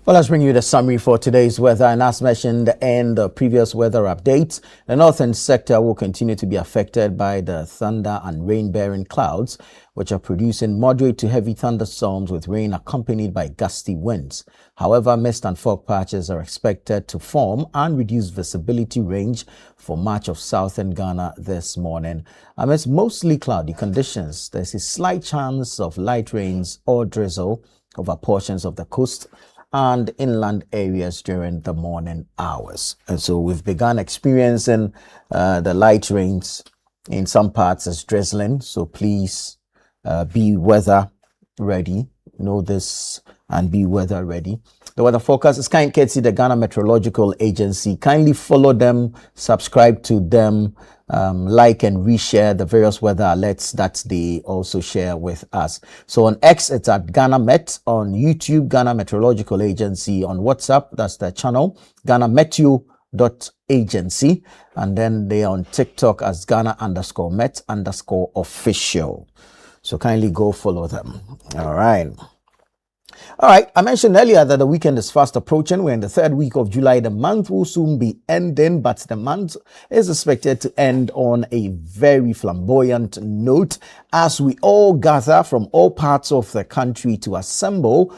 Well, let's bring you the summary for today's weather. And as mentioned in the previous weather updates, the northern sector will continue to be affected by the thunder and rain-bearing clouds, which are producing moderate to heavy thunderstorms with rain accompanied by gusty winds. However, mist and fog patches are expected to form and reduce visibility range for much of southern Ghana this morning. Amidst mostly cloudy conditions, there's a slight chance of light rains or drizzle over portions of the coast and inland areas during the morning hours. And so we've begun experiencing the light rains in some parts as drizzling. So please be weather ready. Know this and be weather ready. The weather forecast is kind courtesy the Ghana Meteorological Agency. Kindly follow them, subscribe to them, like and reshare the various weather alerts that they also share with us. So on X, it's at Ghana Met. On YouTube, Ghana Meteorological Agency. On WhatsApp, that's the channel, Ghana Meteo.agency. And then they are on TikTok as Ghana_Met_official. So kindly go follow them. All right. I mentioned earlier that the weekend is fast approaching. We're in the third week of July. The month will soon be ending, but the month is expected to end on a very flamboyant note as we all gather from all parts of the country to assemble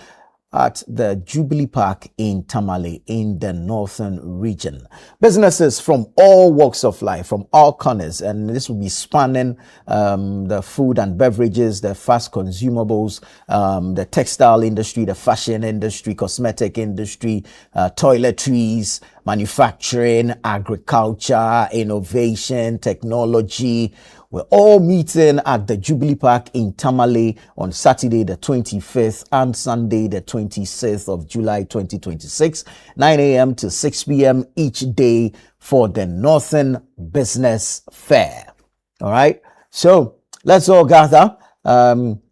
at the Jubilee Park in Tamale in the northern region. Businesses from all walks of life, from all corners, and this will be spanning the food and beverages, the fast consumables, the textile industry, the fashion industry, cosmetic industry, toiletries, manufacturing, agriculture, innovation, technology. We're all meeting at the Jubilee Park in Tamale on Saturday the 25th and Sunday the 26th of July 2026, 9 a.m. to 6 p.m. each day for the Northern Business Fair. All right. So let's all gather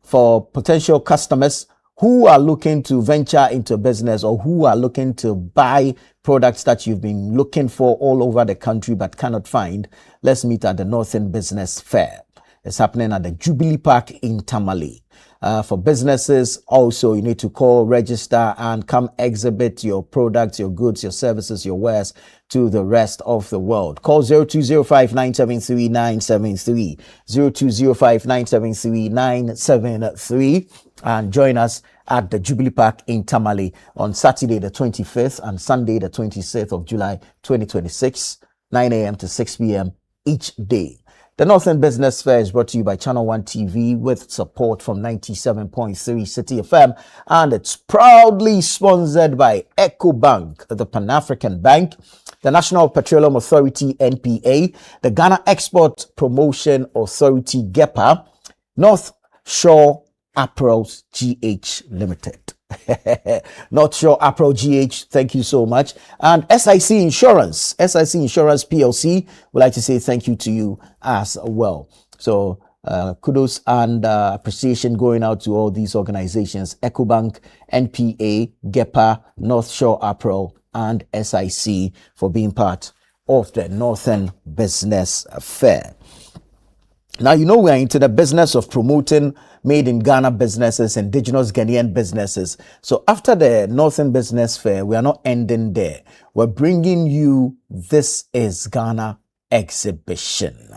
for potential customers who are looking to venture into business or who are looking to buy products that you've been looking for all over the country but cannot find. Let's meet at the Northern Business Fair. It's happening at the Jubilee Park in Tamale. For businesses, also, you need to call, register, and come exhibit your products, your goods, your services, your wares to the rest of the world. Call 0205-973-973, 0205-973-973, and join us at the Jubilee Park in Tamale on Saturday the 25th and Sunday the 26th of July 2026, 9 a.m. to 6 p.m. each day. The Northern Business Fair is brought to you by Channel One TV with support from 97.3 City FM, and it's proudly sponsored by EcoBank, the Pan-African Bank, the National Petroleum Authority (NPA), the Ghana Export Promotion Authority (GEPA), North Shore Apparels GH Limited. North Shore Apparel GH, thank you so much. And SIC Insurance PLC, would like to say thank you to you as well. So kudos and appreciation going out to all these organizations: EcoBank, NPA, GEPA, North Shore Apparel, and SIC for being part of the Northern Business Fair. Now, you know, we're into the business of promoting made in Ghana businesses, indigenous Ghanaian businesses. So after the Northern Business Fair, we are not ending there. We're bringing you This is Ghana exhibition.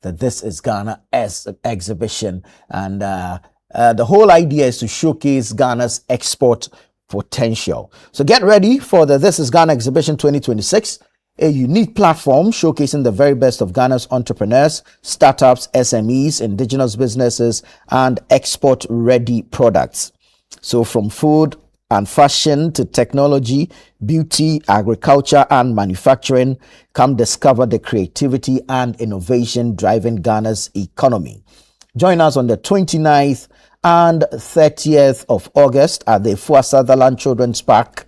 The This is Ghana exhibition. And the whole idea is to showcase Ghana's export potential. So get ready for the This is Ghana exhibition 2026. A unique platform showcasing the very best of Ghana's entrepreneurs, startups, SMEs, indigenous businesses, and export-ready products. So from food and fashion to technology, beauty, agriculture, and manufacturing, come discover the creativity and innovation driving Ghana's economy. Join us on the 29th and 30th of August at the Afua Sutherland Children's Park.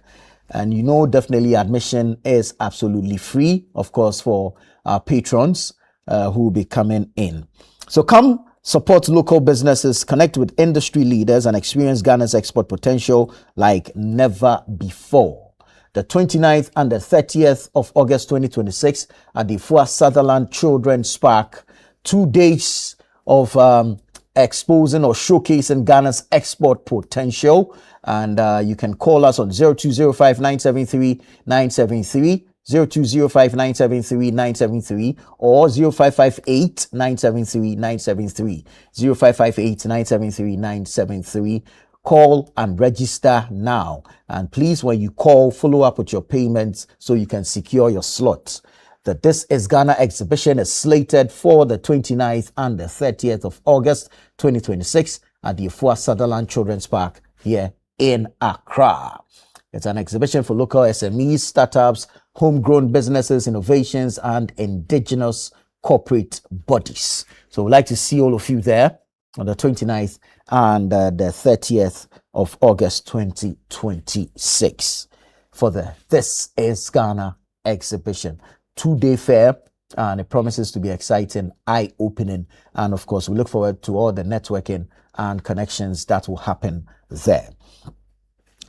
And you know, definitely admission is absolutely free, of course, for our patrons who will be coming in. So come support local businesses, connect with industry leaders, and experience Ghana's export potential like never before. The 29th and the 30th of August 2026 at the Afua Sutherland Children's Park. 2 days of exposing or showcasing Ghana's export potential. And you can call us on 0205 973 973, 0205 973 973, or 0558 973 973, 0558 973 973. Call and register now. And please, when you call, follow up with your payments so you can secure your slots. The This is Ghana exhibition is slated for the 29th and the 30th of August 2026 at the Afua Sutherland Children's Park here in Accra. It's an exhibition for local SMEs, startups, homegrown businesses, innovations, and indigenous corporate bodies. So we'd like to see all of you there on the 29th and the 30th of August 2026 for the This is Ghana exhibition. 2-day fair, and it promises to be exciting, eye-opening, and of course we look forward to all the networking and connections that will happen there.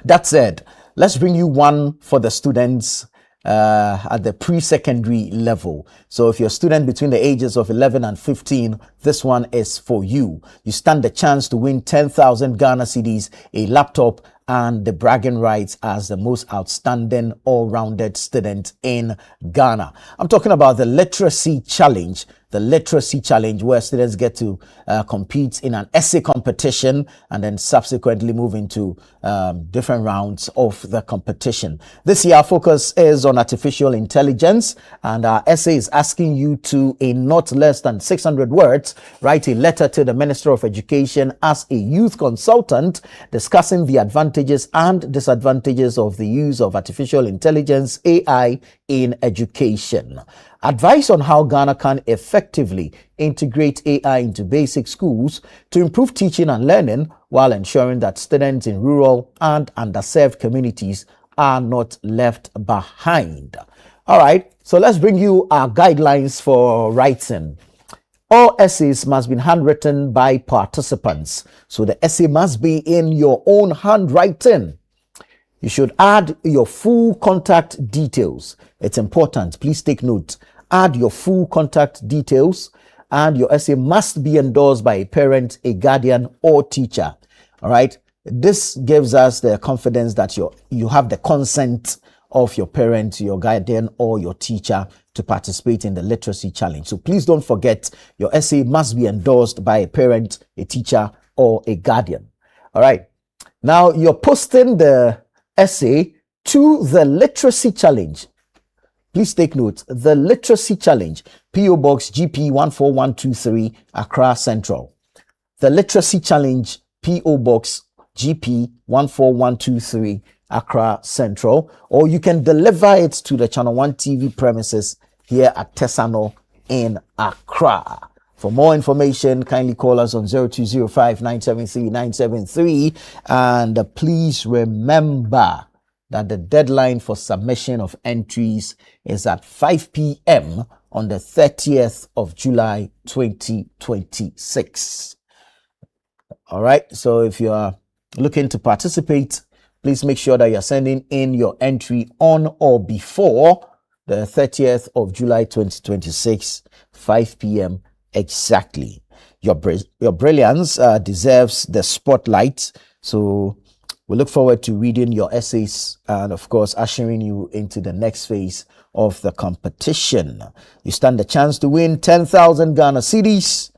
That said, let's bring you one for the students at the pre-secondary level. So if you're a student between the ages of 11 and 15, this one is for you. You stand the chance to win 10,000 Ghana cedis, a laptop, and the bragging rights as the most outstanding all-rounded student in Ghana. I'm talking about the Literacy Challenge. The Literacy Challenge, where students get to compete in an essay competition and then subsequently move into different rounds of the competition. This year, our focus is on artificial intelligence, and our essay is asking you to, in not less than 600 words, write a letter to the Minister of Education as a youth consultant discussing the advantages and disadvantages of the use of artificial intelligence, AI, in education. Advice on how Ghana can effectively integrate AI into basic schools to improve teaching and learning while ensuring that students in rural and underserved communities are not left behind. All right, so let's bring you our guidelines for writing. All essays must be handwritten by participants. So the essay must be in your own handwriting. You should add your full contact details. It's important. Please take note. Add your full contact details, and your essay must be endorsed by a parent, a guardian, or teacher. All right. This gives us the confidence that you have the consent of your parent, your guardian, or your teacher to participate in the Literacy Challenge. So please don't forget, your essay must be endorsed by a parent, a teacher, or a guardian. All right. Now you're posting the essay to the Literacy Challenge. Please take note, the Literacy Challenge, P.O. Box GP 14123, Accra Central. The Literacy Challenge, P.O. Box GP 14123, Accra Central. Or you can deliver it to the Channel 1 TV premises here at Tesano in Accra. For more information, kindly call us on 0205 973 973. And please remember that the deadline for submission of entries is at 5 p.m. on the 30th of July 2026. All right, so if you are looking to participate, please make sure that you're sending in your entry on or before the 30th of July 2026, 5 p.m. exactly. Your brilliance deserves the spotlight. So we look forward to reading your essays and, of course, ushering you into the next phase of the competition. You stand a chance to win 10,000 Ghana cedis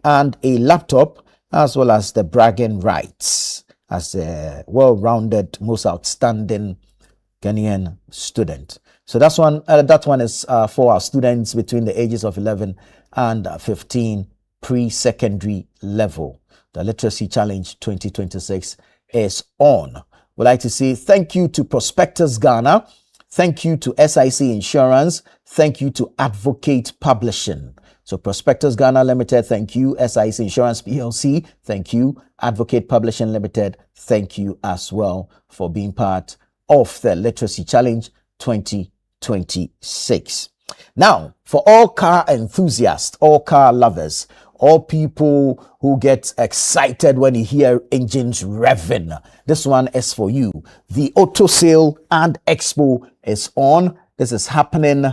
and a laptop, as well as the bragging rights as a well-rounded, most outstanding Ghanaian student. So that one is for our students between the ages of 11 and 15, pre-secondary level. The Literacy Challenge 2026 is on. We'd like to say thank you to Prospectus Ghana, thank you to SIC Insurance, thank you to Advocate Publishing. So Prospectus Ghana Limited, thank you. SIC Insurance PLC, thank you. Advocate Publishing Limited, thank you as well for being part of the Literacy Challenge 2026. Now, for all car enthusiasts, all car lovers, all people who get excited when you hear engines revving, this one is for you. The Auto Sale and Expo is on. This is happening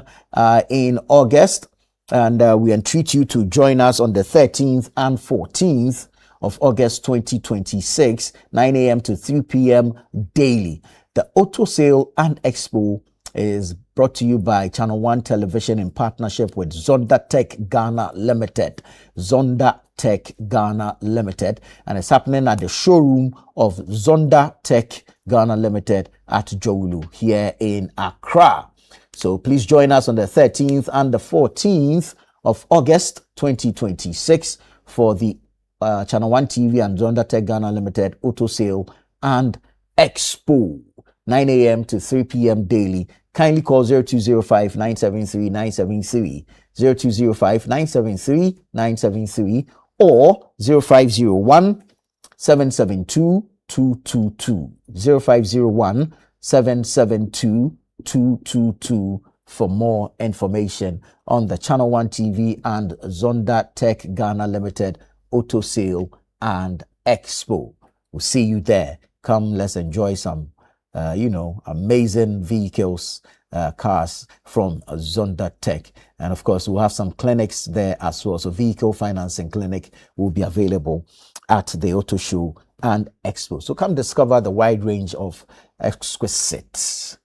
in August, and we entreat you to join us on the 13th and 14th of August 2026, 9 a.m. to 3 p.m. daily. The Auto Sale and Expo is brought to you by Channel One Television in partnership with Zonda Tech Ghana Limited. Zonda Tech Ghana Limited, and it's happening at the showroom of Zonda Tech Ghana Limited at Jowulu here in Accra. So please join us on the 13th and the 14th of August 2026 for the Channel One TV and Zonda Tech Ghana Limited Auto Sale and Expo, 9 a.m. to 3 p.m. daily. Kindly call 0205 973 973, 0205 973 973, or 0501 772 222, 0501 772 222 for more information on the Channel One TV and Zonda Tech Ghana Limited Auto Sale and Expo. We'll see you there. Come, let's enjoy some amazing vehicles, cars from Zonda Tech. And of course, we'll have some clinics there as well. So vehicle financing clinic will be available at the Auto Show and Expo. So come discover the wide range of exquisite,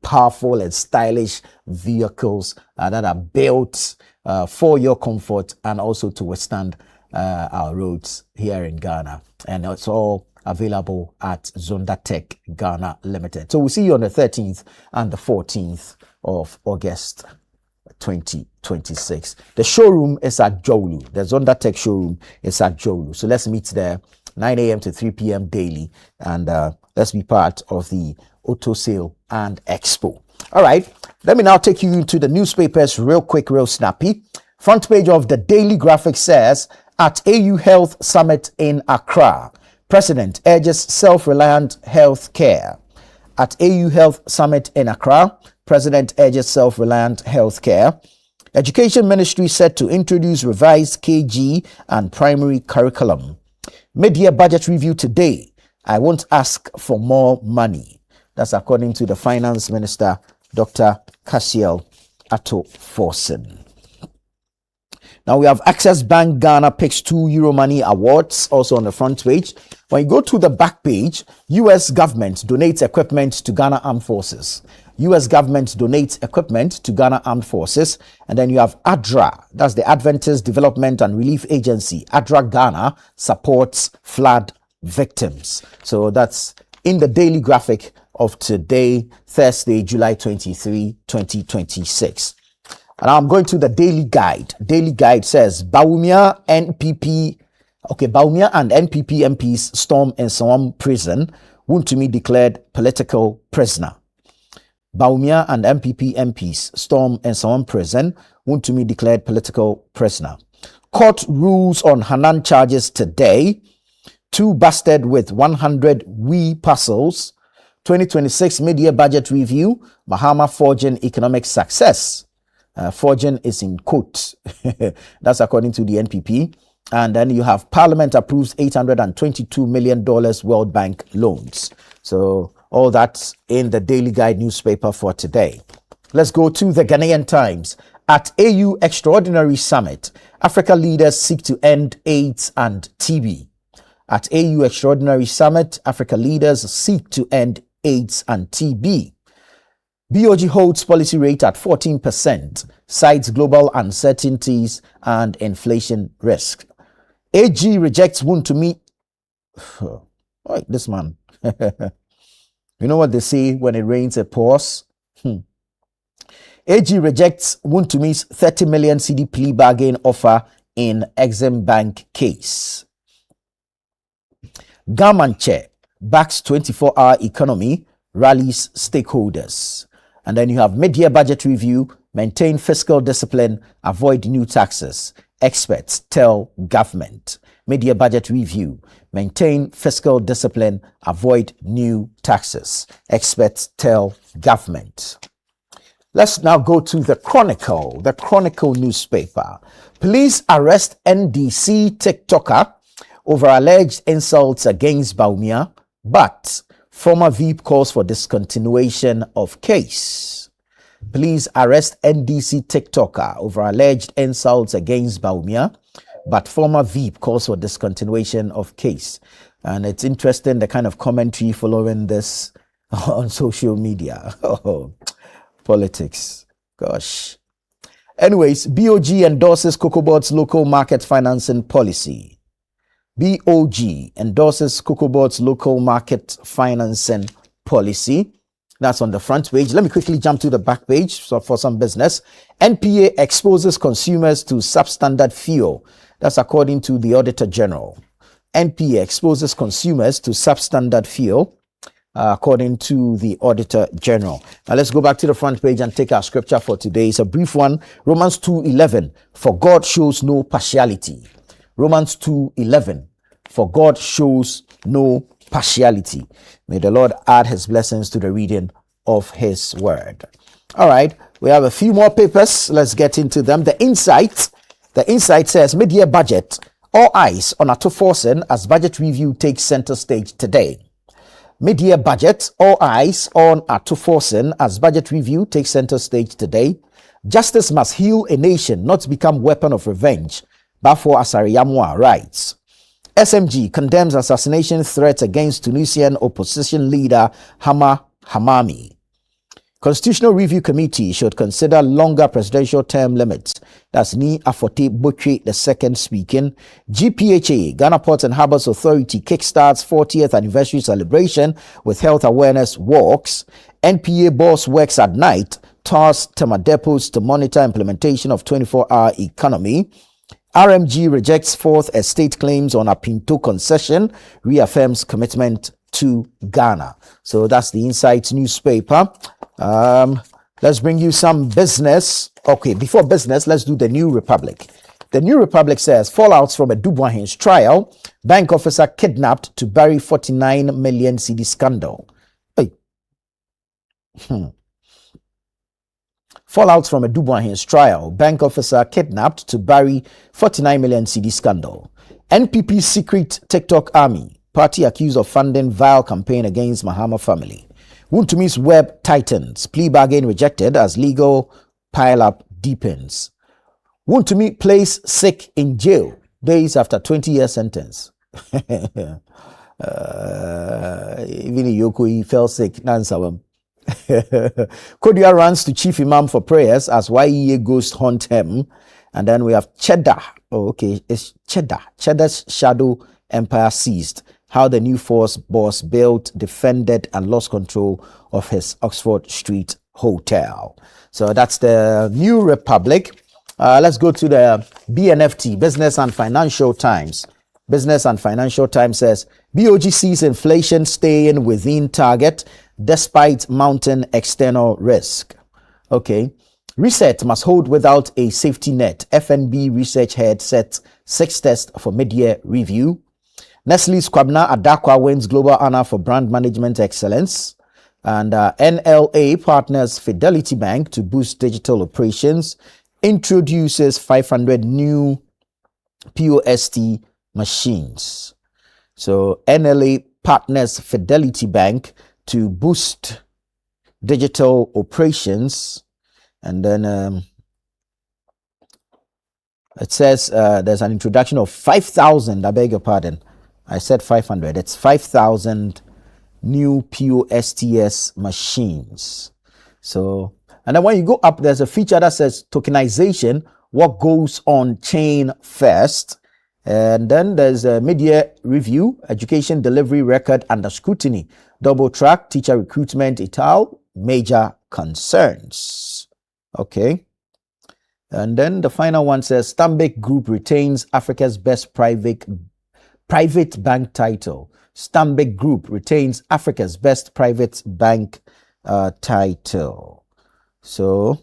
powerful and stylish vehicles that are built for your comfort and also to withstand our roads here in Ghana. And it's all available at Zonda Tech Ghana Limited. So we'll see you on the 13th and the 14th of August 2026. The showroom is at Jowulu. The Zonda Tech showroom is at Jowulu. So let's meet there 9 a.m. to 3 p.m. daily, and let's be part of the Auto Sale and Expo. All right, let me now take you into the newspapers real quick, real snappy. Front page of the Daily Graphic says, at AU Health Summit in Accra, President urges self-reliant health care. At AU Health Summit in Accra, President urges self-reliant health care. Education Ministry set to introduce revised KG and primary curriculum. Mid-year budget review today. I won't ask for more money. That's according to the Finance Minister, Dr. Cassiel Ato-Forson. Now we have Access Bank Ghana picks 2 Euromoney awards also on the front page. When you go to the back page, U.S. government donates equipment to Ghana Armed Forces. U.S. government donates equipment to Ghana Armed Forces. And then you have ADRA, that's the Adventist Development and Relief Agency. ADRA Ghana supports flood victims. So that's in the Daily Graphic of today, Thursday, July 23, 2026. And I'm going to the Daily Guide. Daily Guide says, Bawumia and NPP MPs storm Nsawam prison. Wontumi declared political prisoner. Bawumia and NPP MPs storm Nsawam prison. Wontumi declared political prisoner. Court rules on Hanan charges today. 2 busted with 100 Wii parcels. 2026 mid-year budget review. Mahama forging economic success. Forging is in quotes. That's according to the NPP. And then you have Parliament approves $822 million World Bank loans. So all that's in the Daily Guide newspaper for today. Let's go to the Ghanaian Times. At AU Extraordinary Summit, Africa leaders seek to end AIDS and TB. At AU Extraordinary Summit, Africa leaders seek to end AIDS and TB. BOG holds policy rate at 14%, cites global uncertainties and inflation risk. AG rejects Wontumi. Oh, this man. You know what they say when it rains, it pours? AG rejects Wontumi's 30 million CD plea bargain offer in Exim Bank case. Gamanche backs 24-hour economy, rallies stakeholders. And then you have mid-year budget review, maintain fiscal discipline, avoid new taxes. Experts tell government. Mid-year budget review, maintain fiscal discipline, avoid new taxes. Experts tell government. Let's now go to the Chronicle newspaper. Police arrest NDC TikToker over alleged insults against Bawumia, but former VP calls for discontinuation of case. Police arrest NDC TikToker over alleged insults against Bawumia. but former Veep calls for discontinuation of case. And it's interesting the kind of commentary following this on social media. Oh, politics. Gosh. Anyways, BOG endorses COCOBOD's local market financing policy. BOG endorses COCOBOD's local market financing policy. That's on the front page. Let me quickly jump to the back page for some business. NPA exposes consumers to substandard fuel. That's according to the Auditor General. NPA exposes consumers to substandard fuel, according to the Auditor General. Now let's go back to the front page and take our scripture for today. It's a brief one. Romans 2:11. For God shows no partiality. Romans 2:11. For God shows no partiality. May the Lord add his blessings to the reading of his word. All right, we have a few more papers. Let's get into them. The Insight says mid-year budget, all eyes on Ato Forson as budget review takes center stage today. Mid-year budget, all eyes on Ato Forson as budget review takes center stage today. Justice must heal a nation, not become weapon of revenge. Bafo Asare-Yamwa writes. SMG condemns assassination threat against Tunisian opposition leader Hama Hamami. Constitutional Review Committee should consider longer presidential term limits. That's Ni Afote Botwe II speaking. GPHA, Ghana Ports and Harbours Authority, kickstarts 40th anniversary celebration with health awareness walks. NPA boss works at night, tasks Tema depots to monitor implementation of 24-hour economy. RMG rejects fourth estate claims on a Pinto concession, reaffirms commitment to Ghana. So that's the Insight newspaper. Let's bring you some business. Okay, before business, let's do the New Republic. The New Republic says fallouts from a Dubois trial, bank officer kidnapped to bury 49 million cedi scandal. Hey. Fallouts from a Dubois trial, bank officer kidnapped to bury 49 million cedi scandal. NPP secret TikTok army, party accused of funding vile campaign against Mahama family. Wuntumi's web tightens, plea bargain rejected as legal pile-up deepens. Wuntumi plays sick in jail days after 20-year sentence. Even Yoko, fell sick. Kodia runs to chief imam for prayers as YEA ghost hunt him. And then we have Cheddar. Oh, okay, it's Cheddar. Cheddar's shadow empire seized. How the new force boss built, defended, and lost control of his Oxford Street hotel. So that's the New Republic. Let's go to the BNFT, Business and Financial Times. Business and Financial Times says, BOG sees inflation staying within target despite mounting external risk. Okay. Reset must hold without a safety net. FNB research head sets 6 tests for mid-year review. Nestle's Kwabna Adakwa wins global honor for brand management excellence. And NLA partners Fidelity Bank to boost digital operations. Introduces 500 new POST machines. So NLA partners Fidelity Bank to boost digital operations. And then it says there's an introduction of 5,000, I beg your pardon. I said 500. It's 5,000 new POSTS machines. So, and then when you go up, there's a feature that says tokenization, what goes on chain first. And then there's a mid-year review, education delivery record under scrutiny, double track, teacher recruitment, et al., major concerns. Okay. And then the final one says Stanbic Group retains Africa's best private bank title. Stanbic Group retains Africa's best private bank title. So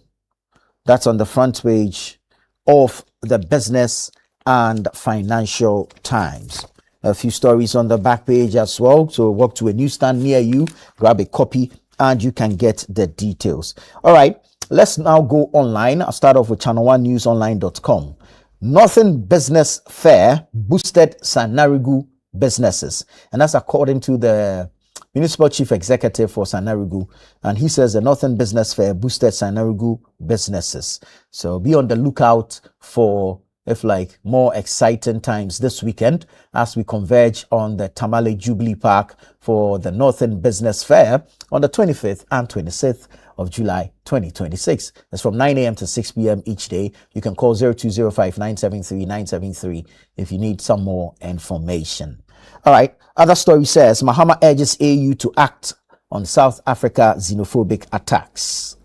that's on the front page of the Business and Financial Times. A few stories on the back page as well. So walk to a newsstand near you, grab a copy, and you can get the details. All right, let's now go online. I'll start off with channel1newsonline.com. Northern Business Fair boosted Sanarigu businesses. And that's according to the Municipal Chief Executive for Sanarigu. And he says the Northern Business Fair boosted Sanarigu businesses. So be on the lookout for if like more exciting times this weekend as we converge on the Tamale Jubilee Park for the Northern Business Fair on the 25th and 26th of July 2026. It's from 9 a.m. to 6 p.m. each day. You can call 0205-973-973 if you need some more information. All right. Other story says Mahama urges AU to act on South Africa xenophobic attacks.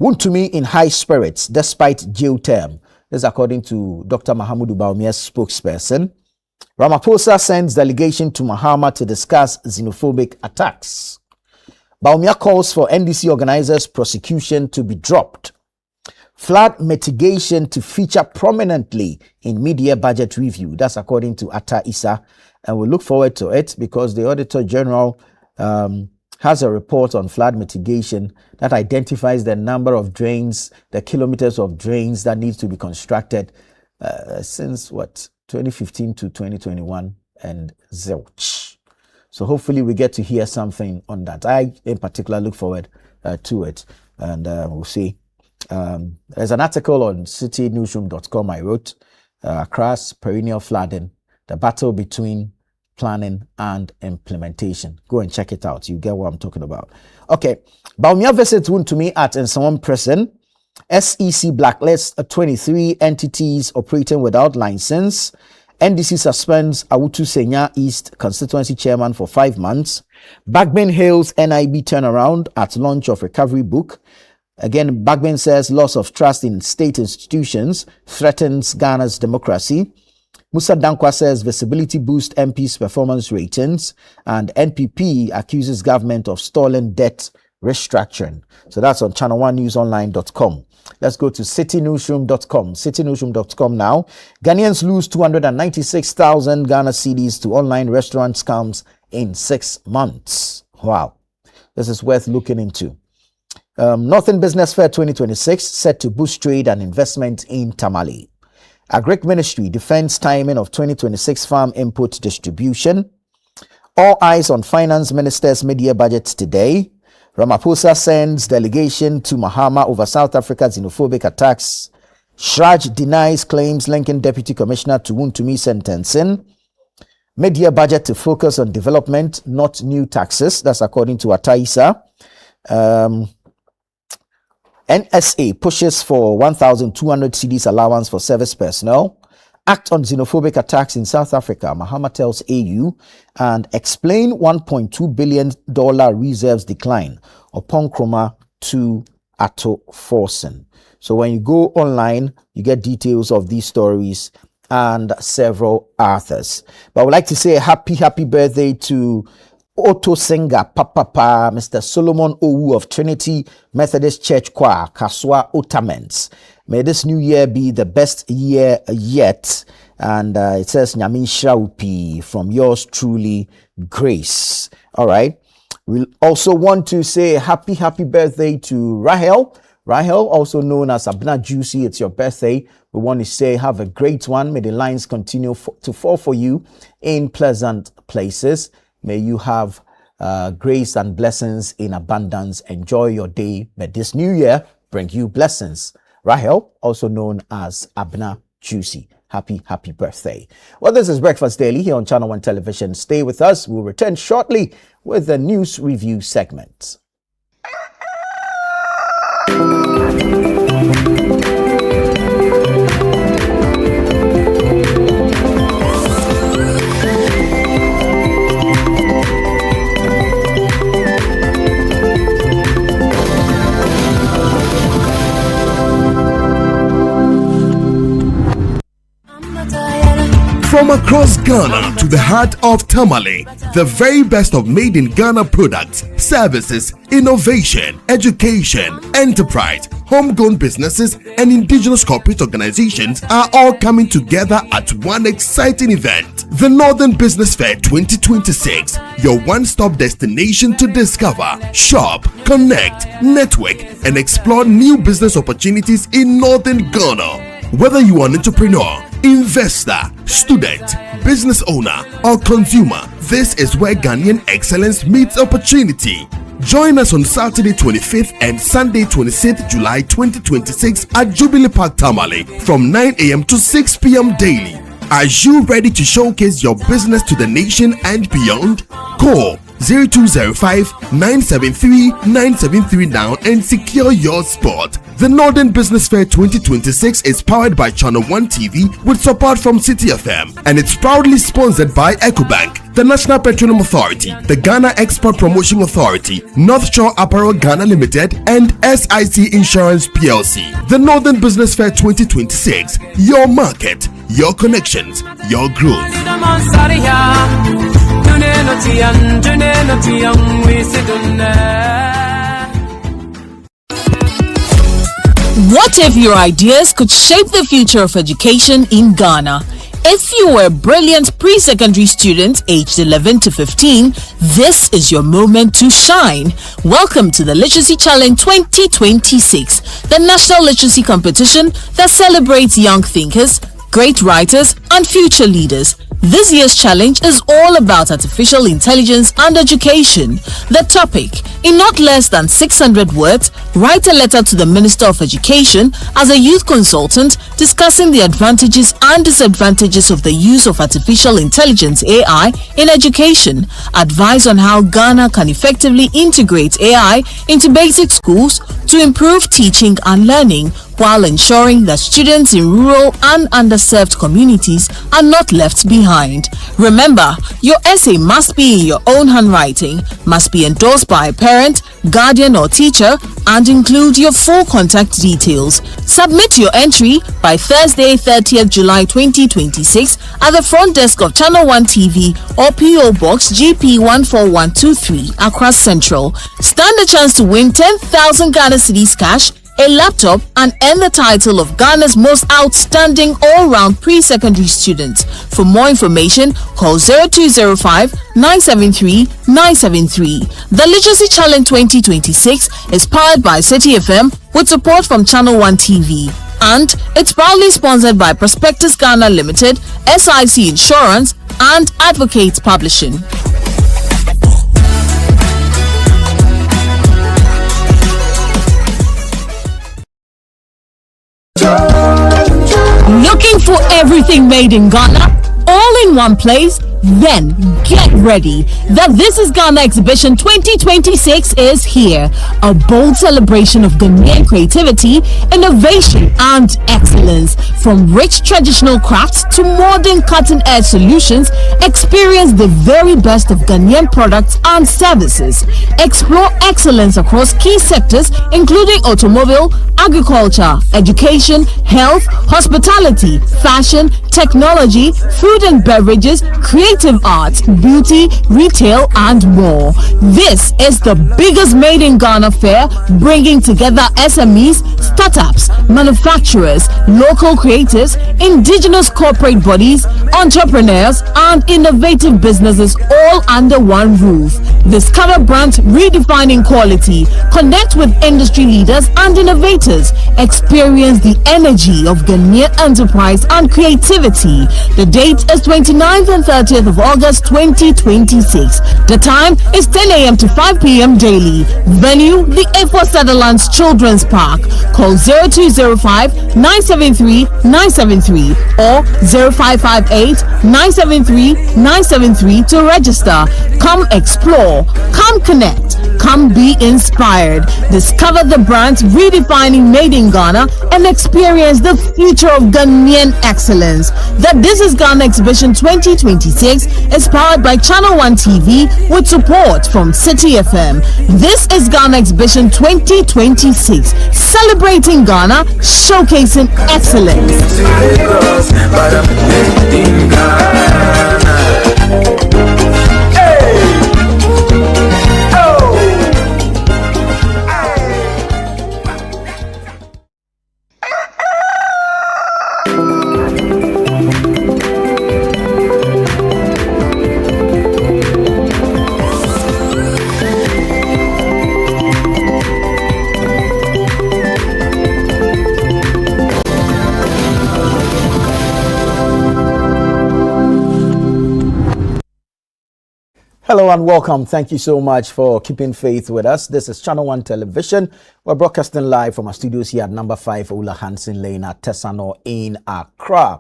Wontumi in high spirits despite jail term. This is according to Dr. Mahamudu Bawumia's spokesperson. Ramaphosa sends delegation to Mahama to discuss xenophobic attacks. Bawumia calls for NDC organizers' prosecution to be dropped. Flood mitigation to feature prominently in mid-year budget review. That's according to Atta Issa. And we look forward to it because the Auditor General has a report on flood mitigation that identifies the number of drains, the kilometers of drains that needs to be constructed since 2015 to 2021 and zilch. So hopefully we get to hear something on that. I in particular look forward to it, and we'll see. There's an article on citynewsroom.com I wrote, Accra's perennial flooding, the battle between planning and implementation. Go and check it out. You get what I'm talking about. Okay. Bawumia visits Wontumi at Nsawam Prison. SEC blacklists 23 entities operating without license. NDC suspends Awutu Senya East constituency chairman for 5 months. Bagbin hails NIB turnaround at launch of recovery book. Again, Bagbin says loss of trust in state institutions threatens Ghana's democracy. Musa Dankwa says visibility boost MP's performance ratings, and NPP accuses government of stalling debt restructuring. So that's on channel1newsonline.com. Let's go to citynewsroom.com. Citynewsroom.com now. Ghanaians lose 296,000 Ghana cedis to online restaurant scams in 6 months. Wow. This is worth looking into. Northern Business Fair 2026 set to boost trade and investment in Tamale. Agric Ministry defends timing of 2026 farm input distribution. All eyes on Finance Minister's mid-year budget today. Ramaphosa sends delegation to Mahama over South Africa's xenophobic attacks. Shraj denies claims linking Deputy Commissioner to Wontumi sentencing. Mid-year budget to focus on development, not new taxes. That's according to Atta Issa. NSA pushes for 1,200 cedis allowance for service personnel. Act on xenophobic attacks in South Africa. Mahama tells AU, and explain $1.2 billion reserves decline upon Kroma to Atto Forsen. So when you go online, you get details of these stories and several authors. But I would like to say a happy birthday to Otto Singer, Papa, Mr. Solomon Owu of Trinity Methodist Church Choir, Kaswa Otaments. May this new year be the best year yet. And it says, Nyamin Shraupi, from yours truly, Grace. All right. We also want to say happy birthday to Rahel. Rahel, also known as Abna Juicy. It's your birthday. We want to say have a great one. May the lines continue to fall for you in pleasant places. May you have grace and blessings in abundance. Enjoy your day. May this new year bring you blessings. Rahel, also known as Abna Juicy. Happy birthday. Well, this is Breakfast Daily here on Channel One Television. Stay with us. We'll return shortly with the news review segment. From across Ghana to the heart of Tamale, the very best of made in Ghana products, services, innovation, education, enterprise, homegrown businesses, and indigenous corporate organizations are all coming together at one exciting event. The Northern Business Fair 2026, your one-stop destination to discover, shop, connect, network, and explore new business opportunities in Northern Ghana. Whether you are an entrepreneur, investor, student, business owner, or consumer, this is where Ghanaian excellence meets opportunity. Join us on Saturday 25th and Sunday 26th July 2026 at Jubilee Park Tamale from 9 a.m. to 6 p.m. daily. Are you ready to showcase your business to the nation and beyond? Call 0205-973-973 now and secure your spot. The Northern Business Fair 2026 is powered by Channel One TV with support from City FM, and it's proudly sponsored by EcoBank, the National Petroleum Authority, the Ghana Export Promotion Authority, North Shore Apparel Ghana Limited, and SIC Insurance PLC. The Northern Business Fair 2026, your market, your connections, your growth. What if your ideas could shape the future of education in Ghana? If you were a brilliant pre-secondary student aged 11 to 15, this is your moment to shine. Welcome to the Literacy Challenge 2026, the national literacy competition that celebrates young thinkers, great writers, and future leaders. This year's challenge is all about artificial intelligence and education. The topic: in not less than 600 words, write a letter to the Minister of Education as a youth consultant discussing the advantages and disadvantages of the use of artificial intelligence (AI) in education. Advise on how Ghana can effectively integrate AI into basic schools to improve teaching and learning, while ensuring that students in rural and underserved communities are not left behind. Remember, your essay must be in your own handwriting, must be endorsed by a parent, guardian or teacher, and include your full contact details. Submit your entry by Thursday 30th July 2026 at the front desk of Channel One TV or PO Box GP 14123 Accra Central. Stand a chance to win 10,000 Ghana cedis cash, a laptop, and earn the title of Ghana's most outstanding all-round pre-secondary student. For more information, call 0205-973-973. The Literacy Challenge 2026 is powered by City FM with support from Channel One TV. And it's proudly sponsored by Prospectus Ghana Limited, SIC Insurance, and Advocates Publishing. Looking for everything made in Ghana, all in one place? Then get ready. The This is Ghana Exhibition 2026 is here. A bold celebration of Ghanaian creativity, innovation, and excellence. From rich traditional crafts to modern cutting-edge solutions, experience the very best of Ghanaian products and services. Explore excellence across key sectors including automobile, agriculture, education, health, hospitality, fashion, technology, food and beverages, creative arts, beauty, retail, and more. This is the biggest Made in Ghana fair, bringing together SMEs, startups, manufacturers, local creatives, indigenous corporate bodies, entrepreneurs, and innovative businesses all under one roof. Discover brands redefining quality, connect with industry leaders and innovators, experience the energy of Ghanaian enterprise and creativity. The date is 29th and 30th of August 2026. The time is 10 a.m. to 5 p.m. daily. Venue, the A4 Sutherland's Children's Park. Call 0205-973-973 or 0558-973-973 to register. Come explore, come connect, come be inspired. Discover the brands redefining Made in Ghana and experience the future of Ghanaian excellence. The This is Ghana Exhibition 2026 is powered by Channel One TV with support from City FM. This is Ghana Exhibition 2026, celebrating Ghana, showcasing excellence. Hello and welcome. Thank you so much for keeping faith with us. This is Channel One Television. We're broadcasting live from our studios here at number 5 Ola Hansen Lane at Tesano in Accra.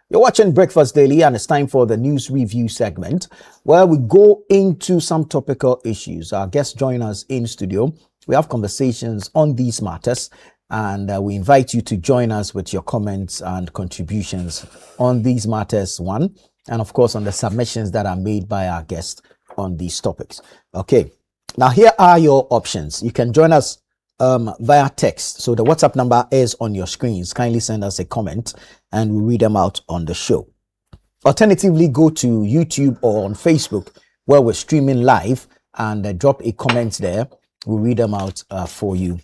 You're watching Breakfast Daily, and it's time for the news review segment where we go into some topical issues. Our guests join us in studio. We have conversations on these matters, and we invite you to join us with your comments and contributions on these matters, one, and of course on the submissions that are made by our guests on these topics. Okay, now here are your options. You can join us via text. So the WhatsApp number is on your screens. Kindly send us a comment and we'll read them out on the show. Alternatively, go to YouTube or on Facebook where we're streaming live and drop a comment there. We'll read them out for you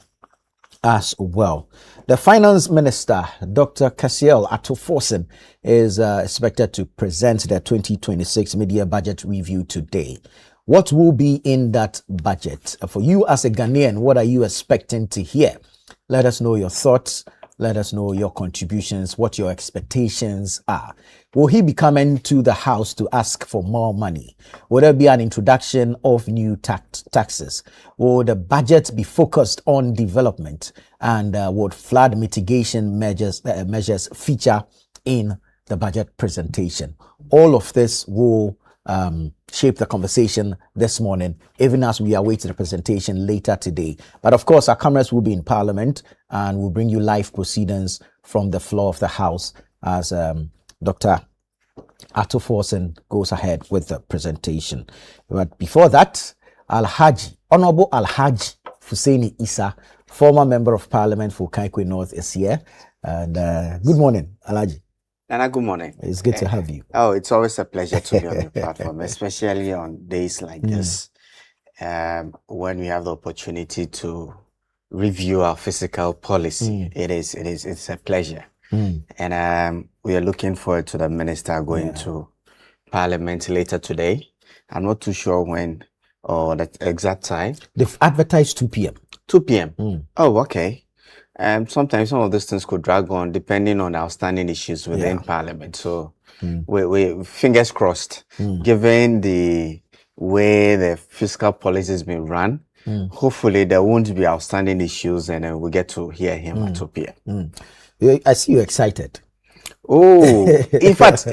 as well. The Finance Minister, Dr. Cassiel Ato-Forson, is expected to present the 2026 mid-year budget review today. What will be in that budget? For you as a Ghanaian, what are you expecting to hear? Let us know your thoughts. Let us know your contributions, what your expectations are. Will he be coming to the house to ask for more money? Will there be an introduction of new taxes? Will the budget be focused on development? And would flood mitigation measures feature in the budget presentation? All of this will shape the conversation this morning, even as we await the presentation later today. But of course, our cameras will be in Parliament and we'll bring you live proceedings from the floor of the House as Dr. Ato-Forson goes ahead with the presentation. But before that, Honorable Alhaji Hussaini Issa, former Member of Parliament for Kaikwe North, is here. And good morning, Alhaji. Nana, good morning. It's good to have you. Oh, it's always a pleasure to be on your platform, especially on days like this, when we have the opportunity to review our fiscal policy. It's a pleasure. And we are looking forward to the minister going to Parliament later today. I'm not too sure when or the exact time. They've advertised 2 p.m. 2 p.m. Oh, okay. Sometimes some of these things could drag on depending on outstanding issues within Parliament. So we fingers crossed, given the way the fiscal policy has been run, hopefully there won't be outstanding issues and we get to hear him at 2 p.m. I see you excited. Oh, in fact,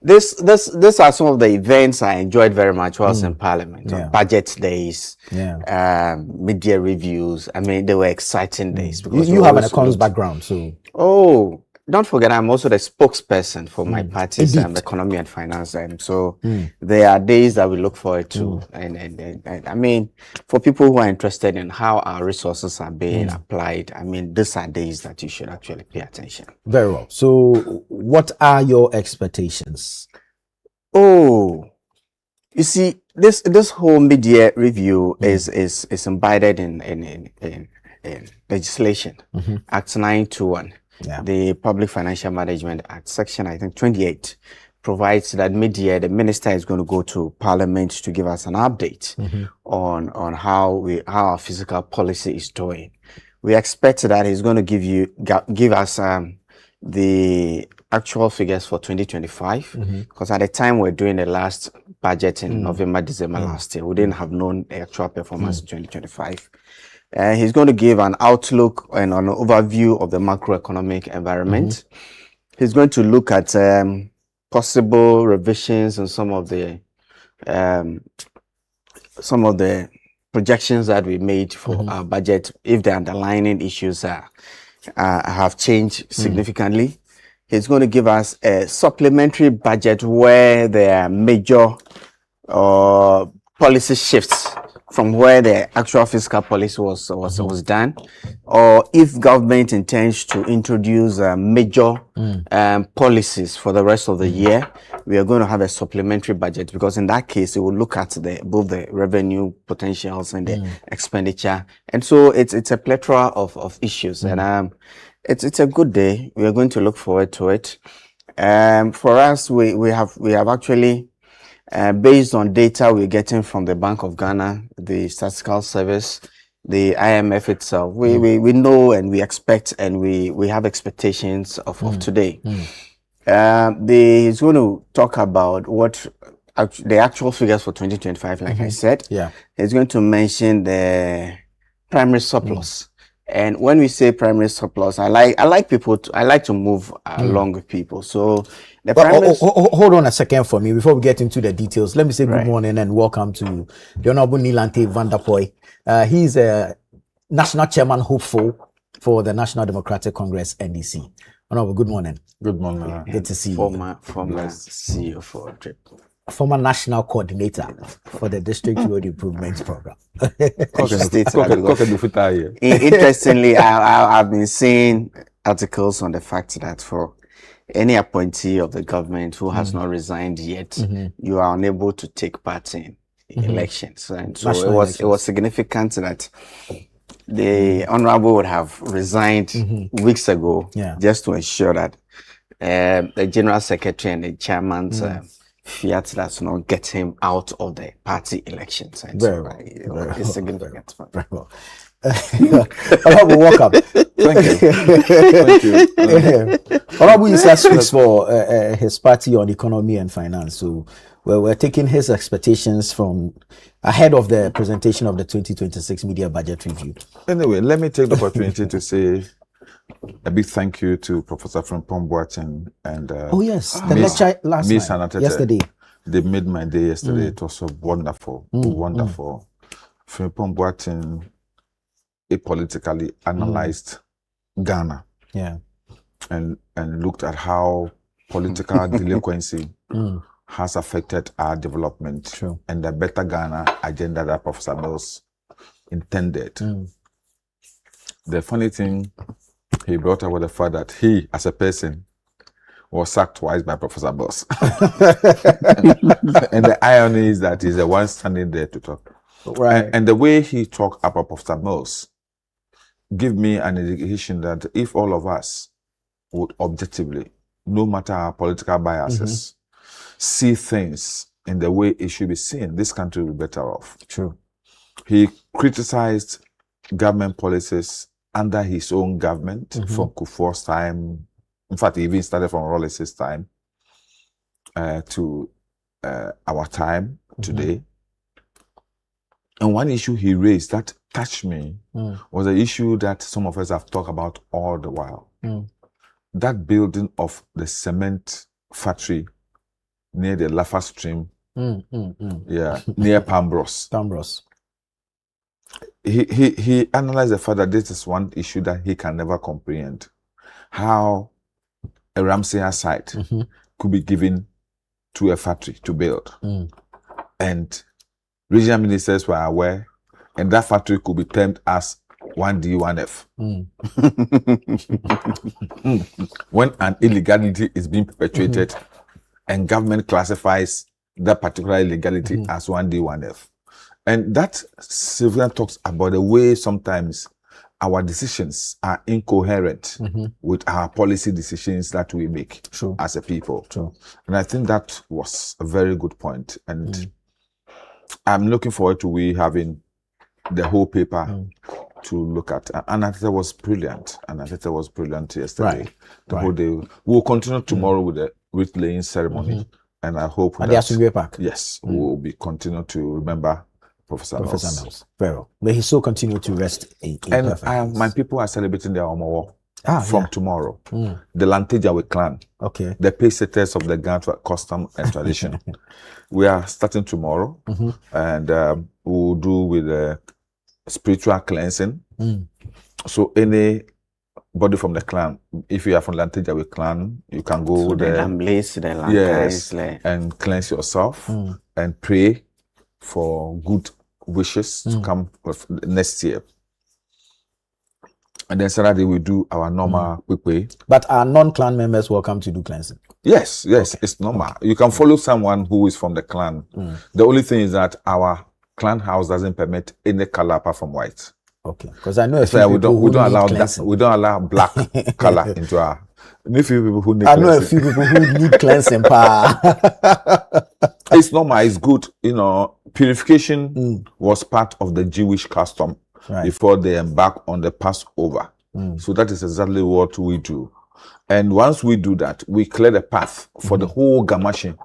these are some of the events I enjoyed very much while I was in Parliament. Budget days, mid-year reviews. I mean, they were exciting days. Because you have an economics background, so. Oh, don't forget, I'm also the spokesperson for my party's economy and finance. So there are days that we look forward to. And I mean, for people who are interested in how our resources are being applied, I mean, these are days that you should actually pay attention. Very well. So what are your expectations? Oh, you see, this whole mid-year review is embedded in legislation, Act 921. The Public Financial Management Act, Section, I think, 28, provides that mid-year, the minister is going to go to Parliament to give us an update on how our fiscal policy is doing. We expect that he's going to give us the actual figures for 2025, because at the time we're doing the last budget in November, December last year, we didn't have known the actual performance in 2025. He's going to give an outlook and an overview of the macroeconomic environment. He's going to look at possible revisions and some of the projections that we made for our budget if the underlying issues have changed significantly. He's going to give us a supplementary budget where there are major policy shifts from where the actual fiscal policy was done, or if government intends to introduce major policies for the rest of the year, we are going to have a supplementary budget, because in that case, it will look at both the revenue potentials and the expenditure. And so it's a plethora of issues, and it's a good day. We are going to look forward to it. For us, we have actually, based on data we're getting from the Bank of Ghana, the Statistical Service, the IMF itself, we know and we expect and we have expectations of today. He's going to talk about what the actual figures for 2025, like I said. Yeah. He's going to mention the primary surplus. And when we say primary surplus, I like to move along with people. So the primary hold on a second for me before we get into the details. Let me say good Right. morning and welcome to the Honorable Nilante van der Poy. He's a national chairman hopeful for the National Democratic Congress NDC. Honorable, good morning. Good morning. Good to see you. former CEO for DRIP. Former national coordinator for the District Road Improvement Program. Interestingly, I've been seeing articles on the fact that for any appointee of the government who has not resigned yet, you are unable to take part in elections. And so National it was significant that the honorable would have resigned weeks ago, just to ensure that the general secretary and the chairman's fiat does not get him out of the party elections. And Very so well. it's significant. Very well. Honorable, welcome. Thank you. Honorable Issa speaks for his party on economy and finance. So we're taking his expectations from ahead of the presentation of the 2026 media budget review. Anyway, let me take the opportunity to say a big thank you to Professor Frimpong Boateng and Oh yes, the Miss- lecture last Miss night, Anatete. yesterday. They made my day yesterday. It was so wonderful, wonderful. Frimpong Boateng, he politically analyzed Ghana Yeah. and looked at how political delinquency has affected our development True. and the better Ghana agenda that Professor Mills intended. The funny thing he brought up was the fact that he, as a person, was sacked twice by Professor Mills. And the irony is that he's the one standing there to talk. Right. And the way he talked about Professor Mills give me an indication that if all of us would objectively, no matter our political biases, see things in the way it should be seen, this country will be better off. True. He criticized government policies under his own government from Kufuor's time. In fact, he even started from Rawlings' time to our time today. And one issue he raised that touched me was the issue that some of us have talked about all the while. That building of the cement factory near the Laffa Stream, near Pambros. Tambros. He analyzed the fact that this is one issue that he can never comprehend. How a Ramsey site could be given to a factory to build. And regional ministers were aware, and that factory could be termed as 1D, 1F. When an illegality is being perpetrated and government classifies that particular illegality as 1D, 1F. And that Sylvian talks about the way sometimes our decisions are incoherent with our policy decisions that we make as a people. And I think that was a very good point. And I'm looking forward to we having the whole paper to look at. Anatete was brilliant. Anatete was brilliant yesterday. The whole day. We'll continue tomorrow with the wreath laying ceremony. And I hope At the Asungwe Park. yes, we'll be continue to remember Professor Mills. Very well. May he so continue to rest in And perfect peace. my people are celebrating their Omowo from tomorrow. The Lantejawe clan, Okay. the pacesetters of the Ghana custom and tradition. We are starting tomorrow, and we'll do with the spiritual cleansing. So anybody from the clan, if you are from Lantejawe clan, you can go So the there. Lambles, the Lankais, Yes, like, and cleanse yourself and pray for good wishes to come with next year. And then Saturday we do our normal Kwekwe. But are non-clan members welcome to do cleansing? Yes, it's normal. You can follow someone who is from the clan. The only thing is that our clan house doesn't permit any color apart from white. Okay. Because I know a few So we people don't who need allow that. cleansing. We don't allow black color into our. A few people who need I know a cleansing. few people who need cleansing. It's normal. It's good. You know, purification was part of the Jewish custom before they embark on the Passover. So that is exactly what we do. And once we do that, we clear the path for the whole Gamashi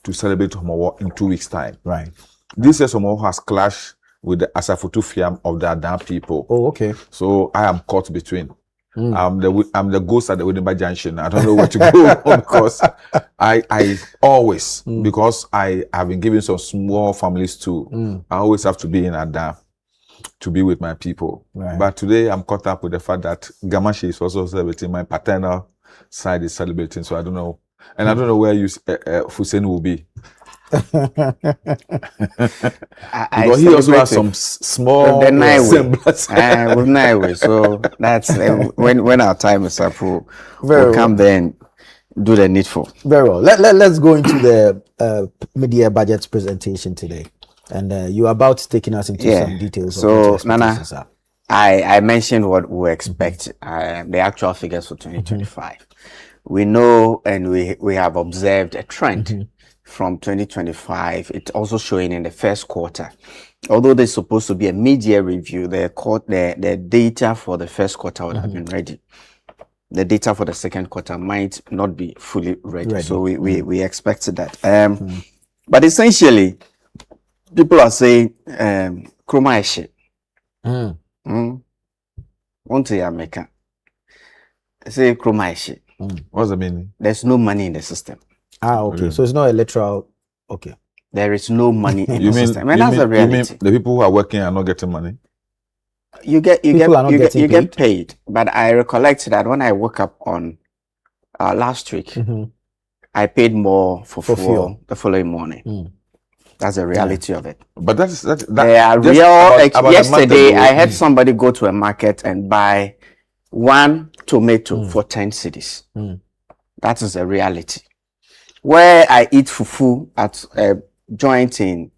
to celebrate Homowo in 2 weeks' time. Right. This year's Homowo has clashed with the Asafotu Fiam of the Adan people. Oh, okay. So I am caught between. I'm the ghost at the Widimba Junction. I don't know where to go because I always, because I have been given some small families too. I always have to be in Adan to be with my people. Right. But today I'm caught up with the fact that Gamashi is also celebrating. My paternal side is celebrating. So I don't know. And I don't know where Hussein will be. Because he also has some small semblance. With Naiwe. So that's when our time is up, we'll come there and do the needful. Very well. Let's go into the mid-year budget presentation today. And you're about taking us into some details. So, Nana, I mentioned what we expect, the actual figures for 2025. We know and we have observed a trend from 2025. It's also showing in the first quarter. Although there's supposed to be a mid-year review, the data for the first quarter would have been ready. The data for the second quarter might not be fully ready. So we expected that. But essentially, people are saying, Kroma is shit. Want to America. Say Kroma is shit. What's the meaning? There's no money in the system. Okay. So it's not a literal. Okay. There is no money in the system. And that's a reality. You mean the people who are working are not getting money? You get paid. But I recollect that when I woke up on last week, I paid more for fuel the following morning. That's the reality of it. But that's they are real. About yesterday, I had somebody go to a market and buy one tomato for 10 cedis. That is a reality. Where I eat fufu at a joint in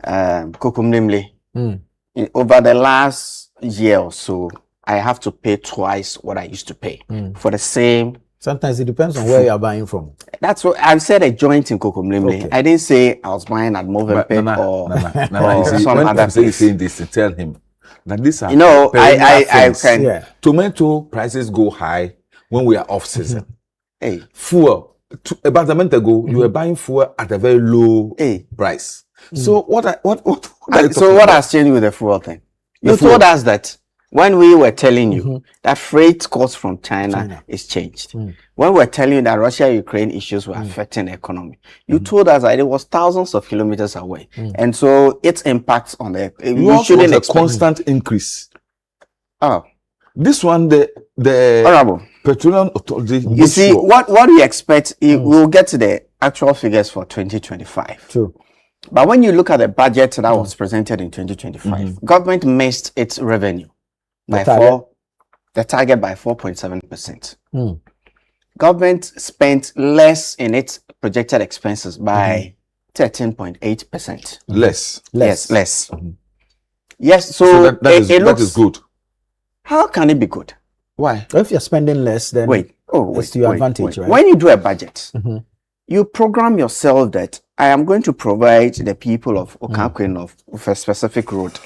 Kokumlimle, over the last year or so, I have to pay twice what I used to pay for the same. Sometimes it depends on where you are buying from. That's what I've said, a joint in Kokumlimle. Okay. I didn't say I was buying at Movenpick or some other place. Saying this to tell him that these are I can. Tomato prices go high when we are off season. Hey, fuel. About a month ago, you were buying fuel at a very low price. So what has changed with the fuel thing? You told us that when we were telling you that freight costs from China is changed. When we were telling you that Russia-Ukraine issues were affecting the economy, you told us that it was thousands of kilometers away. And so its impacts on the you shouldn't expect a constant increase. This one, the Honorable Petroleum Authority. You see, what we expect, we'll get to the actual figures for 2025. True. But when you look at the budget that was presented in 2025, government missed its revenue by the target by 4.7%. Government spent less in its projected expenses by 13.8%. Less. Yes, less. Yes, so that is good. How can it be good? Why? If you're spending less, then it's to your advantage, right? When you do a budget, you program yourself that I am going to provide the people of Okakwin of a specific road,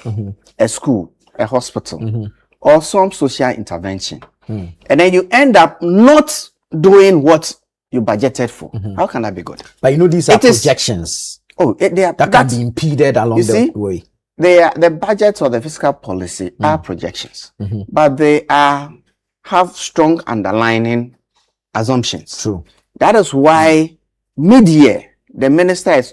a school, a hospital, or some social intervention. And then you end up not doing what you budgeted for. How can that be good? But these are projections. That can be impeded along the way. The budgets or the fiscal policy are projections, but they have strong underlying assumptions. True. That is why mid-year, the minister has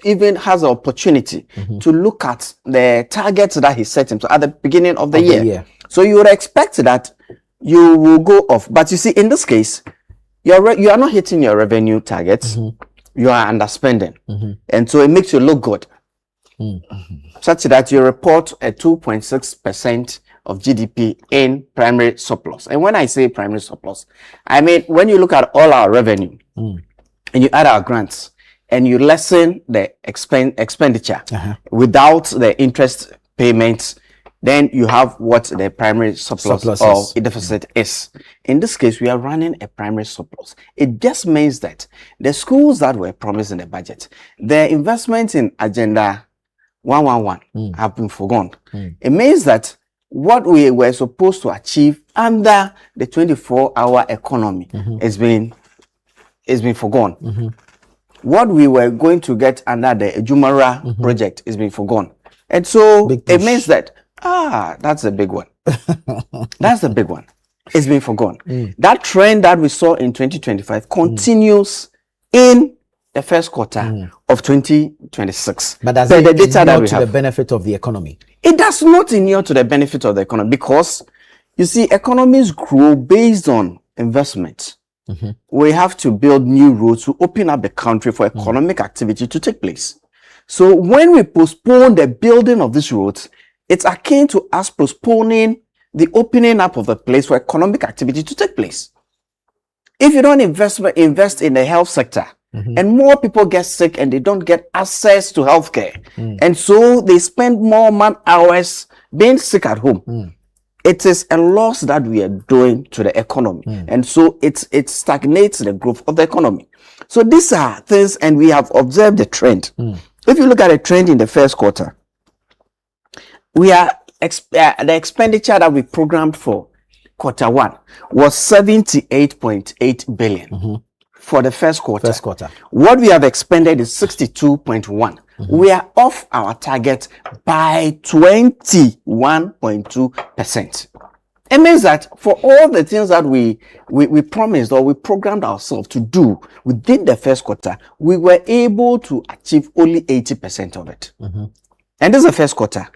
an opportunity to look at the targets that he set himself at the beginning of the year. So you would expect that you will go off. But you see, in this case, you are not hitting your revenue targets. You are underspending. And so it makes you look good. Such that you report a 2.6% of GDP in primary surplus. And when I say primary surplus, I mean, when you look at all our revenue and you add our grants and you lessen the expenditure without the interest payments, then you have what the primary surplus or deficit is. In this case, we are running a primary surplus. It just means that the schools that were promised in the budget, the investments in Agenda 111 have been forgone. It means that what we were supposed to achieve under the 24-hour economy has been forgone. what we were going to get under the Ejumara project is being forgone. And so it means that, that's a big one. That's the big one. It's been forgone. That trend that we saw in 2025 continues in the first quarter of 2026. But does the it data that inure we to have, the benefit of the economy? it does not inure to the benefit of the economy, because you see, economies grow based on investment. We have to build new roads to open up the country for economic activity to take place. So when we postpone the building of these roads, it's akin to us postponing the opening up of the place for economic activity to take place. If you don't invest in the health sector, and more people get sick and they don't get access to healthcare, and so they spend more man hours being sick at home, it is a loss that we are doing to the economy, and so it stagnates the growth of the economy. So these are things, and we have observed the trend. If you look at the trend in the first quarter, we are the expenditure that we programmed for quarter one was 78.8 billion for the first quarter. What we have expended is 62.1. We are off our target by 21.2%. It means that for all the things that we promised or we programmed ourselves to do within the first quarter, we were able to achieve only 80% of it. And this is the first quarter.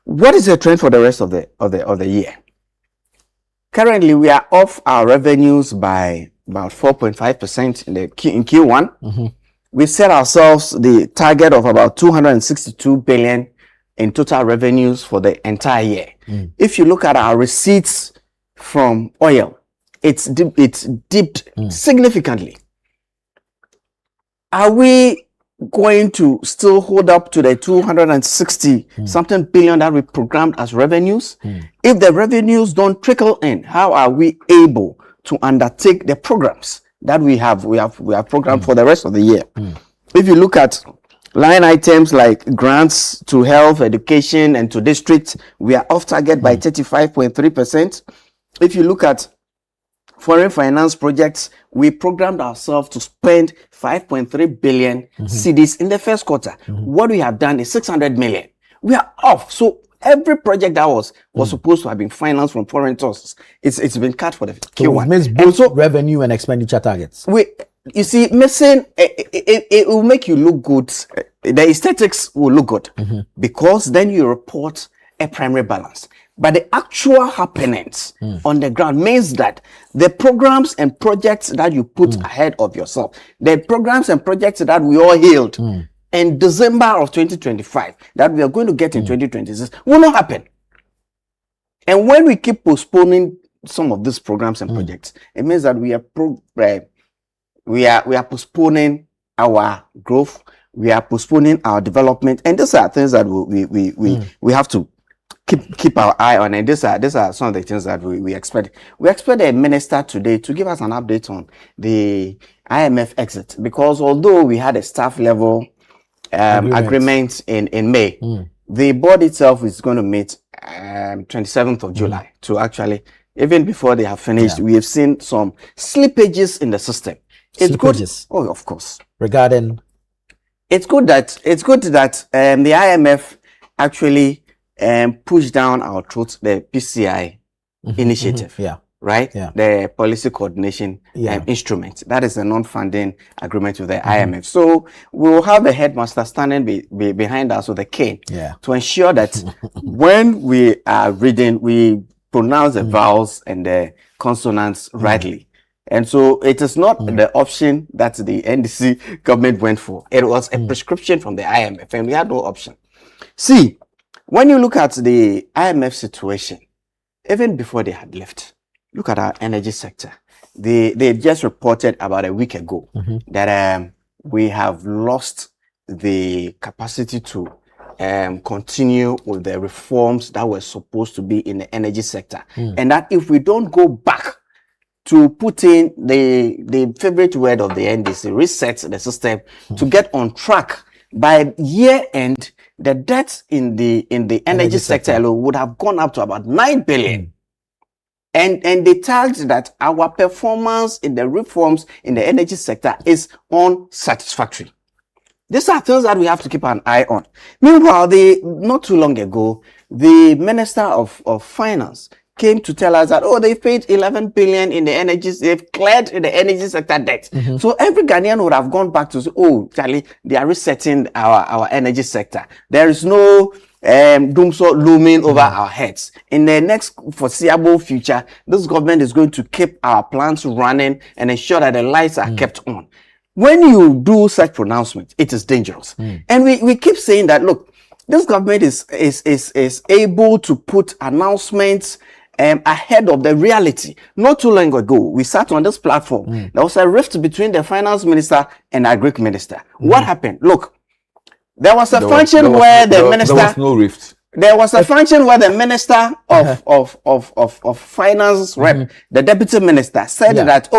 What is the trend for the rest of the year? Currently, we are off our revenues by about 4.5% in Q1. We set ourselves the target of about 262 billion in total revenues for the entire year. If you look at our receipts from oil, it's dipped significantly. Are we going to still hold up to the 260 something billion that we programmed as revenues? If the revenues don't trickle in, how are we able to undertake the programs that we have programmed for the rest of the year? If you look at line items like grants to health, education, and to districts, we are off target by 35.3%. If you look at foreign finance projects, we programmed ourselves to spend 5.3 billion cedis in the first quarter. What we have done is 600 million. We are off. So every project that was supposed to have been financed from foreign sources, it's been cut for the Q1. We've missed both revenue and expenditure targets. You see, missing it will make you look good. The aesthetics will look good because then you report a primary balance. But the actual happenings on the ground means that the programs and projects that you put ahead of yourself, the programs and projects that we all hailed in December of 2025, that we are going to get in 2026, will not happen. And when we keep postponing some of these programs and projects, it means that we are postponing our growth, we are postponing our development, and these are things that we have to keep our eye on. And these are some of the things that we expect. We expect the minister today to give us an update on the IMF exit, because although we had a staff level agreement in May, the board itself is going to meet 27th of July to actually, even before they have finished, we have seen some slippages in the system. It's Slippages. good. Oh, of course. Regarding, it's good that the IMF actually push down our truth, the PCI initiative, right? The policy coordination instrument. That is a non-funding agreement with the IMF. So we will have a headmaster standing behind us with a cane to ensure that when we are reading, we pronounce the vowels and the consonants rightly. And so it is not the option that the NDC government went for. It was a prescription from the IMF, and we had no option. See, when you look at the IMF situation, even before they had left, look at our energy sector. They just reported about a week ago that we have lost the capacity to continue with the reforms that were supposed to be in the energy sector. And that if we don't go back to put in the favorite word of the NDC, reset the system to get on track, by year end, the debt in the energy sector alone would have gone up to about 9 billion. And they tagged that our performance in the reforms in the energy sector is unsatisfactory. These are things that we have to keep an eye on. Meanwhile, not too long ago, the Minister of Finance came to tell us that, they've paid 11 billion in the energy, they've cleared the energy sector debt. So every Ghanaian would have gone back to say, Charlie, they are resetting our energy sector. There is no doomsday looming over our heads. In the next foreseeable future, this government is going to keep our plants running and ensure that the lights are kept on. When you do such pronouncements, it is dangerous. And we keep saying that, look, this government is able to put announcements ahead of the reality. Not too long ago, we sat on this platform. There was a rift between the finance minister and the agric minister. What happened? Look, there was a function where the minister... There was no rift. There was a function where the minister of finance rep, the deputy minister, said that,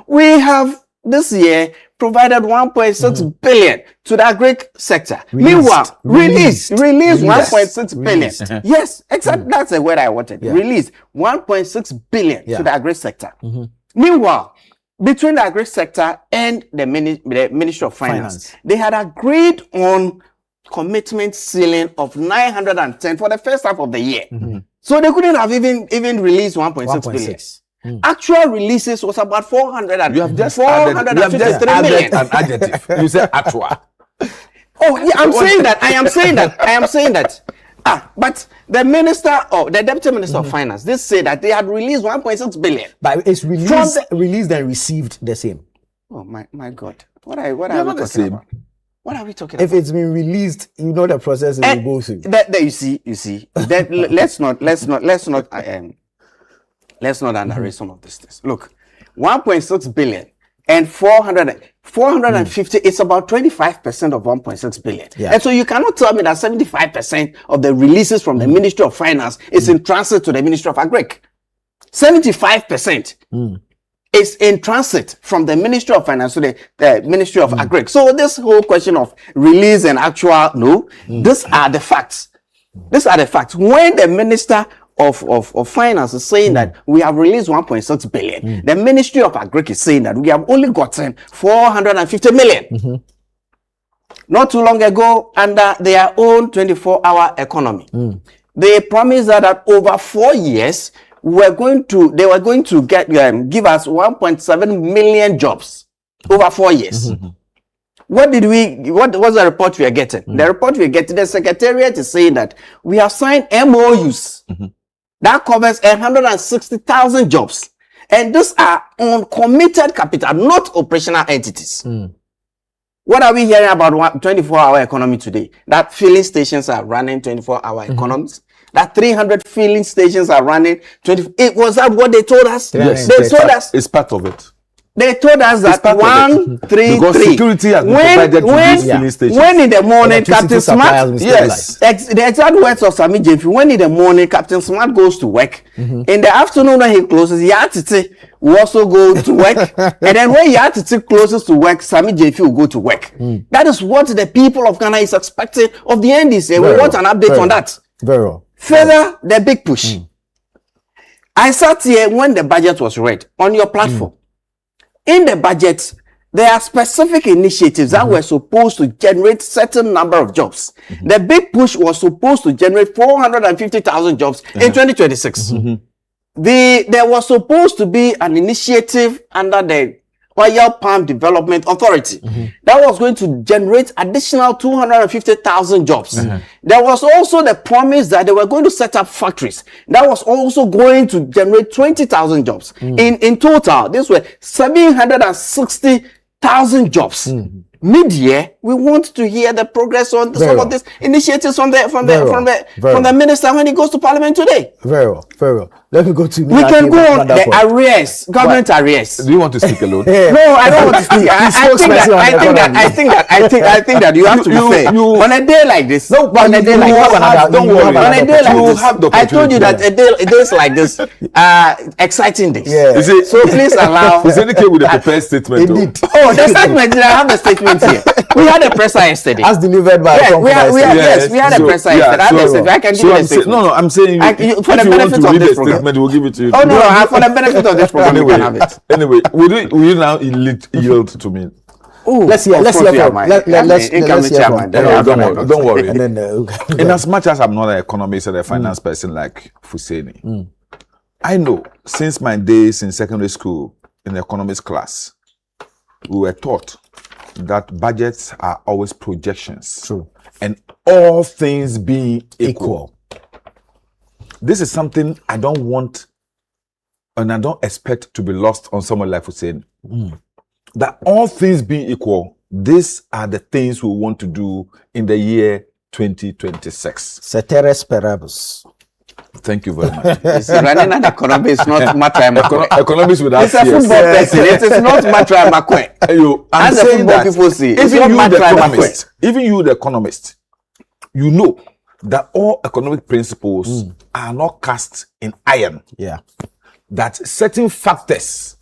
we have this year provided 1.6 billion to the agric sector. Meanwhile, release 1.6 billion. Yes, exactly. That's the word I wanted. Release 1.6 billion to the agric sector. Meanwhile, between the agric sector and the Ministry of Finance, they had agreed on commitment ceiling of 910 for the first half of the year. So they couldn't have even released 1.6 billion. Actual releases was about 400. You have just added an adjective. You said actual. I'm saying that. I am saying that. But the minister or the deputy minister of finance, they say that they had released 1.6 billion. But it's released and received the same. Oh my God! What are we talking about? What are we talking about? If it's been released, you know the process will go through. That you see. That let's not underrate some of these things. Look, 1.6 billion and 450 it's about 25% of 1.6 billion. And so you cannot tell me that 75% of the releases from the Ministry of Finance is in transit to the Ministry of Agric. 75% is in transit from the Ministry of Finance to the Ministry of Agric. So this whole question of release and actual, these are the facts. These are the facts. When the Minister of Finance is saying that we have released 1.6 billion, the Ministry of Agric is saying that we have only gotten 450 million. Not too long ago, under their own 24-hour economy, they promised that over 4 years, they were going to give us 1.7 million jobs over 4 years. What was the report we are getting? The report we are getting, the secretariat is saying that we have signed MOUs that covers 160,000 jobs. And these are uncommitted capital, not operational entities. What are we hearing about 24-hour economy today? That filling stations are running 24-hour economies. That 300 filling stations are running 20. Was that what they told us? Yes, they told us. It's part of it. They told us that 133. Because security has been provided to these filling stations. When in the morning, Captain Smart, the exact words of Sami Jefi, when in the morning, Captain Smart goes to work. In the afternoon when he closes, Yatiti will also go to work. And then when Yatiti closes to work, Sami Jefi will go to work. That is what the people of Ghana is expecting of the NDC. We want an update on that. Very well. Further, the big push. I sat here when the budget was read on your platform. In the budget, there are specific initiatives that were supposed to generate certain number of jobs. The big push was supposed to generate 450,000 jobs in 2026. There was supposed to be an initiative under the Oil Palm Development Authority that was going to generate additional 250,000 jobs. There was also the promise that they were going to set up factories that was also going to generate 20,000 jobs. In total, these were 760,000 jobs. Mid-year, we want to hear the progress on some of these initiatives from the minister when he goes to Parliament today. Very well. Let me go to. We can go on the arrears, government arrears. Do you want to speak alone? No, I don't want to speak. I think that you have to be fair. On a day like this, on a day like this, I told you that a days like this are exciting days. So please allow. Is any case with a prepared statement? The statement. I have the statement here. We had a presser yesterday. As delivered by. We had a presser yesterday. I can give you the statement. No, I'm saying for the benefit of this program. government will give it to you. Oh no, for the benefit of this program, you can have it. Anyway, will you now yield to me? Let's hear. Let's hear from. Let's hear from. Don't worry. And then, in as much as I'm not an economist or a finance person like Fuseni, I know since my days in secondary school in the economics class, we were taught that budgets are always projections. True. And all things being equal. This is something I don't want and I don't expect to be lost on someone like Hussein. That all things being equal, these are the things we want to do in the year 2026. Ceteris paribus. Thank you very much. Running an economy is not Matra Economics without It's a football person. It is not Matra Makwe. I'm As the saying football that people see, it's even not you, the Matra economist, even you, the economist, you know that all economic principles are not cast in iron. Yeah. That certain factors.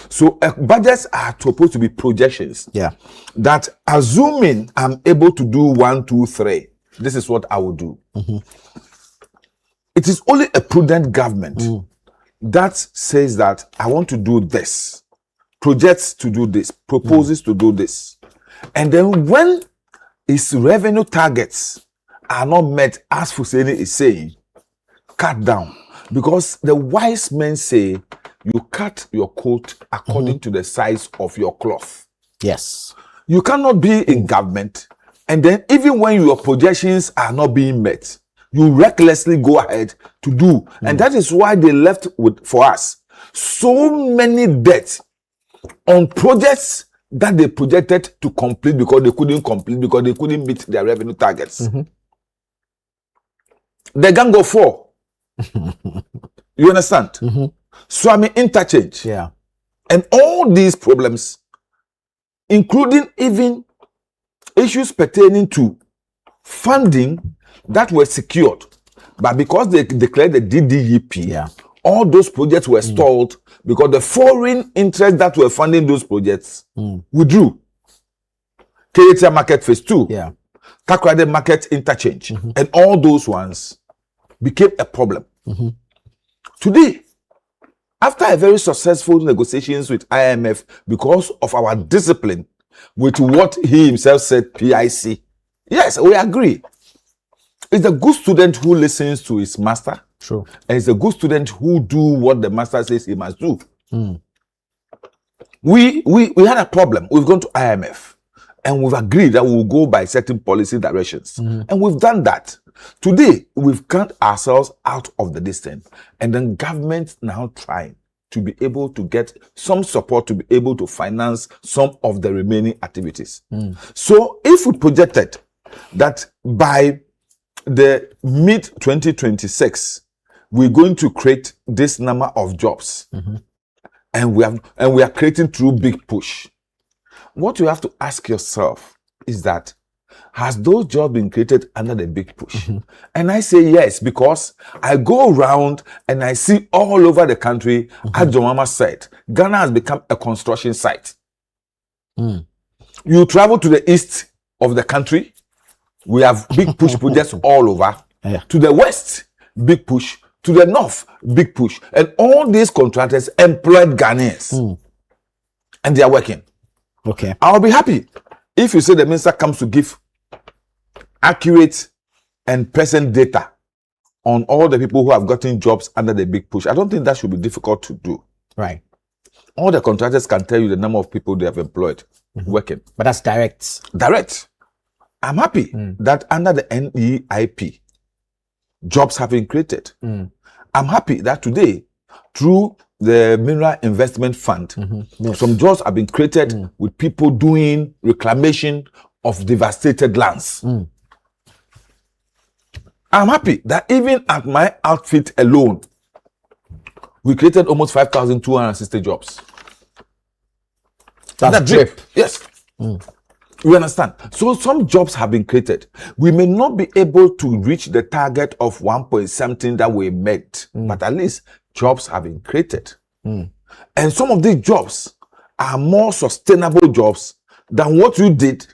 So budgets are supposed to be projections. Yeah. That assuming I'm able to do 1, 2, 3, this is what I will do. It is only a prudent government that says that I want to do this, projects to do this, proposes to do this. And then when its revenue targets are not met, as Fuseni is saying, cut down. Because the wise men say you cut your coat according to the size of your cloth. Yes. You cannot be in government, and then even when your projections are not being met, you recklessly go ahead to do. And that is why they left with for us so many debts on projects that they projected to complete because they couldn't complete because they couldn't meet their revenue targets. The Gang of Four. You understand? Swami interchange. Yeah. And all these problems, including even issues pertaining to funding that were secured, but because they declared the DDEP, all those projects were stalled because the foreign interests that were funding those projects withdrew. Keretia Market Phase 2, Takoradi Market Interchange, and all those ones became a problem. Today, after a very successful negotiations with IMF because of our discipline with what he himself said, PIC, yes, we agree. It's a good student who listens to his master. True. And it's a good student who do what the master says he must do. We had a problem. We've gone to IMF and we've agreed that we will go by certain policy directions. And we've done that. Today, we've cut ourselves out of the distance. And then government now trying to be able to get some support to be able to finance some of the remaining activities. So if we projected that by the mid 2026, we're going to create this number of jobs, and we are creating through big push. What you have to ask yourself is that has those jobs been created under the big push? And I say yes, because I go around and I see all over the country, as John Mama said, Ghana has become a construction site. You travel to the east of the country, we have big push projects all over. To the west, big push. To the north, big push. And all these contractors employed Ghanaians. And they are working. Okay. I'll be happy if you say the minister comes to give accurate and present data on all the people who have gotten jobs under the big push. I don't think that should be difficult to do. Right. All the contractors can tell you the number of people they have employed working. But that's direct. Direct. I'm happy that under the NEIP, jobs have been created. I'm happy that today, through the Mineral Investment Fund, some jobs have been created with people doing reclamation of devastated lands. I'm happy that even at my outfit alone, we created almost 5,260 jobs. That's that drip. Yes. You understand? So some jobs have been created. We may not be able to reach the target of 1 point something that we met, but at least jobs have been created. And some of these jobs are more sustainable jobs than what you did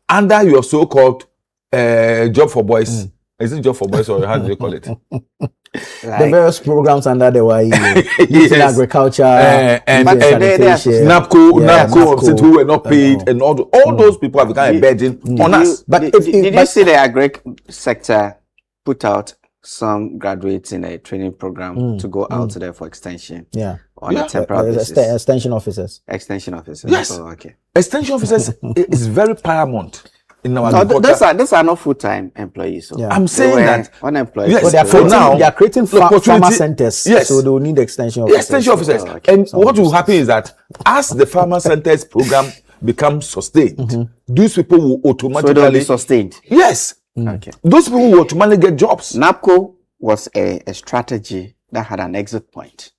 under your so-called job for boys Is it job for boys or how do they call it? The various programs under the YE, Yes. agriculture, And But sanitation. NAPCO, Yeah, NAPCO, who were not paid, and all those people have become a burden on us. But did, if- did you but- see the agri sector put out some graduates in a training program to go out there for extension Yeah. on Yeah. a temporary basis? Extension officers. Extension officers. Yes. Oh, okay. Extension officers is very paramount in our No, agriculture. those are not full-time employees. So Yeah. I'm they saying were that- unemployed. Yes. Well, they are For creating, now, they are creating the opportunity- farmer centers. Yes. So they will need extension officers. Extension officers. Oh, okay. And what will happen is that as the farmer centers program becomes sustained, these people will So they'll automatically be sustained. yes, Okay. those people will automatically get jobs. NAPCO was a strategy that had an exit point.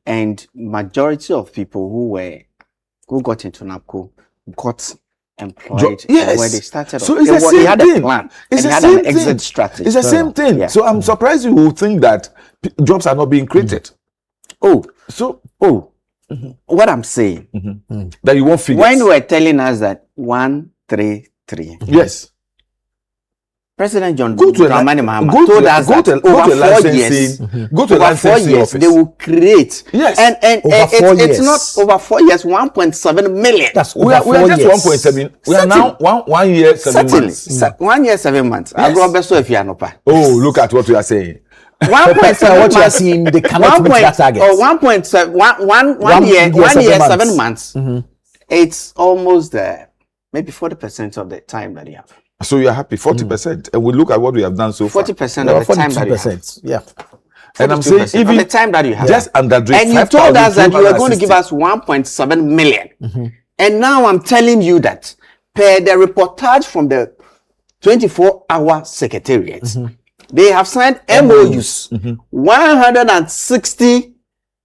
And majority of people who got into NAPCO got employed Yes. where they started. So off. it's the They same had thing. a plan. It's and the they had same an thing. exit strategy. It's the same thing. Yeah. So I'm surprised you will think that jobs are not being created. So What I'm saying, that you won't figure. when you were telling us that 133, yes, President John go to a Dramani li- Mahama go told to us go that to go over to a 4 licensing years, go to a over 4 licensing years, office. they will create. Yes. And Over 4 it's years. not over 4 years, 1.7 million. That's we are over 4 just years. 1.7. We are now one year 7 Certainly. months. 1 year, 7 months. Yes. Agrobeso if you are not pa. Oh, look at what we are saying. 1.7 What you are months. seeing, they cannot meet that target. Or 1.7 1 One year, year, 1 year, 7 7 months. months. It's almost maybe 40% of the time that you have. So you are happy 40%, and we look at what we have done so far. 40% of the time that you have. 42%. Yeah. And I'm saying 42% of even the time that you have. just under And you told us that you were going to give us 1.7 million. And now I'm telling you that per the reportage from the 24-hour secretariat, they have signed MOUs, 160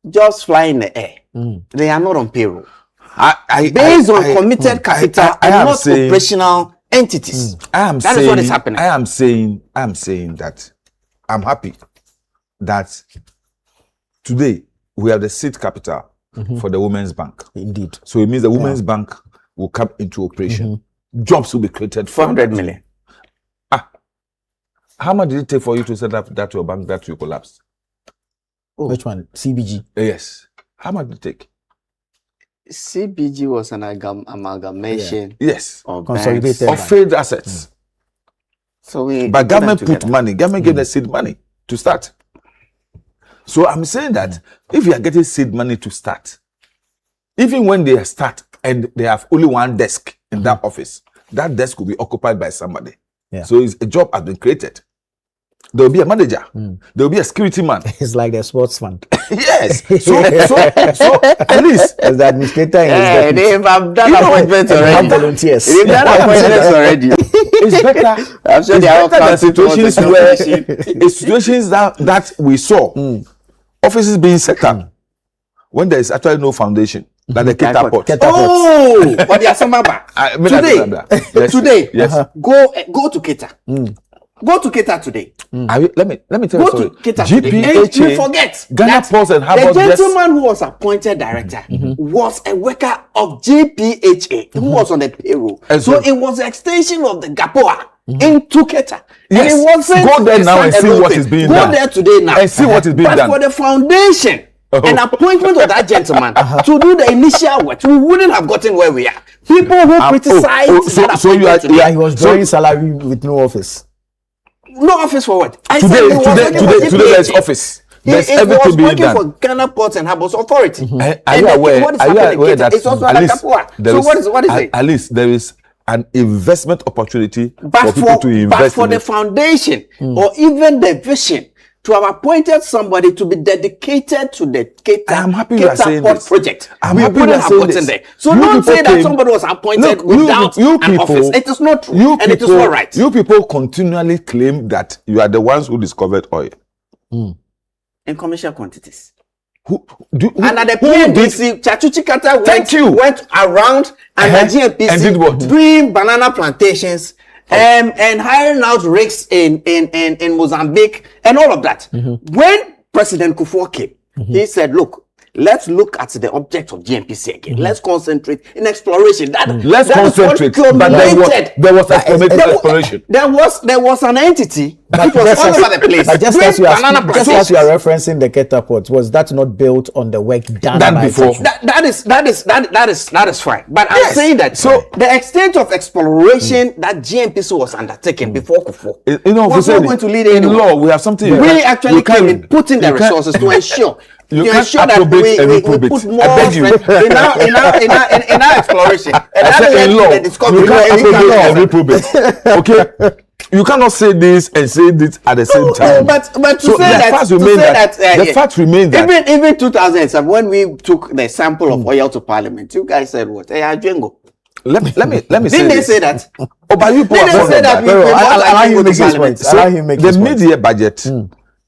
jobs fly in the air. They are not on payroll. Based on committed capital and am not saying- operational entities. That is what is happening. I am saying that I'm happy that today we have the seed capital for the Women's Bank. Indeed. So it means the Women's Bank will come into operation. Jobs will be created. 400 million. How much did it take for you to set up that your bank that you collapsed? Which one? CBG. Yes. How much did it take? CBG was an amalgamation Yes. of Consolidated. banks. Of failed assets. So we But put them government put together. money. Government gave the seed money to start. So I'm saying that if you are getting seed money to start, even when they start and they have only one desk in that office, that desk will be occupied by somebody. Yeah. So a job has been created. There will be a manager. There will be a security man. It's like the sports fund. Yes. So at least As the administrator and Yeah, his they've done appointments and already. have volunteers. They've done appointments already. it's better. I'm sure It's they are all better than counting towards situations the where competition. it's situations that we saw offices being set up when there is actually no foundation, like the catapult. Oh, but they are somehow back. Today, today, Yes. go to Kita. Go to Kita today. Let me tell you Go sorry. to Kita today. And you GPHA, forget Ghana that Ports and the Harbours just- gentleman who was appointed director was a worker of GPHA who was on the payroll. And So so- it was the extension of the GAPOA into Kita. Yes. And it wasn't Go there a now and see standalone what thing. is being Go done. there today now And see what is being but done. for the foundation and appointment of that gentleman to do the initial work, we wouldn't have gotten where we are. People who criticize that so you are- appointment today, Yeah, he was drawing salary with no office. no office for what? I Today, said he was working for today there's GPHA. office. He There's was everything being working done. for Ghana Ports and Harbours Authority. Are And you aware? what is Are you happening in aware Kita? that It's also at like least Kapua. there So is- what is it? At least there is an investment opportunity But for people to but invest for in the it. foundation or even the vision to have appointed somebody to be dedicated to the I am happy you are saying Port this. project, I'm we happy you wouldn't are have saying gotten this. there. So You don't people say that came- somebody was appointed Look, without you an people- office. It is not true, You and people, it is not right. You people continually claim that you are the ones who discovered oil. In commercial quantities. Who And at the who did- PNDC, Chachuchi Kata Thank you. went around and Uh-huh. the GNPC And did what? doing banana plantations and hiring out rigs in Mozambique and all of that. When President Kufuor came, he said, look, let's look at the object of GNPC again. Let's concentrate in exploration. Let's concentrate. But there was exploration. There was an entity which was all over the place. But just as you are referencing the catapult, was that not built on the work done before? That is fine. But I'm saying that the extent of exploration that GNPC was undertaken before Kufuor was not going to lead in anywhere. law. We have something. We actually can put in the resources to ensure. You ensure that we put more in our exploration. And that in law, okay. You cannot say this and say this at the same time. But to say that the fact remains that even 2007 when we took the sample of oil to Parliament, you guys said what? Hey, Ajengo. Let me Didn't say they say that? Oh, but you didn't say that. Allow him make his point. The mid-year budget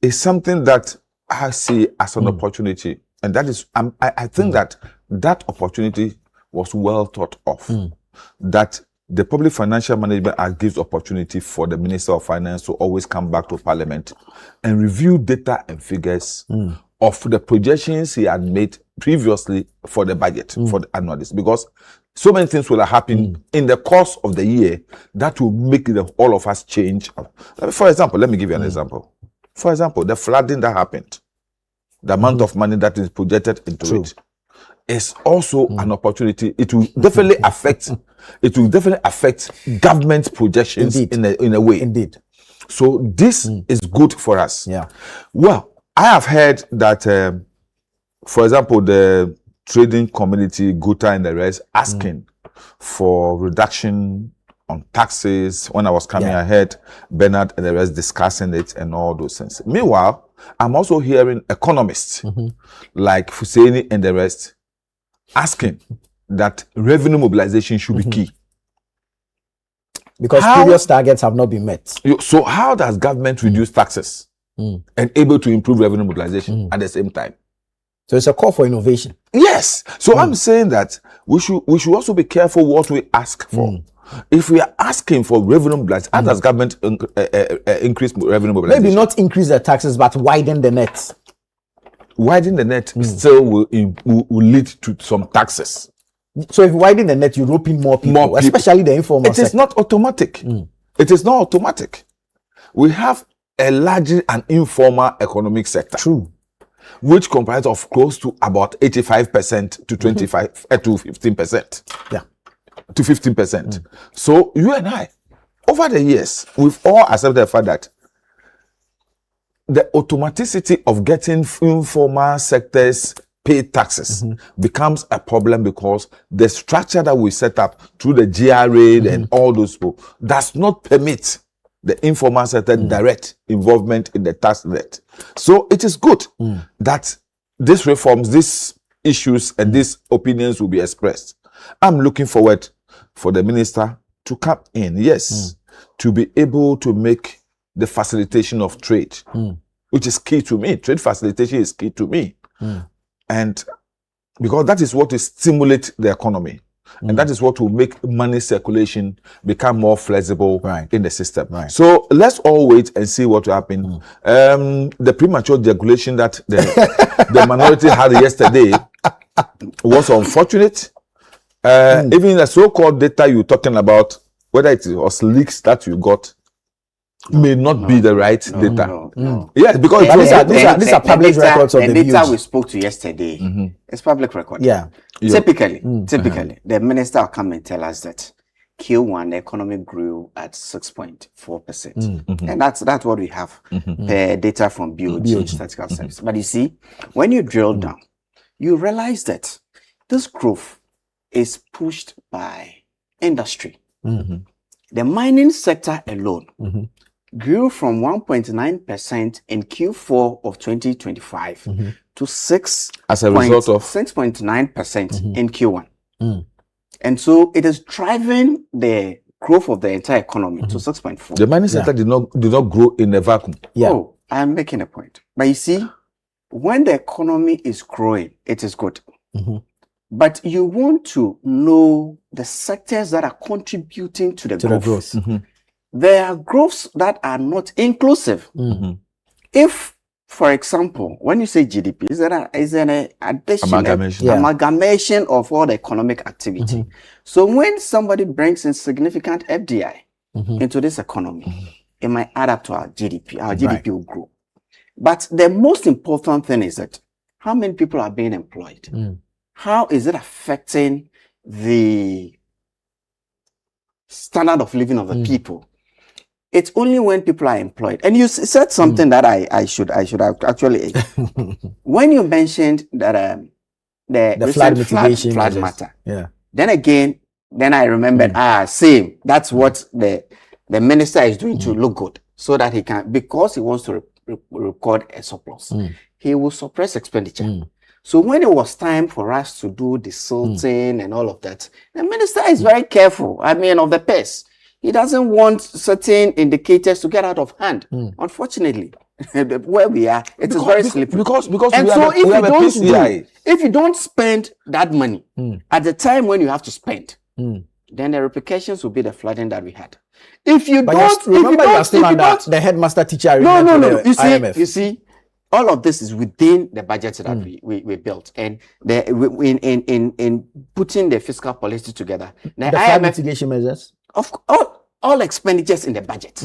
is something that I see as an opportunity, and that is I think that opportunity was well thought of. That the Public Financial Management Act gives opportunity for the Minister of Finance to always come back to Parliament and review data and figures of the projections he had made previously for the budget for the annual, because so many things will have happened in the course of the year that will make all of us change. For example, let me give you an example. For example, the flooding that happened, the amount of money that is projected into it is also an opportunity. It will definitely affect. It will definitely affect government projections in a way. Indeed. So this is good for us. Yeah. Well, I have heard that, for example, the trading community, Guta and the rest, asking for reduction on taxes. When I was coming, I heard Bernard and the rest discussing it and all those things. Meanwhile, I'm also hearing economists like Fuseni and the rest asking that revenue mobilization should be key. Because previous targets have not been met. So how does government reduce taxes and able to improve revenue mobilization at the same time? So it's a call for innovation. Yes. So I'm saying that we should also be careful what we ask for. If we are asking for revenue mobilization, how does government increase revenue mobilization? Maybe not increase the taxes, but widen the net. Widen the net still will lead to some taxes. So if you widen the net, you rope in more people, especially the informal sector. It is not automatic. It is not automatic. We have a largely an informal economic sector. True. Which comprises of close to about 85% to 25 to 15%. Yeah. To 15%. So you and I, over the years, we've all accepted the fact that the automaticity of getting informal sectors paid taxes becomes a problem because the structure that we set up through the GRA and all those people does not permit the informal sector direct involvement in the tax rate. So it is good that these reforms, these issues and these opinions will be expressed. I'm looking forward for the minister to come in, to be able to make the facilitation of trade, which is key to me. Trade facilitation is key to me. And because that is what will stimulate the economy. And that is what will make money circulation become more flexible in the system. So let's all wait and see what will happen. The premature regulation that the minority had yesterday was unfortunate. Even the so-called data you're talking about, whether it was leaks that you got, may not be the right data. Yes, because these are public records of the data views. we spoke to yesterday. It's public record. Yeah. Typically, the minister will come and tell us that Q1 the economy grew at 6.4%, and that's what we have per data from BOG Statistical Service. But you see, when you drill down, you realize that this growth is pushed by industry. The mining sector alone grew from 1.9% in Q4 of 2025 to 6.9% in Q1. And so it is driving the growth of the entire economy to 6.4. The mining sector did not grow in a vacuum. Oh, I'm making a point. But you see, when the economy is growing, it is good. But you want to know the sectors that are contributing to the growth. There are growths that are not inclusive. If, for example, when you say GDP, is an addition, Amalgamation. Yeah. amalgamation of all the economic activity. So when somebody brings in significant FDI into this economy, it might add up to our GDP. Our GDP will grow. But the most important thing is that how many people are being employed? How is it affecting the standard of living of the people? It's only when people are employed. And you said something that I should have actually. When you mentioned that the flood recent mitigation flood measures. matter, Yeah. then I remembered, same. That's what the minister is doing to look good, so that he can, because he wants to record a surplus, he will suppress expenditure. So when it was time for us to do the silting and all of that, the minister is very careful. I mean, of the pace. He doesn't want certain indicators to get out of hand. Unfortunately, where we are, it is very slippery. Because And we so have a PCI. if you don't spend that money at the time when you have to spend, then the repercussions will be the flooding that we had. If you But don't, remember, if you you're don't, still if you under don't, the headmaster teacher no. agreement with the IMF. You see, all of this is within the budget that we built, and in putting the fiscal policy together, the The flood IMF, mitigation measures. of all expenditures in the budget.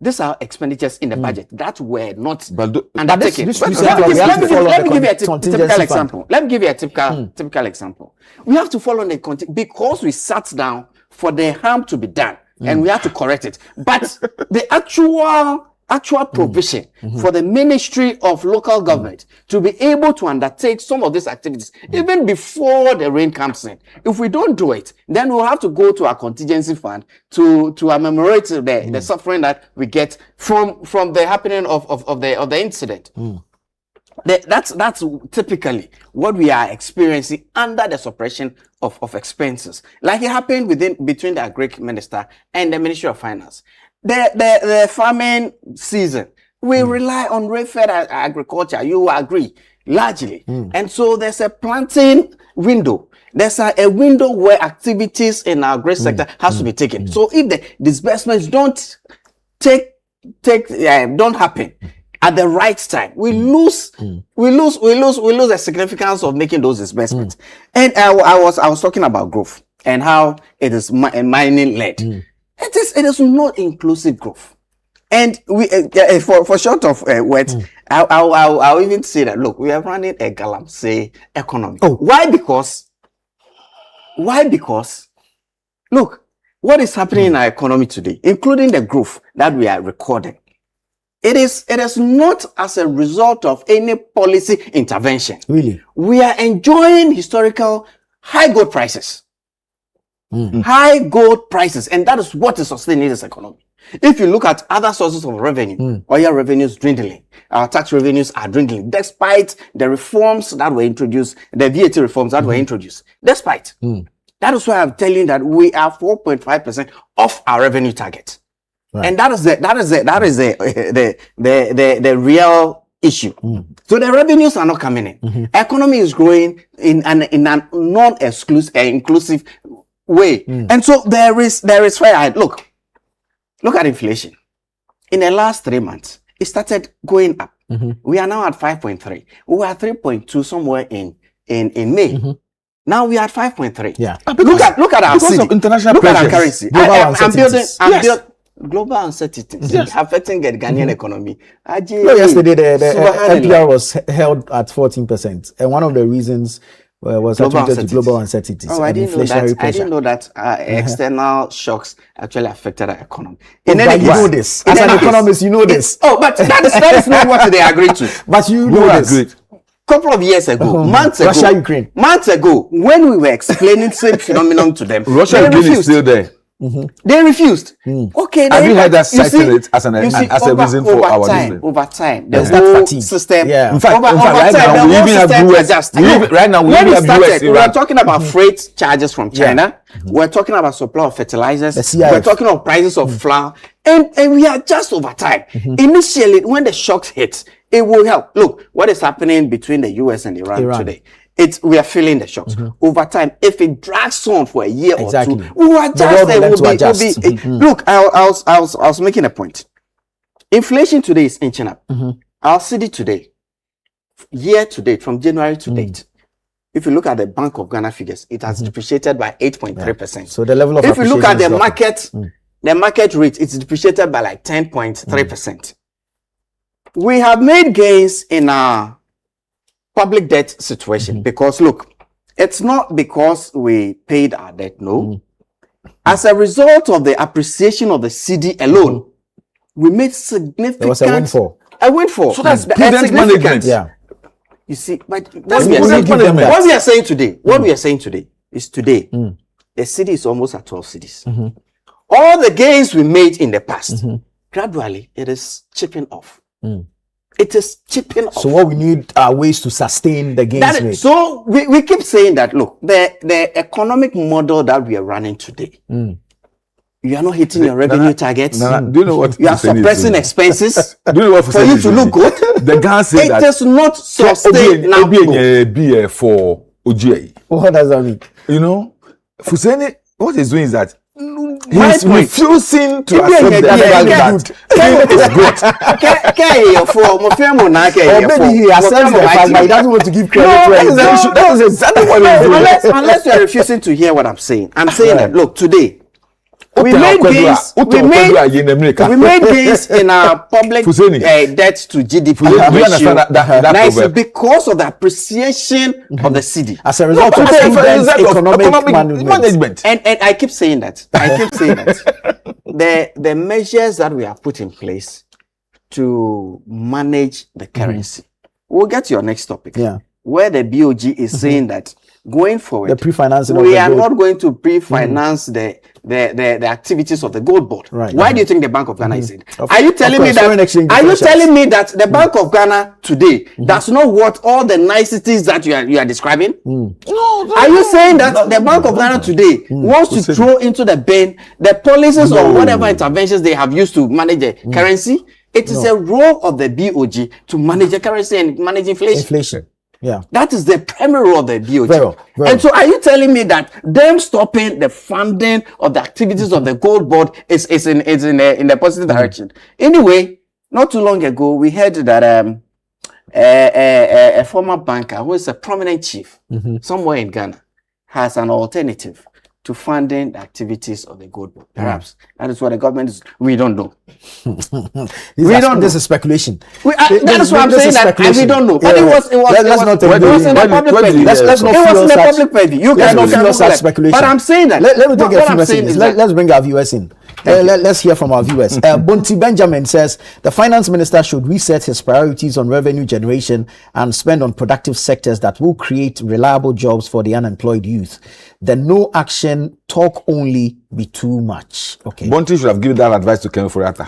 These are expenditures in the budget that were not undertaken. this Let me recent law, we have to follow give you a the contingency typical fund. example. Let me give you a typical example. We have to follow the because we sat down for the harm to be done, and we have to correct it. But the actual provision for the Ministry of Local Government to be able to undertake some of these activities even before the rain comes in. If we don't do it, then we'll have to go to our contingency fund to commemorate the suffering that we get from the happening of the incident. That's typically what we are experiencing under the suppression of expenses, like it happened between the Agric Minister and the Ministry of Finance. The farming season, we rely on rain-fed agriculture. You agree, largely. And so there's a planting window. There's a window where activities in our grain sector has to be taken. So if the disbursements don't happen at the right time, we lose the significance of making those disbursements. And I was talking about growth and how it is mining led. It is not inclusive growth. And we for short of words, I'll even say that, look, we are running a galamsey economy. Why? Because look, what is happening in our economy today, including the growth that we are recording, it is not as a result of any policy intervention. Really? We are enjoying historical high gold prices. High gold prices, and that is what is sustaining this economy. If you look at other sources of revenue, oil revenues dwindling, our tax revenues are dwindling, despite the reforms that were introduced, the VAT reforms that were introduced. Despite that is why I'm telling you that we are 4.5% off our revenue target, and that is the real issue. So the revenues are not coming in. Economy is growing in a non-exclusive, inclusive way, and so there is fair. Look at inflation. In the last 3 months, it started going up. We are now at 5.3. We were at 3.2 somewhere in May. Now we are at 5.3. Yeah. Look at our Because city. of international Look at our pressures. currency. Global I'm building. uncertainties. Global uncertainties affecting the Ghanaian economy. No, yesterday the Subhanallah. NPR was held at 14%, and one of the reasons was attributed to global uncertainties Oh, I and didn't know inflationary that. I pressure. didn't know that external shocks actually affected our economy. But any you case- know this. in As an any case- economist, you know this. But that is not what they agreed to. But you Who know are this. great? Couple of years ago, months ago, Russia, Ukraine. months ago, when we were explaining same phenomenon to them, Russia they and Ukraine is refused. still there. They refused. Okay, Have you heard that you citing see- it as you see, a reason for our time, movement? over time, the There's that whole fatigue. system. Yeah. In fact, over right time, now, the we whole even have system US adjusted. right now, we when even we have started, US we were Iran. talking about freight charges from China. We're talking about supply of fertilizers. The CIF. We're talking about prices of flour, and we are just over time. Initially, when the shocks hit, it will help. Look, what is happening between the US and Iran today? We are feeling the shocks over time. If it drags on for a year Exactly. or two, we will The adjust. world will It learn will to be, adjust. Look, I was making a point. Inflation today is inching up. Our city today, year to date, from January to date, if you look at the Bank of Ghana figures, it has depreciated by 8.3%. So the level of if you look at the appreciation market rate, it's depreciated by like 10.3%. We have made gains in our public debt situation because look, it's not because we paid our debt, no. As a result of the appreciation of the cedi alone, we made significant. There was a windfall. A windfall. So that's The- prudent significant. management. Yeah. You see, but That's what we are prudent saying, management. what we are saying today, is today, the city is almost at 12 cities. All the gains we made in the past, gradually, it is chipping off. It is chipping off. So what we need are ways to sustain the gains That is- made. so we keep saying that, look, the economic model that we are running today, you are not hitting your revenue targets. Nana, do you know what You are Hussein is suppressing doing? expenses Do you know what for Hussein you is to look doing? good. The guy said It that does not sustain now. be for OGA. What does that mean? You know, Hussein, what he's doing is that My he's point. refusing to If accept you the are fact getting that thing is good. Or maybe he accepts the fact, but he doesn't want to give credit where it's due. That is exactly what he's doing. Unless you are refusing to hear what I'm saying. I'm saying that, look, today, we Uta made Okwadua- gains. Uta Okwadua in America. We made gains in our public Fuseni. debt to GDP Fuseni, do you ratio. understand that Now it's proverb? because of the appreciation of the city. As a result of As a prudent result of economic management. And I keep saying that. The measures that we have put in place to manage the currency. We'll get to your next topic. Yeah. Where the BOG is saying that going forward, The pre-financing of we the are gold. not going to pre-finance the activities of the gold board. Right. Why do you think the Bank of Ghana is it? Of- Are you of telling me course, foreign that? exchange Are you differentials. telling me that the Bank of Ghana today does not want all the niceties that you are describing? No, Are you saying that the Bank of Ghana today wants to Hussein. throw into the bin the policies or whatever interventions they have used to manage the currency? It is a role of the BOG to manage the currency and manage inflation. Inflation. Yeah. That is the primary role of the BOG. Very well. And so are you telling me that them stopping the funding of the activities of the gold board is in the positive direction? Anyway, not too long ago, we heard that a former banker who is a prominent chief somewhere in Ghana has an alternative to funding the activities of the gold board. Perhaps that is what the government is. We don't know. This is speculation. That is what I'm saying. That we don't know. But Yeah, it was let's not take it was in the Where public do purview. you- Let's not It was fuel in the such- public purview. You Let's can not fuel such Google it. speculation. But I'm saying that. Let me take what a few I'm saying messages. is that- Let's bring our viewers in. Let's hear from our viewers. Bunti Benjamin says the finance minister should reset his priorities on revenue generation and spend on productive sectors that will create reliable jobs for the unemployed youth. The no action, talk only be too much. Okay. Bonti should have given that advice to Ken Furiata.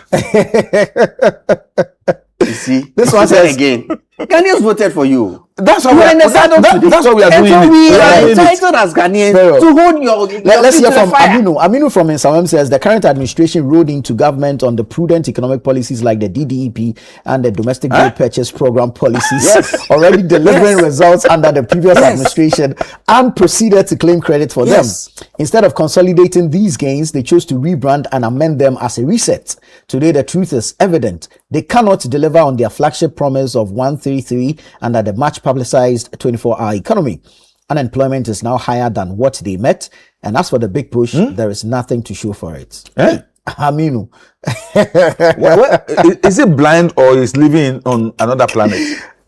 You see, This one said says- again. Ghanaians voted for you. That's You are in the saddle today. that's what we are And doing. so we We are are doing it. entitled as Ghanaians Very well. to hold your Let's feet hear to the from fire. Aminu. Aminu from Nsawam says the current administration rode into government on the prudent economic policies like the DDEP and the domestic gold purchase program policies, Yes. already delivering Yes. results under the previous Yes. administration, and proceeded to claim credit for Yes. them. Instead of consolidating these gains, they chose to rebrand and amend them as a reset. Today, the truth is evident. They cannot deliver on their flagship promise of 133 under the much publicized 24-hour economy. Unemployment is now higher than what they met. And as for the big push, there is nothing to show for it. Eh? Aminu. Is it blind or is living on another planet?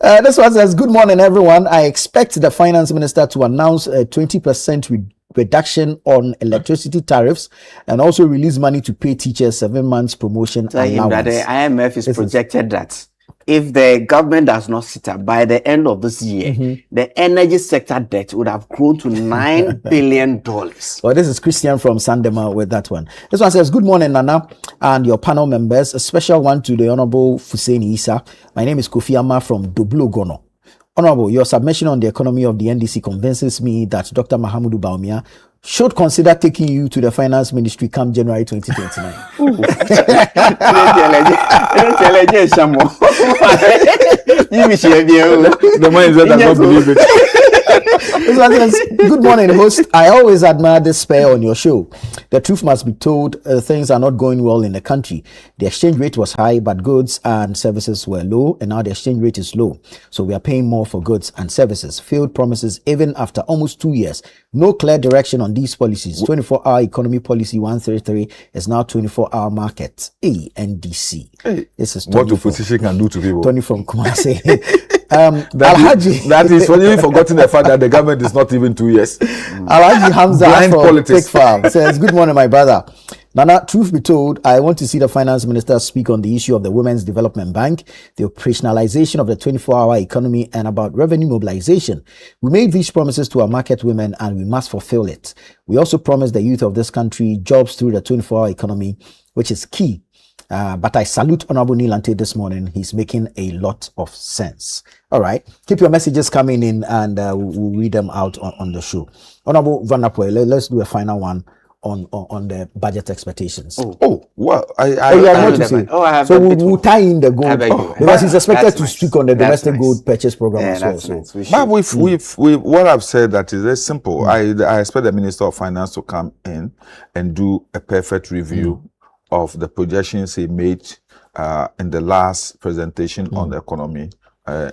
This one says, good morning, everyone. I expect the finance minister to announce a 20% reduction on electricity tariffs and also release money to pay teachers 7 months promotion Tell him that the allowance. IMF is projected that if the government does not sit up by the end of this year, the energy sector debt would have grown to $9 billion. Well, this is Christian from Sandema with that one. This one says, good morning, Nana, and your panel members. A special one to the Honorable Hussein Issa. My name is Kofi Ama from Doblo Gono. Honorable, your submission on the economy of the NDC convinces me that Dr. Mahamudu Bawumia should consider taking you to the finance ministry come January 2029. The man is that I don't believe it. Good morning, host. I always admire this spare on your show. The truth must be told, things are not going well in the country. The exchange rate was high, but goods and services were low, and now the exchange rate is low. So we are paying more for goods and services. Failed promises even after almost 2 years. No clear direction on these policies. 24-hour economy policy 133 is now 24-hour market. NDC. Hey, this is what opposition can do to people. Tony from Kumasi. Alhaji. That is when you've forgotten the fact that the government is not even 2 years. Alhaji Hamza Blind from politics. Pig Farm says, good morning, my brother. Nana, truth be told, I want to see the finance minister speak on the issue of the Women's Development Bank, the operationalization of the 24-hour economy, and about revenue mobilization. We made these promises to our market women, and we must fulfill it. We also promised the youth of this country jobs through the 24-hour economy, which is key. But I salute Honorable Nilante this morning. He's making a lot of sense. All right. Keep your messages coming in, and we'll read them out on the show. Honorable Vanapwe, let's do a final one on the budget expectations. Well, I have to say. So we'll tie in the gold because he's expected to speak on the domestic gold purchase program as well. So. But we've what I've said that is very simple. I expect the Minister of Finance to come in and do a perfect review of the projections he made in the last presentation on the economy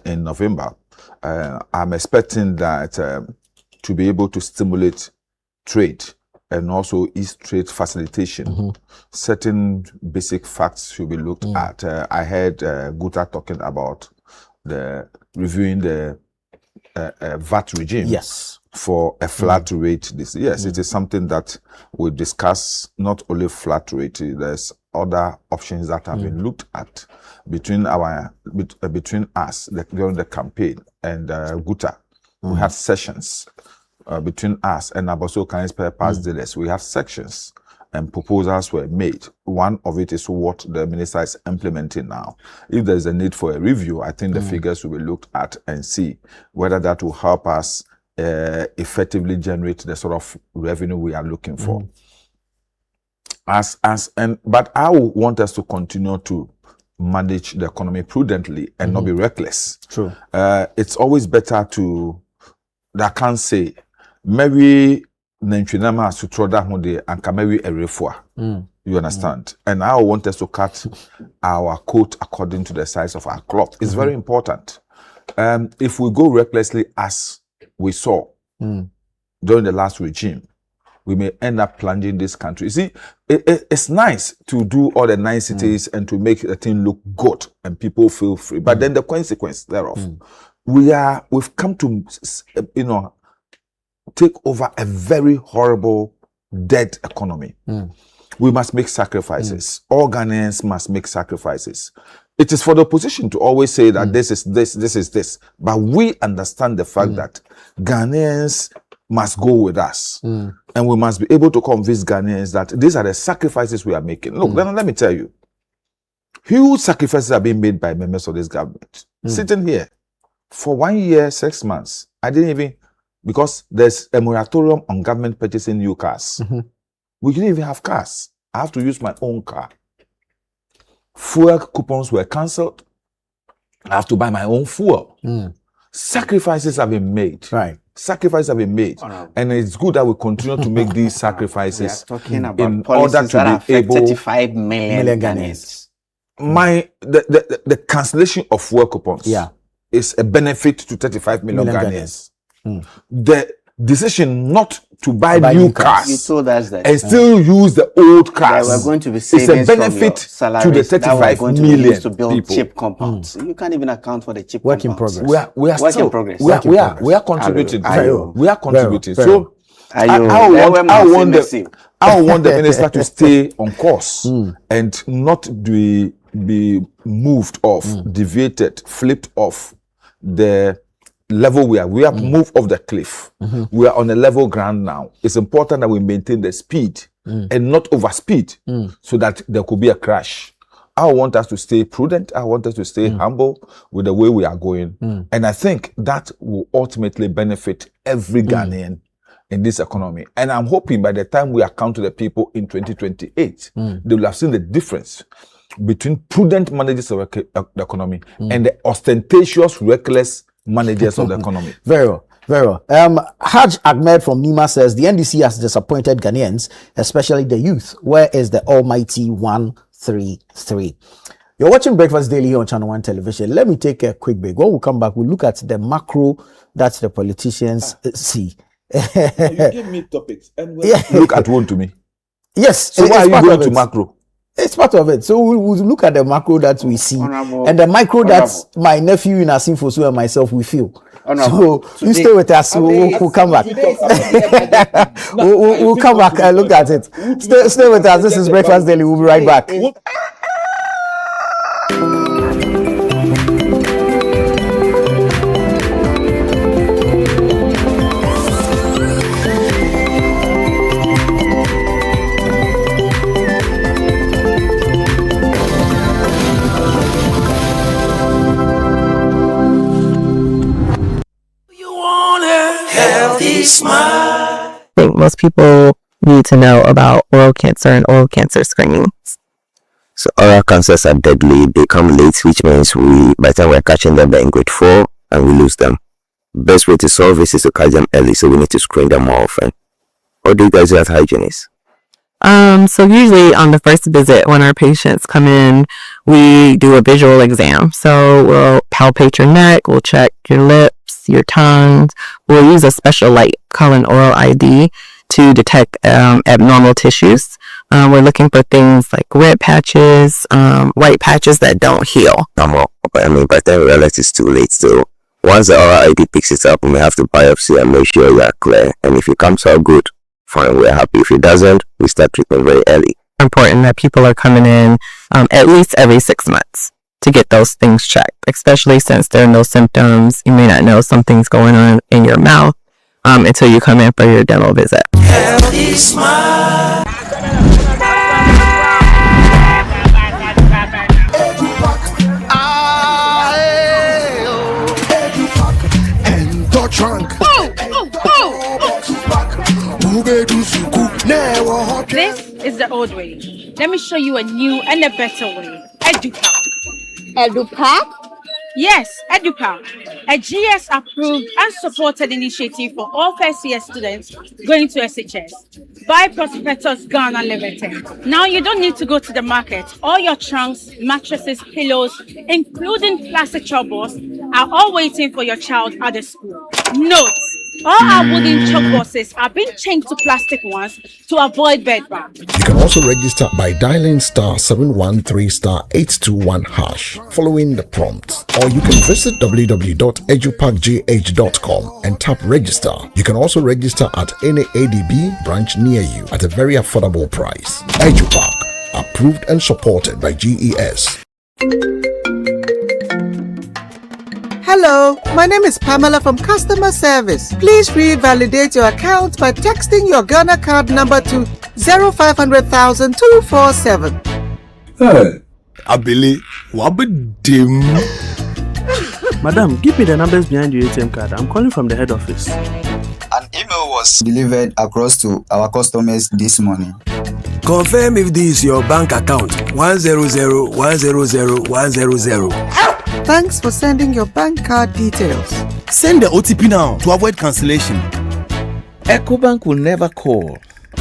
in November. I'm expecting that to be able to stimulate trade and also ease trade facilitation. Certain basic facts should be looked at. I heard Guta talking about reviewing the VAT regime. Yes. For a flat rate. It is something that we discuss, not only flat rate, there's other options that have been looked at between us during the campaign and Guta. We had sessions between us and Aboso Kain's past dealers. We have sections and proposals were made. One of it is what the minister is implementing now. If there's a need for a review, I think the figures will be looked at and see whether that will help us effectively generate the sort of revenue we are looking for. But I want us to continue to manage the economy prudently and not be reckless. True. It's always better to, I can't say, maybe Nentrinama Sutroda Hunde and Kamewi Erefua. You understand? And I want us to cut our coat according to the size of our cloth. It's very important. If we go recklessly as we saw during the last regime, we may end up plunging this country. You see, it's nice to do all the niceties and to make the thing look good and people feel free. But then the consequence thereof, we've come to, take over a very horrible, dead economy. We must make sacrifices. All Ghanaians must make sacrifices. It is for the opposition to always say that this is this. But we understand the fact that Ghanaians must go with us. And we must be able to convince Ghanaians that these are the sacrifices we are making. Look, let me tell you. Huge sacrifices are being made by members of this government. Sitting here for 1 year, 6 months, I didn't even, because there's a moratorium on government purchasing new cars. We didn't even have cars. I have to use my own car. Fuel coupons were cancelled. I have to buy my own fuel. Sacrifices have been made. Right. Sacrifices have been made. And it's good that we continue to make these sacrifices talking about in order to be able 35 million Ghanaians. The cancellation of fuel coupons is a benefit to 35 million Ghanaians. The decision not to buy new cars You told us that and still use the old cars there were going to be is savings a benefit from your to the salaries that were 35 going to be million used to build people. cheap compounds. You can't even account for the cheap Work in compounds. progress. We are Work still in progress. we are contributing. Ayo. We are contributing. Very So I want the minister to stay on course and not be moved off, deviated, flipped off the level we are. We have moved off the cliff. We are on a level ground now. It's important that we maintain the speed and not overspeed so that there could be a crash. I want us to stay prudent. I want us to stay humble with the way we are going. And I think that will ultimately benefit every Ghanaian in this economy. And I'm hoping by the time we account to the people in 2028, they will have seen the difference between prudent managers of the economy and the ostentatious, reckless managers of the economy. Very well. Very well. Haj Ahmed from Nima says the NDC has disappointed Ghanaians, especially the youth. Where is the almighty 133? You're watching Breakfast Daily here on Channel 1 Television. Let me take a quick break. When we come back, we'll look at the macro that the politicians see. You give me topics and look at one to me. Yes. So why are you going to macro? It's part of it. So we'll look at the macro that we see and the micro that my nephew in Asimfosu and myself we feel. So you stay with us. We'll come back. we'll come back and look at it. Stay with us. This is Breakfast Daily. We'll be right back. I think most people need to know about oral cancer and oral cancer screening. So oral cancers are deadly. They come late, which means by the time we're catching them, they're in grade 4 and we lose them. Best way to solve this is to catch them early, so we need to screen them more often. What do you guys do as hygienists? So usually on the first visit, when our patients come in, we do a visual exam. So we'll palpate your neck, we'll check your lips, your tongue. We'll use a special light called an oral ID to detect abnormal tissues. We're looking for things like red patches, white patches that don't heal. By the time we realize it's too late. So once the oral ID picks it up, we may have to biopsy and make sure you are clear. And if it comes out good, fine, we're happy. If it doesn't, we start treatment very early. Important that people are coming in at least every 6 months to get those things checked, especially since there are no symptoms. You may not know something's going on in your mouth until you come in for your dental visit. Healthy smile. This is the old way. Let me show you a new and a better way. EduPack. EduPack? Yes, EduPack. A GS approved and supported initiative for all first year students going to SHS by Prospectus Ghana Limited. Now you don't need to go to the market. All your trunks, mattresses, pillows, including plastic chalkboards, are all waiting for your child at the school. Note, all our wooden chalkboards are being changed to plastic ones to avoid bedbugs. You can also register by dialing *713*821# following the prompt, or you can visit www.edupackgh.com and tap register. You can also register at any ADB branch near you at a very affordable price. EduPack, approved and supported by GES. Hello, my name is Pamela from Customer Service. Please revalidate your account by texting your Ghana card number to 0500,247. Hey, Abili, wabadim. Madam, give me the numbers behind your ATM card. I'm calling from the head office. An email was delivered across to our customers this morning. Confirm if this is your bank account. 100,100,100. Thanks for sending your bank card details. Send the OTP now to avoid cancellation. EcoBank will never call,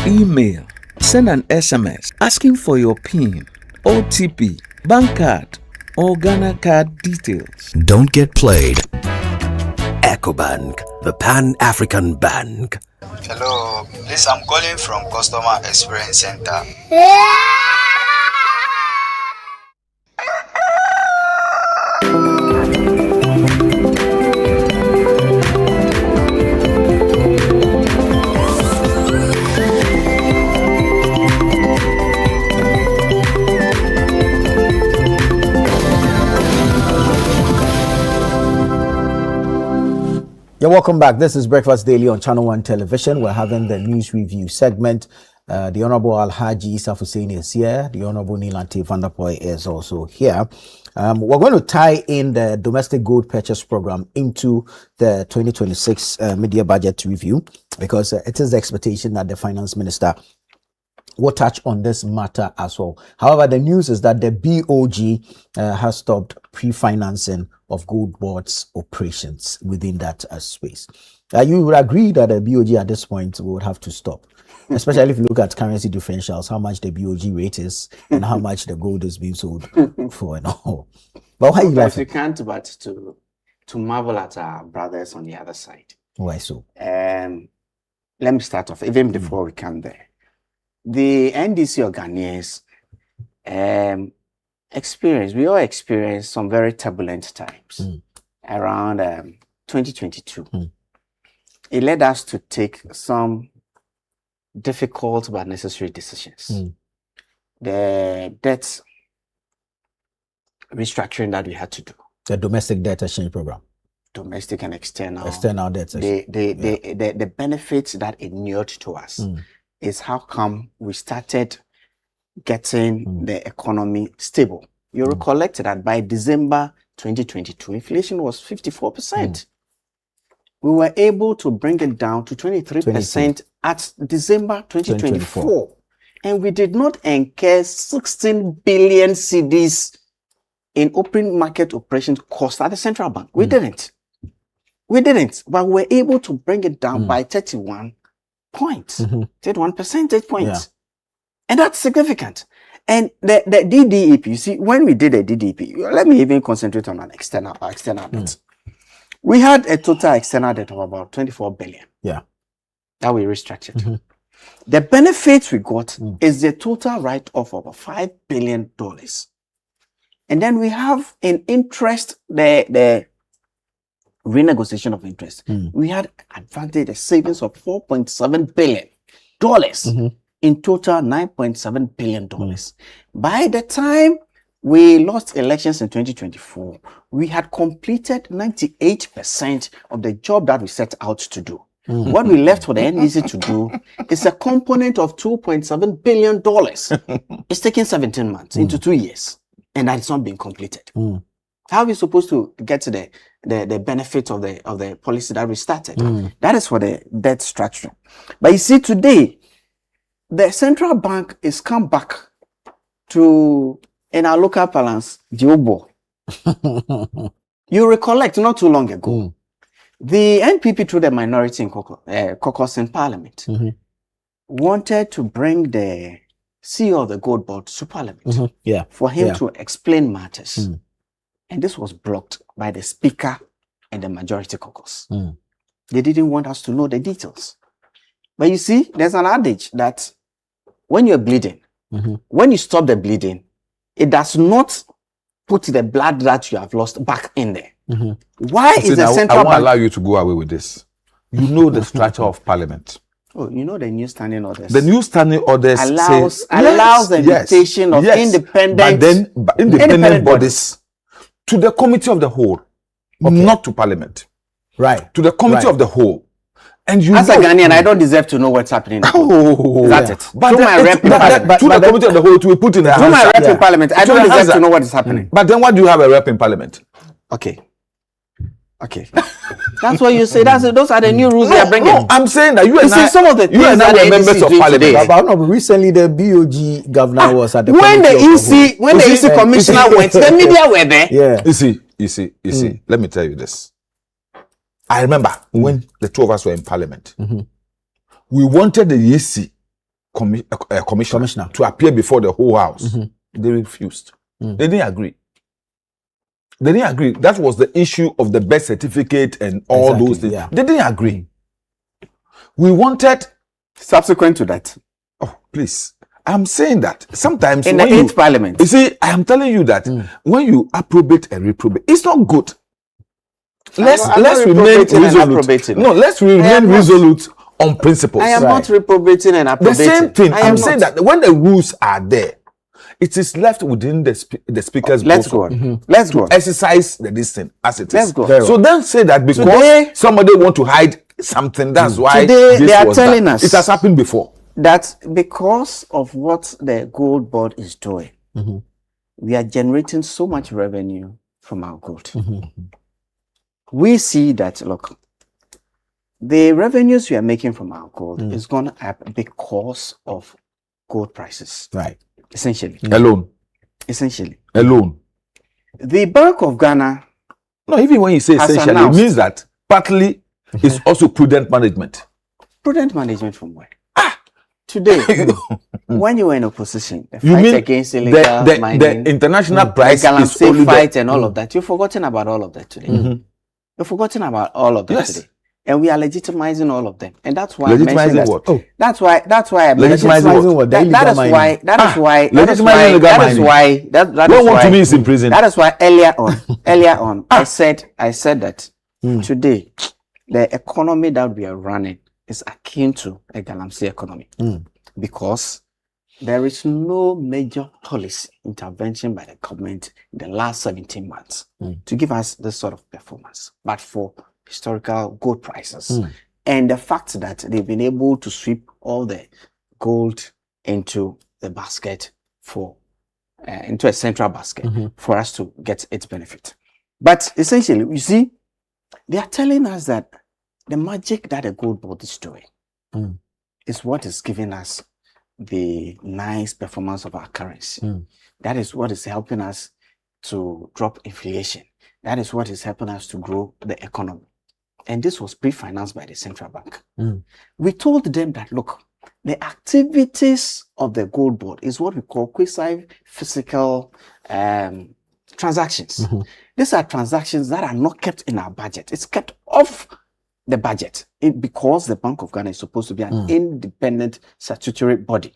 email, send an SMS asking for your PIN, OTP, bank card, or Ghana card details. Don't get played. EcoBank, the Pan-African Bank. Hello, please, I'm calling from Customer Experience Center. You're welcome back. This is Breakfast Daily on Channel 1 Television. We're having the news review segment. The Honorable Alhaji Issa Hussein is here. The Honorable Neelanti Vanderpoy is also here. We're going to tie in the domestic gold purchase program into the 2026 media budget review, because it is the expectation that the finance minister we'll touch on this matter as well. However, the news is that the BOG has stopped pre-financing of Gold Board's operations within that space. You would agree that the BOG at this point would have to stop, especially if you look at currency differentials, how much the BOG rate is and how much the gold is being sold for and all. But why you laughing? We can't but to marvel at our brothers on the other side. Why so? Let me start off, even before we come there. The NDC or Ghanaians we all experienced some very turbulent times around 2022. It led us to take some difficult but necessary decisions. The debt restructuring that we had to do. The domestic debt exchange program. Domestic and external. External debt. The benefits that inured to us is how come we started getting the economy stable. You recollect that by December 2022, inflation was 54%. We were able to bring it down to 23% at December 2024. And we did not incur 16 billion cedis in open market operation cost at the central bank. We didn't. But we were able to bring it down by 31 points, 31 percentage points. Yeah. And that's significant. And the DDEP, you see, when we did a DDEP, let me even concentrate on an external debt. We had a total external debt of about 24 billion. Yeah. That we restructured. The benefits we got is the total write-off of $5 billion. And then we have in interest, the renegotiation of interest. We had advantage, a savings of $4.7 billion. In total, $9.7 billion. By the time we lost elections in 2024, we had completed 98% of the job that we set out to do. What we left for the NEC to do is a component of $2.7 billion. It's taken 17 months into 2 years, and that is not being completed. How are we supposed to get to the benefits of the policy that we started? That is for the debt structure. But you see, today, the central bank is come back to, in our local parlance, Diobo. You recollect not too long ago, the NPP, through the minority in caucus in parliament, wanted to bring the CEO of the Gold Board to parliament for him to explain matters. And this was blocked by the speaker and the majority caucus. They didn't want us to know the details. But you see, there's an adage that when you're bleeding, when you stop the bleeding, it does not put the blood that you have lost back in there. Why is the central I bank... won't allow you to go away with this. You know the structure of parliament. Oh, you know the new standing orders. The new standing orders allows the invitation of independent bodies to the committee of the whole, not to parliament. Right. To the committee of the whole. And you as a Ghanaian, I don't deserve to know what's happening. Oh, that's it. But to my rep in parliament. To the committee of the whole to be put in the to my rep in parliament, I don't deserve to know what is happening. But then what do you have a rep in parliament? Okay. That's what you say. Those are the new rules they are bringing. No, I'm saying that you and I, some of the things that were members of parliament. But no, recently the BOG governor was at the when the EC commissioner went, the media were there. Yeah. You see. Let me tell you this. I remember when the two of us were in parliament, we wanted the EC commissioner to appear before the whole house. They refused. They didn't agree. That was the issue of the birth certificate and all those things. Yeah. They didn't agree. We wanted... Subsequent to that. Oh, please. I'm saying that sometimes... In the 8th parliament. You see, I am telling you that when you approbate and reprobate, it's not good. Let's remain resolute. No, let's remain resolute on principles. I am not reprobating and approbating. The same thing. I'm saying that when the rules are there, it is left within the speaker's Let's go on. Let's go on. Exercise the distance as it is. Let's go. So don't say that because somebody want to hide something. That's why today they are telling us it has happened before. That because of what the Gold Board is doing, we are generating so much revenue from our gold. We see that, look, the revenues we are making from our gold is gone up because of gold prices. Right. Essentially. Alone. Essentially. Alone. The Bank of Ghana. No, even when you say has essentially, announced- it means that partly it's also prudent management. Prudent management from where? Today, when you were in opposition, the You fight mean against illegal the mining, international the price is Galamsey only fight the, and all of that. You've forgotten about all of that today. You've forgotten about all of that Yes. today. And we are legitimizing all of them. And that's why I Legitimizing mentioned that. what? Oh. That's why I mentioned Legitimizing what? that is why that is why What want to me is in prison. That is why earlier on I said that today the economy that we are running is akin to a Galamsey economy because there is no major policy intervention by the government in the last 17 months to give us this sort of performance, but for historical gold prices and the fact that they've been able to sweep all the gold into the basket for into a central basket for us to get its benefit. But essentially, you see, they are telling us that the magic that the gold board is doing is what is giving us the nice performance of our currency. That is what is helping us to drop inflation. That is what is helping us to grow the economy. And this was pre-financed by the central bank. We told them that, look, the activities of the gold board is what we call quasi-physical transactions. These are transactions that are not kept in our budget. It's kept off the budget because the Bank of Ghana is supposed to be an independent statutory body.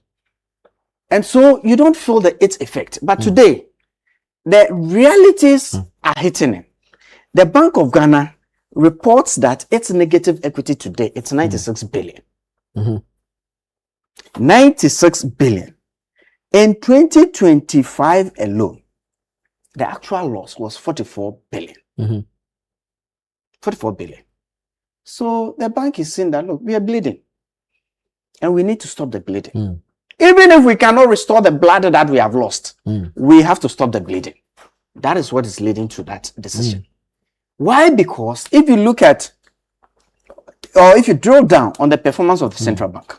And so you don't feel its effect. But today, the realities are hitting it. The Bank of Ghana reports that its negative equity today, it's 96 billion. 96 billion. In 2025 alone, the actual loss was 44 billion. 44 billion. So the bank is saying that, look, we are bleeding. And we need to stop the bleeding. Even if we cannot restore the blood that we have lost, we have to stop the bleeding. That is what is leading to that decision. Why? Because if you look at, or if you drill down on the performance of the central bank,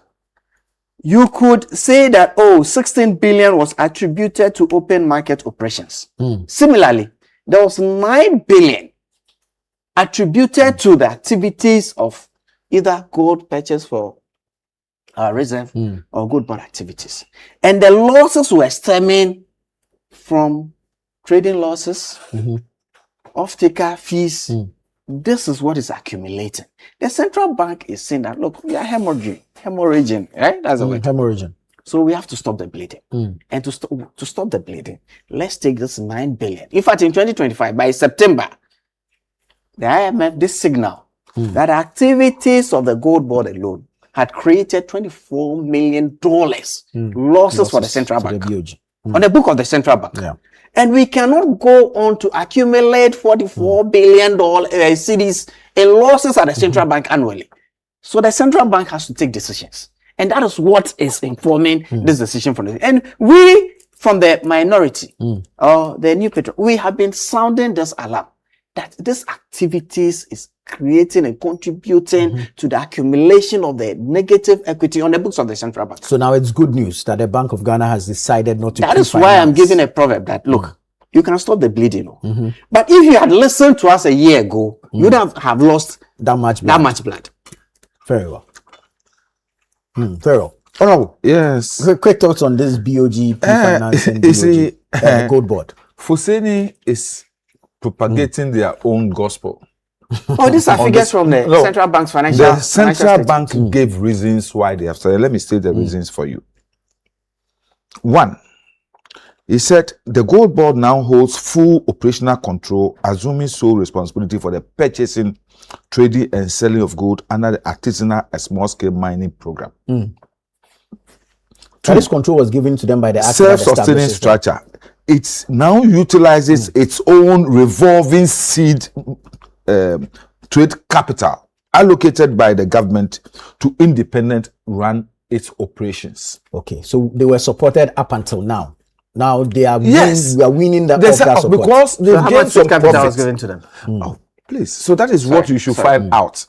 you could say that, 16 billion was attributed to open market operations. Similarly, there was 9 billion attributed to the activities of either gold purchase for reserve or gold bond activities. And the losses were stemming from trading losses, off-taker fees. This is what is accumulating. The central bank is saying that, look, we are hemorrhaging, right? That's the word. Hemorrhaging. So we have to stop the bleeding. And to stop the bleeding, let's take this 9 billion. In fact, in 2025, by September, the IMF did signal that activities of the gold board alone had created $24 million losses for the central bank on the book of the central bank. And we cannot go on to accumulate $44 billion cedis in losses at the central bank annually. So the central bank has to take decisions. And that is what is informing this decision from the. And we, from the minority, or the New Petro, we have been sounding this alarm that these activities is creating and contributing to the accumulation of the negative equity on the books of the central bank. So now it's good news that the Bank of Ghana has decided not to. That is why I'm giving a proverb that, look, you can stop the bleeding. But if you had listened to us a year ago, you would have lost that much blood. Very well. Very well. Honorable. Yes. Quick thoughts on this BOG pre-financing gold board. Fuseni is propagating their own gospel. These are figures from the central bank's financial. The central bank gave reasons why they have started. Let me state the reasons for you. One, he said the gold board now holds full operational control, assuming sole responsibility for the purchasing, trading, and selling of gold under the artisanal and small-scale mining program. This control was given to them by the self-sustaining structure. It now utilizes its own revolving seed trade capital allocated by the government to independent run its operations. Okay, so they were supported up until now. Now they are we are winning that support because they've gained some capital was given to them. Please, so that is what you should find out.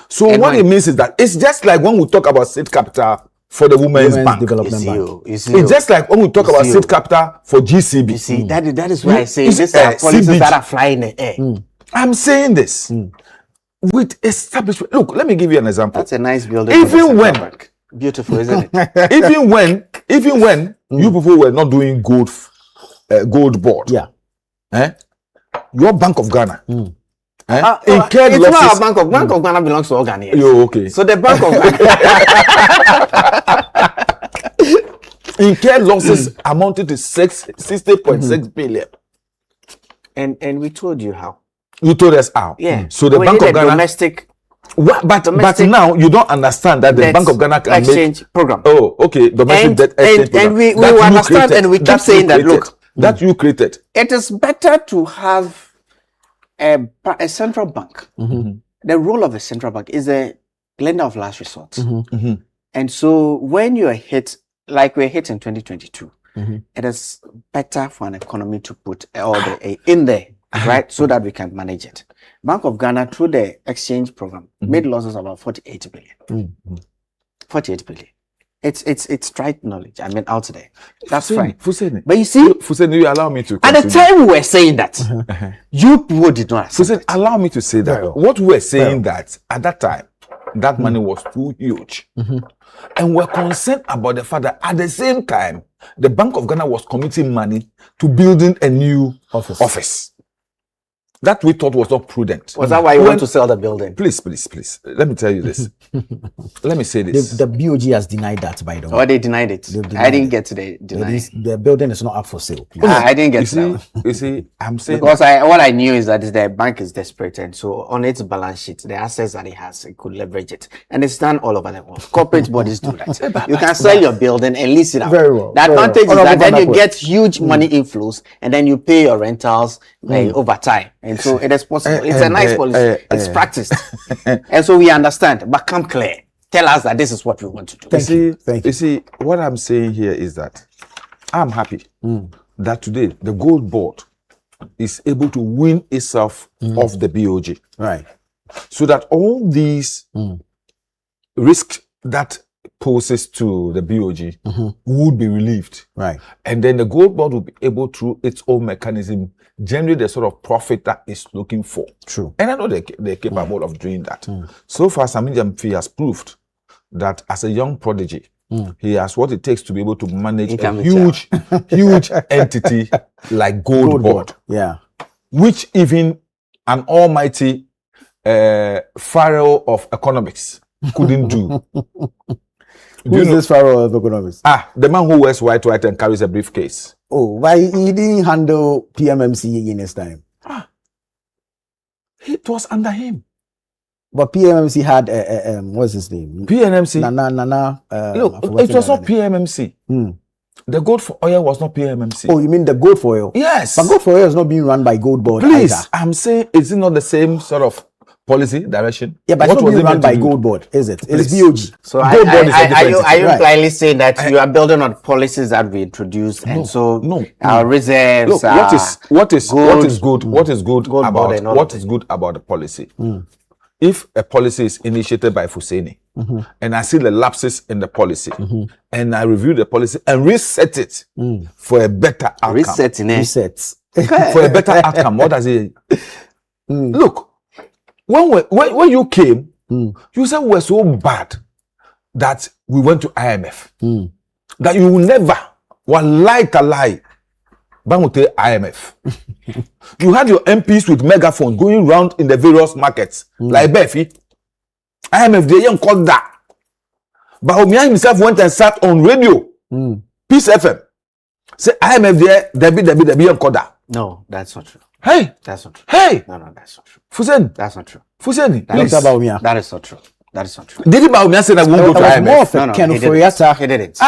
So what it means is that it's just like when we talk about state capital for the Women's Bank. Development Bank. You see, It's just like when we talk about see, seed capital for GCB. You see, that is why I say It's, these are policies CBG. that are flying in the air. I'm saying this with establishment. Look, let me give you an example. That's a nice building. Even when beautiful, isn't it? even when you people were not doing gold board, your Bank of Ghana incurred it's losses. not our Bank of Ghana belongs to all Ghanaians. Yo, okay. So the Bank of Ghana incurred losses amounted to 60.6 billion. And we told you how. You told us how. Yeah. So the We Bank need of a Ghana. domestic But now you don't understand that the debt Bank of Ghana can exchange program. Oh, okay. Domestic debt exchange program. And we That you understand created. and we keep That saying you that, created. look, That you created. it is better to have a central bank. The role of a central bank is a lender of last resort. And so when you are hit, like we're hit in 2022, it is better for an economy to put all the in there, right? So that we can manage it. Bank of Ghana, through the exchange program, made losses of about 48 billion. 48 billion. It's right knowledge. I mean, out there. That's right. Fuseni. But you see, Fuseni, you allow me to at the continue. time we were saying that, you people did not accept Fuseni, allow me to say that. What we were saying that at that time, that money was too huge. And we're concerned about the fact that at the same time, the Bank of Ghana was committing money to building a new office. That we thought was not prudent. Was that why you want to sell the building? Please. Let me tell you this. Let me say this. The BOG has denied that, by the way. Oh, they denied it. I didn't get to the deny. The building is not up for sale. I didn't get to that. You see, I'm saying because what I knew is that the bank is desperate, and so on its balance sheet, the assets that it has, it could leverage it, and it's done all over the world. Corporate bodies do that. You can sell your building and lease it out. Very well. The advantage is that then you Honorable get huge money inflows, and then you pay your rentals over time, and so it is possible. It's a nice policy. It's practiced, and so we understand. But come clear. Tell us that this is what we want to do. You see, what I'm saying here is that I'm happy that today the gold board is able to win itself off the BOG. Right. So that all these risks that poses to the BOG would be relieved. Right. And then the gold board will be able, through its own mechanism, generate the sort of profit that it's looking for. True. And I know they're capable of doing that. So far, Samin Jamfi has proved that as a young prodigy, he has what it takes to be able to manage a huge entity like gold board. Yeah. Which even an almighty pharaoh of economics couldn't do. Who's this pharaoh of economics? The man who wears white and carries a briefcase. Oh, why he didn't handle PMMC in his time? It was under him. But PMMC had what's his name? PNMC. Nana. Look, it was not PMMC. The gold for oil was not PMMC. Oh, you mean the gold for oil? Yes. But gold for oil is not being run by Gold Board. Please, either. I'm saying, is it not the same sort of policy direction? Yeah, but what it's not was being it run meant by to do? Gold Board, is it? It's Please. BOG. So Gold Board is a different are you entity. blindly saying that you are building on policies that we introduced, and so our reserves Look, are what is good about and all what of is good about the policy? If a policy is initiated by Fuseni, and I see the lapses in the policy, and I review the policy and reset it for a better outcome. Resets. For a better outcome. What does it? Look, when you came, you said we were so bad that we went to IMF. That you will never, one like a lie, Bangute IMF. You had your MPs with megaphones going around in the various markets, like Befi. IMF, they don't call that. But Omia himself went and sat on radio, Peace FM. Say IMF there be don't call that. No, that's not true. Hey, that's not true. Hey, no, that's not true. Fusen, that's not true. Fusen, please. That is not true. That is not true. Did it Baumia say that we won't go to IMF? More of a Ken Oforiatta. He didn't.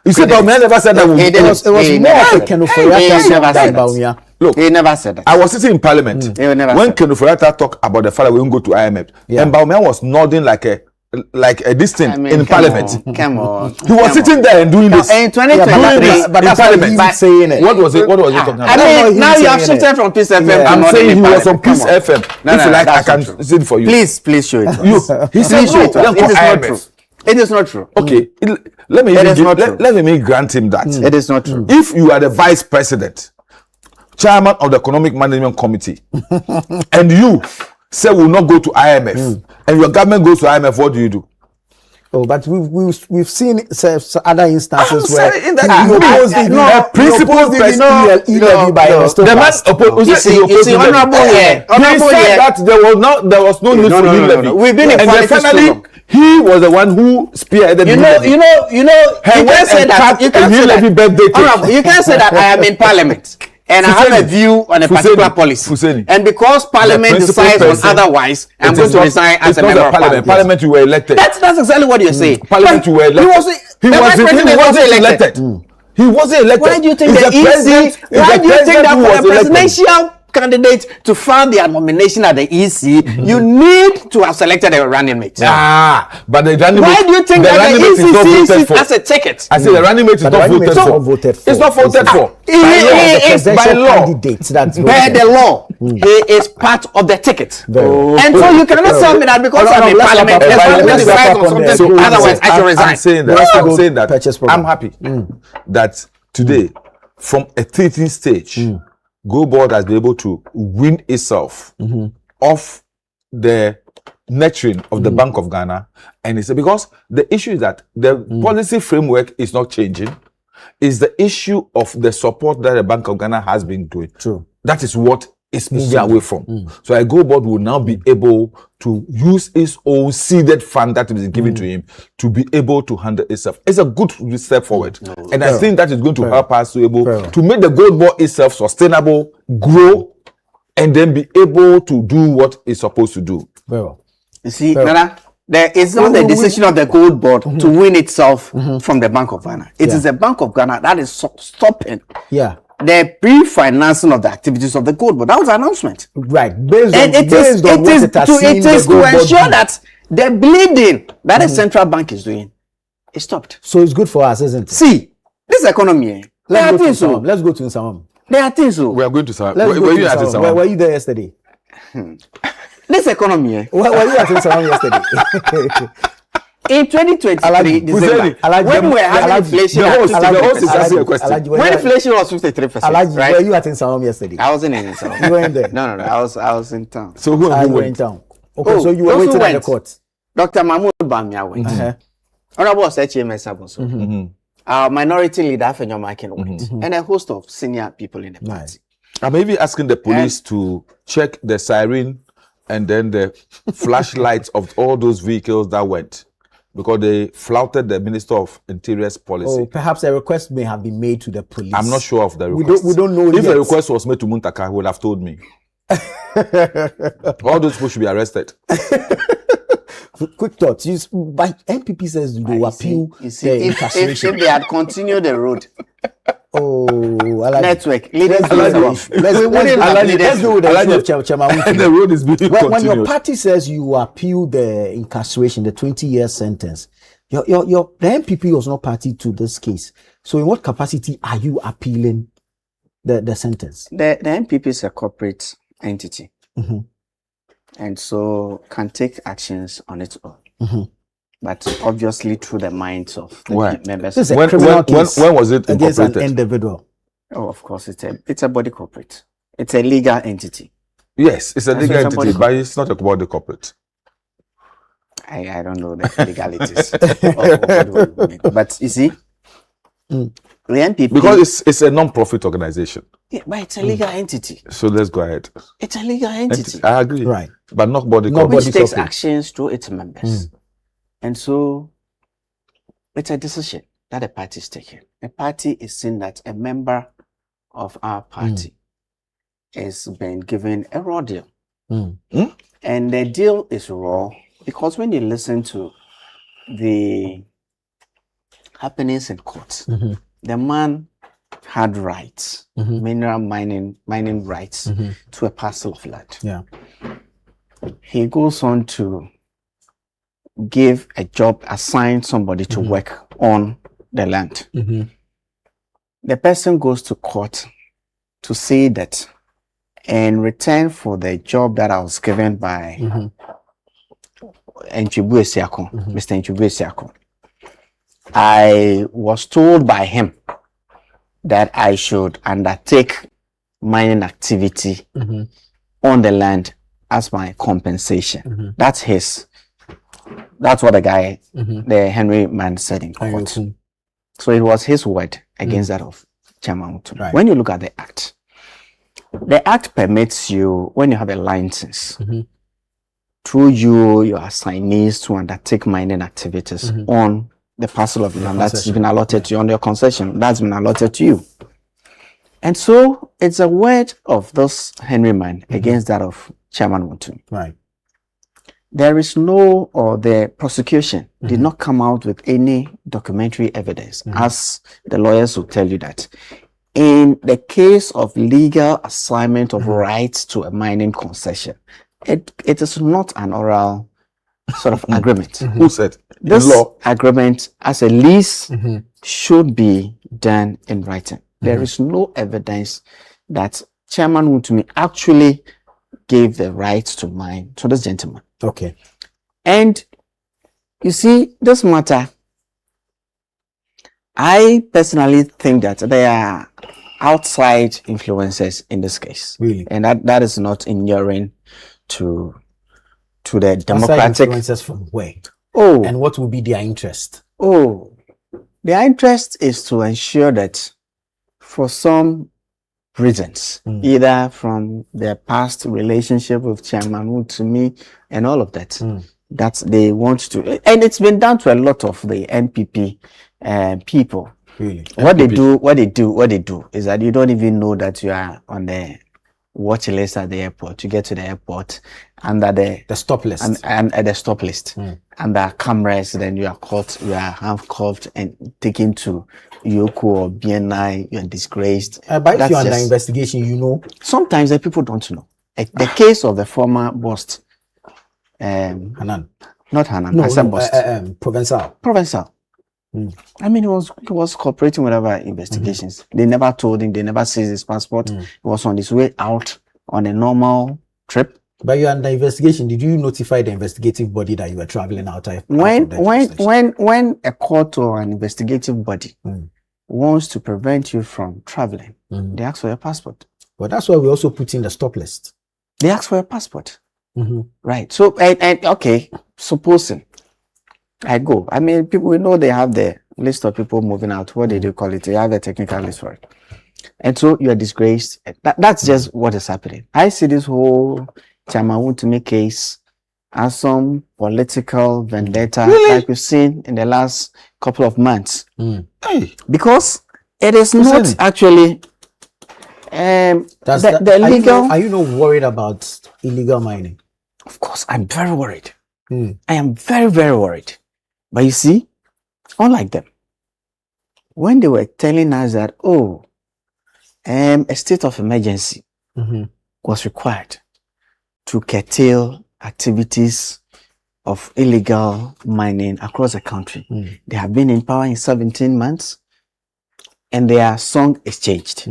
You said Baumia never said that we would. It was more of a Ken Oforiatta than Baumia. Look, he never said that. I was sitting in Parliament when Ken Oforiatta talked about the fact that we won't go to IMF, and Baumia was nodding like a distant in Parliament. Come on. He was sitting there and doing this. In 2023, but that's Parliament. what saying it. What was it talking about? I mean, now you have shifted from Peace FM. I'm saying he was on Peace FM. If you like, I can sing for you. Please show it. He said show it. It is not true. It is not true. Okay, let me It even is not true. let me grant him that. It is not true. If you are the vice president, chairman of the economic management committee, and you say will not go to IMF, and your government goes to IMF, what do you do? Oh, but we've seen other instances I'm where saying in that- he opposed no, even- no, he opposed even E-levy by Aristotle. The man opposed. You see, honorable here, He said that there was no need for E-levy. We've been in And then politics finally, too long. he was the one who spearheaded You E-levy. know. You can't say that. You can't say E-levy that. birthday cake. Honorable, you can't say that I am in Parliament and I have a view on a particular policy. And because Parliament decides on otherwise, I'm going to resign as a member of Parliament. Parliament, you were elected. That's exactly what you're saying. Parliament, you were elected. He wasn't elected. He wasn't elected. Why do you think He's the president- EC? he's Why the do you think president that who for a was elected. presidential candidate to file their nomination at the EC, you need to have selected a running mate? But the running Why mate, do you think the that running the mate is not EC voted sees it for? as a ticket? I said the running mate is But the not running mate voted is for. not voted for. It's not voted for. He is By presidential law. candidate that's By voted. the law, he is part of the ticket. Very well. And so you cannot tell me that because I'm in let's Parliament, wrap up. there's Parliament Let's decides wrap on up on something, the- otherwise I should resign. I'm saying that. Let's I'm go saying that. purchase program. I'm happy that today, from a teething stage, Go Board has been able to win itself off the nurturing of the Bank of Ghana, and it's because the issue is that the policy framework is not changing. Is the issue of the support that the Bank of Ghana has been doing. True. That is what it's moving away from. So a Go Board will now be able to use its own seeded fund that is given to him to be able to handle itself. It's a good step forward. And I think that is going to help us to able to make the Gold Board itself sustainable, grow, and then be able to do what it's supposed to do. Very well. You see, Nana, it's not the decision of the Gold Board to win itself from the Bank of Ghana. It is the Bank of Ghana that is stopping the pre-financing of the activities of the Gold Board. That was the announcement. Right. Based on, And it is to ensure that the bleeding that the central bank is doing is stopped. So it's good for us, isn't it? See, this economy, Let's go to Nsamam. There are things so. We are going to Sam. Let's go Were to you at Nsamam. Sam? Were you there yesterday? This economy, Were you at Nsamam yesterday? in 2023 December, when we were having inflation at 53%, when inflation was 53%, right? Were you at Nsamam yesterday? I wasn't in Nsamam. You weren't there? No, I was in town. So who You were went? in town. Okay, so you were those who waiting at the went. court. Dr. Mahmoud Bamia went. Honorable HMS Abonso. Our minority leader, Afenyo Makin, went. And a host of senior people in the party. I'm even asking the police to check the siren and then the flashlights of all those vehicles that went, because they flouted the Minister of Interior's policy. Oh, perhaps a request may have been made to the police. I'm not sure of the request. We don't know if yet. the request was made to Muntaka, he would have told me. All those people should be arrested. Quick thoughts. By NPP says they will appeal if they had continued the road, network, let's go with the issue of Chema. The road is being continued. When your party says you appeal the incarceration, the 20-year sentence, the NPP was not party to this case. So in what capacity are you appealing the sentence? The NPP is a corporate entity. And so can take actions on its own. But obviously through the minds of the members. This is a criminal case when was it against incorporated? an individual. Oh, of course, it's a body corporate. It's a legal entity. Yes, it's a legal It's a body entity, but it's not a body corporate. I don't know the legalities of body corporate. But you see, the NPP, because it's a non-profit organization. Yeah, but it's a legal entity. So let's go ahead. It's a legal entity. I agree. Right. But not body Not corporate. Which takes actions through its members. And so it's a decision that the party is taking. A party is saying that a member of our party is being given a raw deal. And the deal is raw because when you listen to the happenings in court, the man had rights, mineral mining rights to a parcel of land. Yeah. He goes on to give a job, assign somebody to work on the land. The person goes to court to say that in return for the job that I was given by Nchibu Esiako, Mr. Nchibu Esiako. I was told by him that I should undertake mining activity on the land as my compensation. That's what the guy, the Henry man said in court. So it was his word against that of Chairman Wotu. Right. When you look at the act permits you, when you have a license, through your assignees to undertake mining activities on the parcel of land that's been allotted to you, on your concession that's been allotted to you. And so it's a word of this Henry man against that of Chairman Wotu. Right. There is no, or the prosecution did not come out with any documentary evidence, as the lawyers will tell you that. In the case of legal assignment of rights to a mining concession, it is not an oral sort of agreement. Who said? This law agreement as a lease should be done in writing. There is no evidence that Chairman Wotu actually gave the right to mine to this gentleman. Okay. And you see, this matter, I personally think that there are outside influences in this case. Really? And that is not inuring to the Outside democratic influences from where? Oh. And what will be their interest? Oh, their interest is to ensure that for some reasons, either from their past relationship with Chairman Wotu and all of that, that they want to, and it's been done to a lot of the NPP people. Really? What they do is that you don't even know that you are on the watch list at the airport. You get to the airport under the stop list and at the stop list, and there are cameras. Then you are caught, you are handcuffed and taken to Yoko or BNI. You are disgraced. But if you're under investigation, you know. Sometimes the people don't know. The case of the former boss, Hanan, not Hanan, Provincial. I mean, he was cooperating with our investigations. They never told him. They never seized his passport. He was on his way out on a normal trip. But you're under investigation. Did you notify the investigative body that you were traveling out? When a court or an investigative body wants to prevent you from traveling, they ask for your passport. But that's why we also put in the stop list. They ask for your passport. Right. So, and okay, supposing I go. I mean, people, we know they have the list of people moving out. What did you call it? They have a technical list for it. And so you are disgraced. That's just what is happening. I see this whole Chairman Wotu case as some political vendetta like we've seen in the last couple of months. Because it is not actually the legal. Are you not worried about illegal mining? Of course, I'm very worried. I am very, very worried. But you see, unlike them, when they were telling us that, a state of emergency was required to curtail activities of illegal mining across the country. They have been in power in 17 months and their song is changed.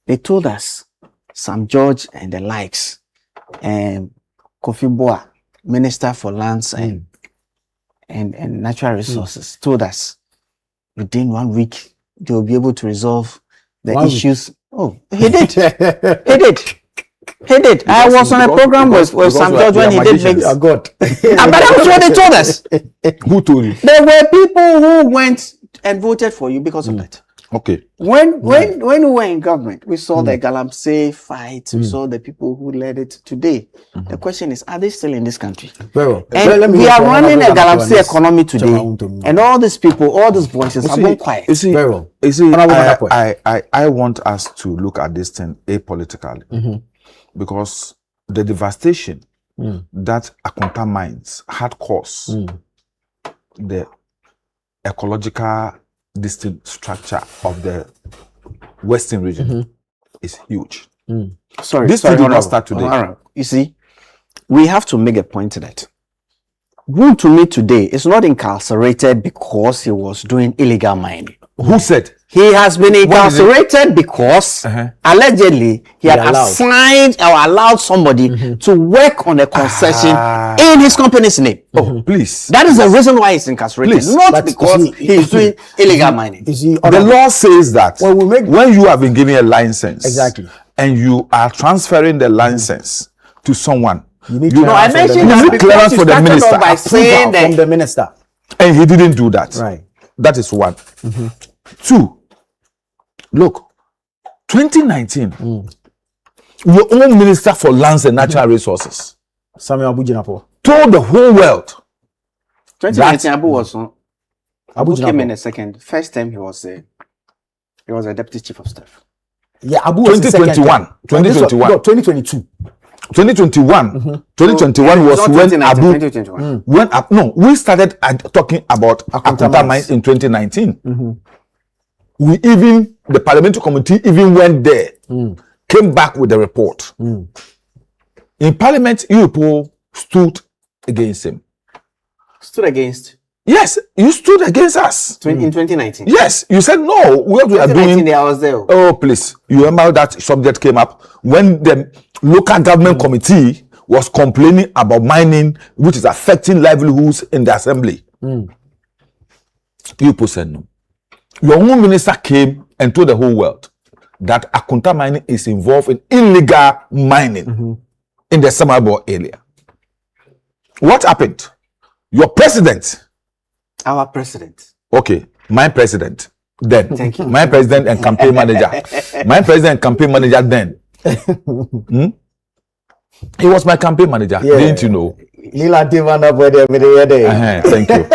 They told us, Sam George and the likes, Kofi Boa, Minister for Lands and Natural Resources, told us within 1 week they will be able to resolve the issues. Oh, he did. He did. I was on a program with Sam George when he did make. God. But that was what they told us. Who told you? There were people who went and voted for you because of that. Okay. When we were in government, we saw the Galamsey fight. We saw the people who led it. Today, the question is: are they still in this country? Very well. And we are running a Galamsey economy today, and all these people, all these voices have gone quiet. You see, very well. You see, I want us to look at this thing apolitically, because the devastation that Akonta mines had caused the ecological distinct structure of the western region is huge. This did not start today. You see, we have to make a point to that. Wotu today is not incarcerated because he was doing illegal mining. Who said? He has been incarcerated because allegedly he had assigned or allowed somebody to work on a concession in his company's name. Oh, please. That is the reason why he's incarcerated, not because he's doing illegal mining. The law says that when you have been given a license, and you are transferring the license to someone, you need clearance for the minister, by saying from the minister, and he didn't do that. Right. That is one. 2. Look, 2019, your own Minister for Lands and Natural Resources, Samuel Abu-Jinapor, told the whole world. 2019, Abu came in a second. First time he was a deputy chief of staff. Yeah, Abu was 2021. 2022. 2021. 2021 was when Abu. We started talking about Akunta mines in 2019. The parliamentary committee even went there, came back with a report. In parliament, you people stood against him. Stood against? Yes, you stood against us. In 2019? Yes, you said no. What we are doing. I was there. Oh, please. You remember that subject came up when the local government committee was complaining about mining, which is affecting livelihoods in the assembly. You people said no. Your own minister came and told the whole world that Akunta mining is involved in illegal mining in the Samabo area. What happened? Your president. Our president. Okay, my president then. Thank you. My president and campaign manager. My president and campaign manager then. He was my campaign manager. Didn't you know? Thank you.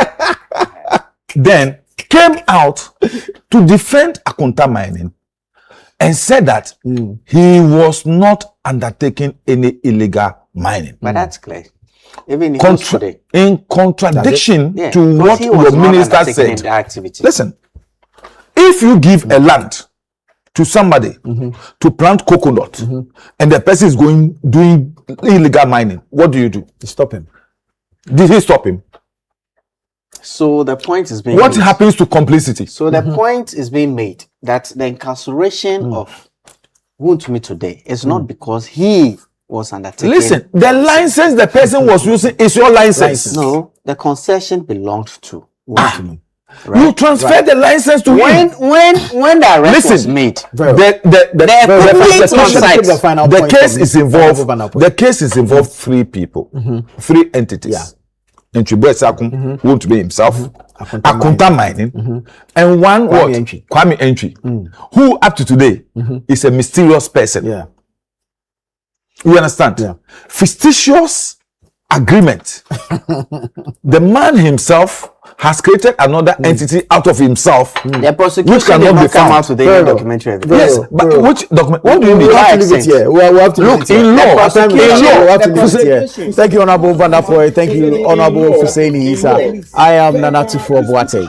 Then came out to defend Akunta mining and said that he was not undertaking any illegal mining. But that's clear. Even in contradiction to what your minister said. Listen, if you give a land to somebody to plant coconut and the person is doing illegal mining, what do? You stop him. Did he stop him? So the point is being what made. happens to complicity? So the point is being made that the incarceration of Wontumi today is not because he was undertaking. Listen, the license the person was using is your license. No, the concession belonged to Wontumi. Right? You transferred the license to him. When the arrest was made, the case is involved. The case is involved 3 people, 3 entities. And Chibuesakum want to be himself, Akunta mining, and one Kwame Entry, who up to today is a mysterious person. Yeah. You understand? Yeah. Fictitious agreement. The man himself has created another entity out of himself, the prosecution which cannot be come found. out today in the documentary evidence. Yes, but which document? What do you need? We have to leave it here. We have to look in law. Thank you, Honorable Vandafoy. Thank you, Honorable Fuseni Isa. I am Nanatufo Boateng.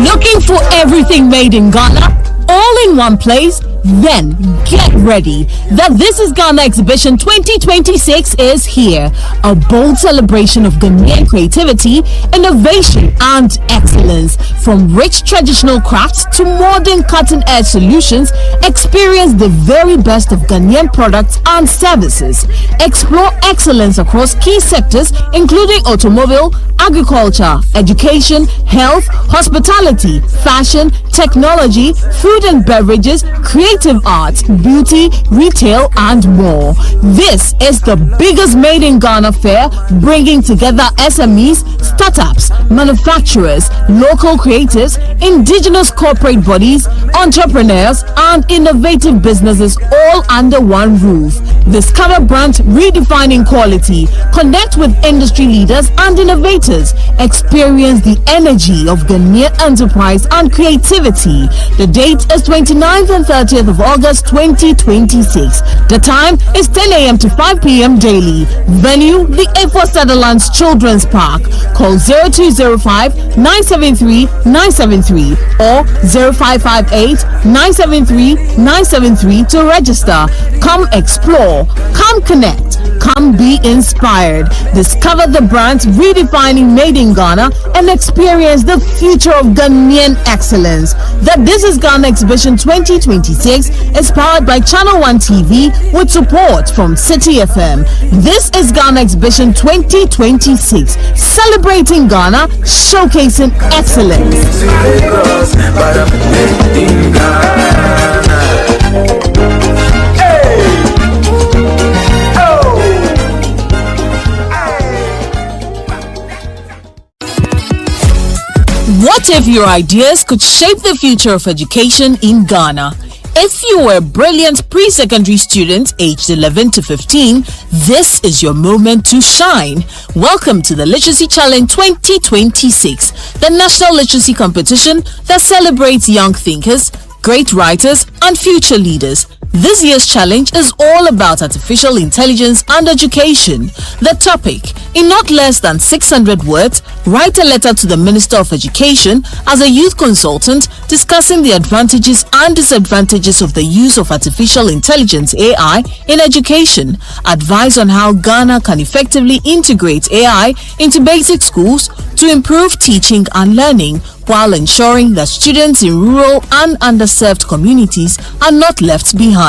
Looking for everything made in Ghana all in one place? Then get ready. The This is Ghana Exhibition 2026 is here. A bold celebration of Ghanaian creativity, innovation and excellence. From rich traditional crafts to modern cutting-edge solutions, experience the very best of Ghanaian products and services. Explore excellence across key sectors including automobile, agriculture, education, health, hospitality, fashion, technology, food and beverages, creative arts, beauty, retail, and more. This is the biggest Made in Ghana fair, bringing together SMEs, startups, manufacturers, local creatives, indigenous corporate bodies, entrepreneurs, and innovative businesses all under one roof. Discover brands redefining quality, connect with industry leaders and innovators, experience the energy of Ghanaian enterprise and creativity. The date is 29th and 30th 30th of August 2026. The time is 10 a.m. to 5 p.m. daily. Venue, the A4 Sutherland's Children's Park. Call 0205-973-973 or 0558-973-973 to register. Come explore, come connect, come be inspired. Discover the brands redefining Made in Ghana and experience the future of Ghanaian excellence. The This is Ghana Exhibition 2026 is powered by Channel One TV with support from City FM. This is Ghana Exhibition 2026, celebrating Ghana, showcasing excellence. What if your ideas could shape the future of education in Ghana? If you were a brilliant pre-secondary student aged 11 to 15, this is your moment to shine. Welcome to the Literacy Challenge 2026, the national literacy competition that celebrates young thinkers, great writers, and future leaders. This year's challenge is all about artificial intelligence and education. The topic: in not less than 600 words, write a letter to the Minister of Education as a youth consultant discussing the advantages and disadvantages of the use of artificial intelligence (AI) in education. Advise on how Ghana can effectively integrate AI into basic schools to improve teaching and learning, while ensuring that students in rural and underserved communities are not left behind.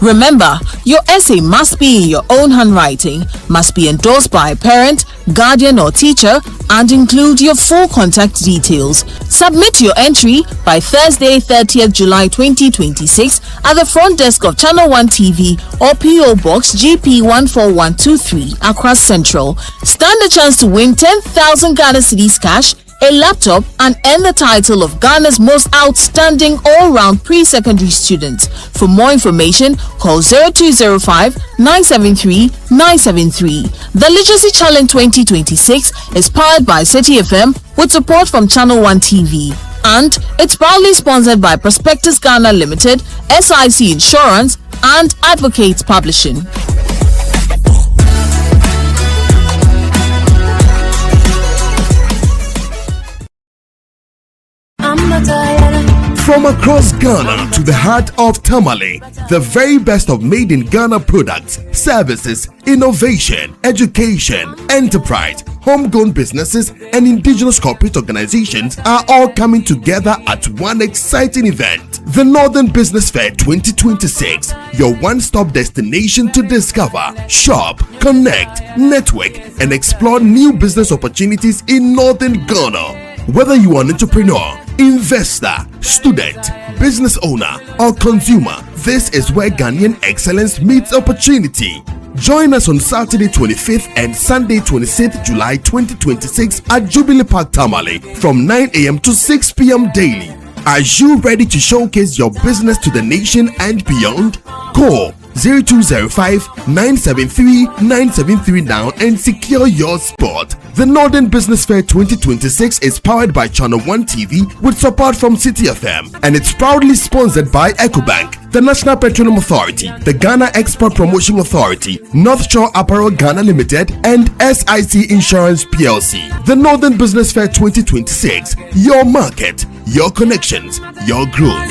Remember, your essay must be in your own handwriting, must be endorsed by a parent, guardian or teacher, and include your full contact details. Submit your entry by Thursday, 30th July 2026 at the front desk of Channel One TV or PO Box GP 14123 Accra Central. Stand a chance to win 10,000 Ghana cedis cash, a laptop, and earn the title of Ghana's most outstanding all-round pre-secondary student. For more information, call 0205-973-973. The Literacy Challenge 2026 is powered by City FM with support from Channel One TV. And it's proudly sponsored by Prospectus Ghana Limited, SIC Insurance, and Advocates Publishing. From across Ghana to the heart of Tamale, the very best of Made in Ghana products, services, innovation, education, enterprise, homegrown businesses, and indigenous corporate organizations are all coming together at one exciting event. The Northern Business Fair 2026, your one-stop destination to discover, shop, connect, network, and explore new business opportunities in Northern Ghana. Whether you are an entrepreneur, investor, student, business owner, or consumer, this is where Ghanaian excellence meets opportunity. Join us on Saturday 25th and Sunday 26th July 2026 at Jubilee Park Tamale from 9 a.m. to 6 p.m. daily. Are you ready to showcase your business to the nation and beyond? Call 0205-973-973 now and secure your spot. The Northern Business Fair 2026 is powered by Channel One TV with support from City FM, and it's proudly sponsored by EcoBank, the National Petroleum Authority, the Ghana Export Promotion Authority, North Shore Apparel Ghana Limited, and SIC Insurance PLC. The Northern Business Fair 2026, your market, your connections, your growth.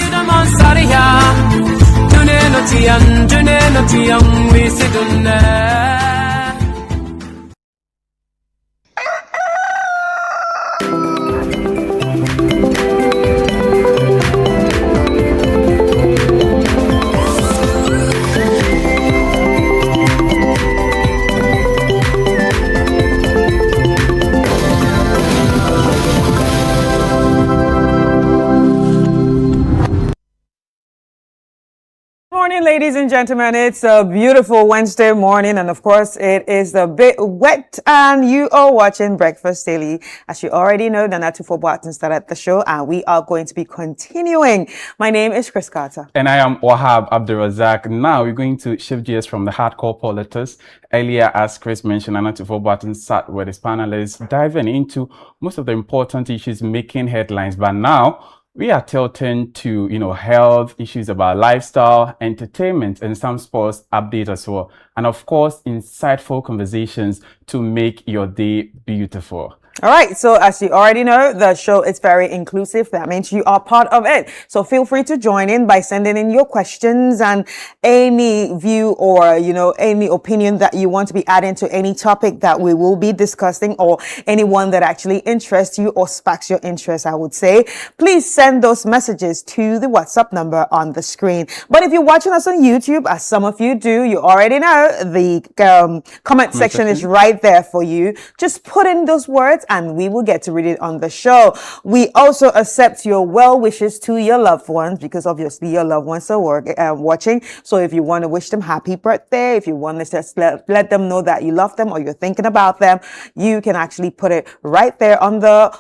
Morning, ladies and gentlemen. It's a beautiful Wednesday morning, and of course, it is a bit wet. And you are watching Breakfast Daily. As you already know, Nana Tufo started the show, and we are going to be continuing. My name is Chris Carter, and I am Wahab Abdulrazak. Now we're going to shift gears from the hardcore politics. Earlier, as Chris mentioned, Nana Tufo sat with his panelists, diving into most of the important issues making headlines. But now we are tilting to, health issues about lifestyle, entertainment, and some sports updates as well. And of course, insightful conversations to make your day beautiful. All right. So as you already know, the show is very inclusive. That means you are part of it. So feel free to join in by sending in your questions and any view or, any opinion that you want to be adding to any topic that we will be discussing, or anyone that actually interests you or sparks your interest, I would say. Please send those messages to the WhatsApp number on the screen. But if you're watching us on YouTube, as some of you do, you already know the comment section is right there for you. Just put in those words and we will get to read it on the show. We also accept your well wishes to your loved ones, because obviously your loved ones are watching. So if you want to wish them happy birthday, if you want to just let them know that you love them or you're thinking about them, you can actually put it right there on the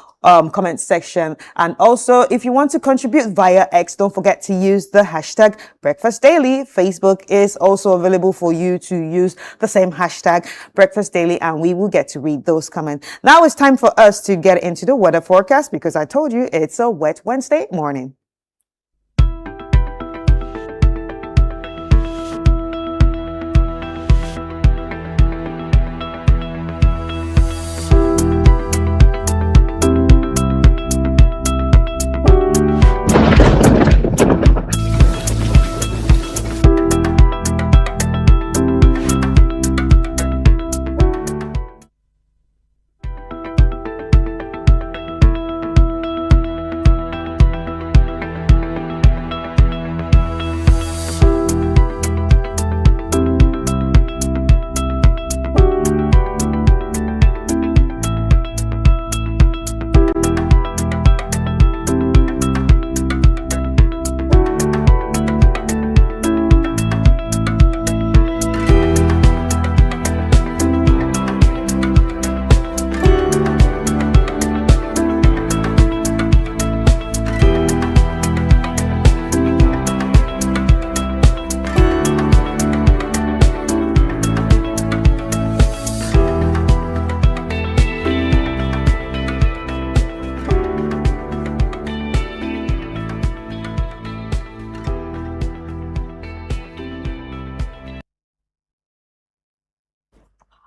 comment section. And also, if you want to contribute via X, don't forget to use the hashtag Breakfast Daily. Facebook is also available for you to use the same hashtag Breakfast Daily, and we will get to read those comments. Now it's time for us to get into the weather forecast, because I told you it's a wet Wednesday morning.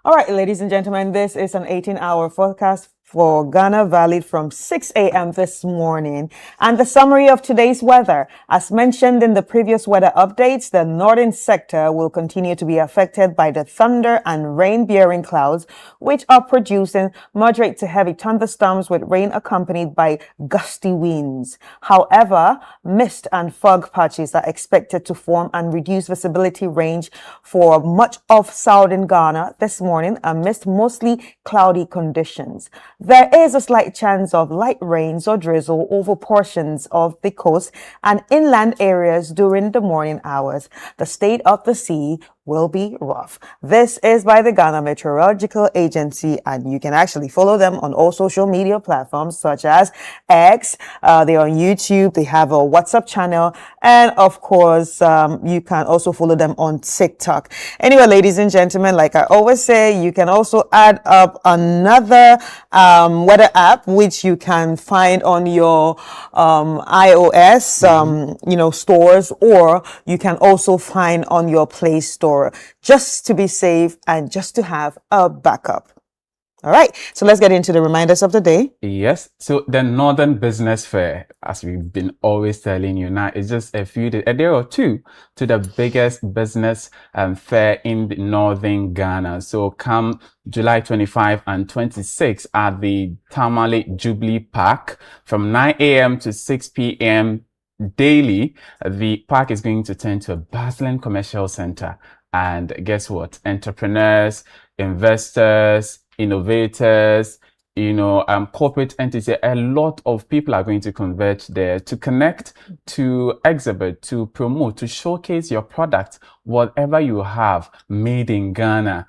All right, ladies and gentlemen, this is an 18-hour forecast for Ghana, valid from 6 a.m. this morning. And the summary of today's weather. As mentioned in the previous weather updates, the northern sector will continue to be affected by the thunder and rain-bearing clouds, which are producing moderate to heavy thunderstorms with rain accompanied by gusty winds. However, mist and fog patches are expected to form and reduce visibility range for much of southern Ghana this morning amidst mostly cloudy conditions. There is a slight chance of light rains or drizzle over portions of the coast and inland areas during the morning hours. The state of the sea will be rough. This is by the Ghana Meteorological Agency, and you can actually follow them on all social media platforms such as X. They're on YouTube. They have a WhatsApp channel, and of course, you can also follow them on TikTok. Anyway, ladies and gentlemen, like I always say, you can also add up another weather app which you can find on your iOS, stores, or you can also find on your Play Store, just to be safe and just to have a backup. All right, so let's get into the reminders of the day. Yes, so the Northern Business Fair, as we've been always telling you now, is just a day or two to the biggest business fair in the northern Ghana. So come July 25 and 26 at the Tamale Jubilee Park from 9 a.m. to 6 p.m. daily. The park is going to turn to a bustling commercial center. And guess what? Entrepreneurs, investors, innovators, corporate entities, a lot of people are going to converge there to connect, to exhibit, to promote, to showcase your product, whatever you have made in Ghana,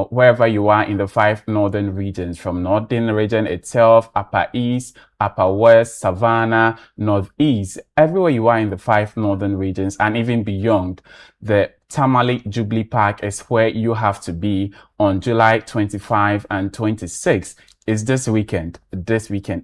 wherever you are in the 5 northern regions, from northern region itself, Upper East, Upper West, Savannah, Northeast, everywhere you are in the 5 northern regions and even beyond. The Tamale Jubilee Park is where you have to be on July 25 and 26. is this weekend.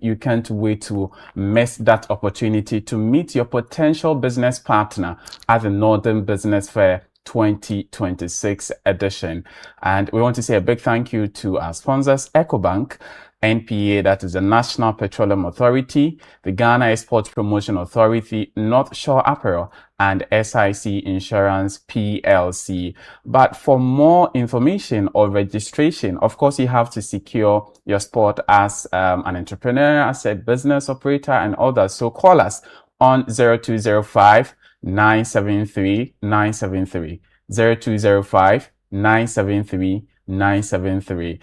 You can't wait to miss that opportunity to meet your potential business partner at the Northern Business Fair 2026 edition. And we want to say a big thank you to our sponsors, EcoBank, NPA, that is the National Petroleum Authority, the Ghana Export Promotion Authority, North Shore Apparel, and SIC Insurance PLC. But for more information or registration, of course, you have to secure your spot as an entrepreneur, as a business operator, and others. So call us on 0205 973 973, 0205 973 973.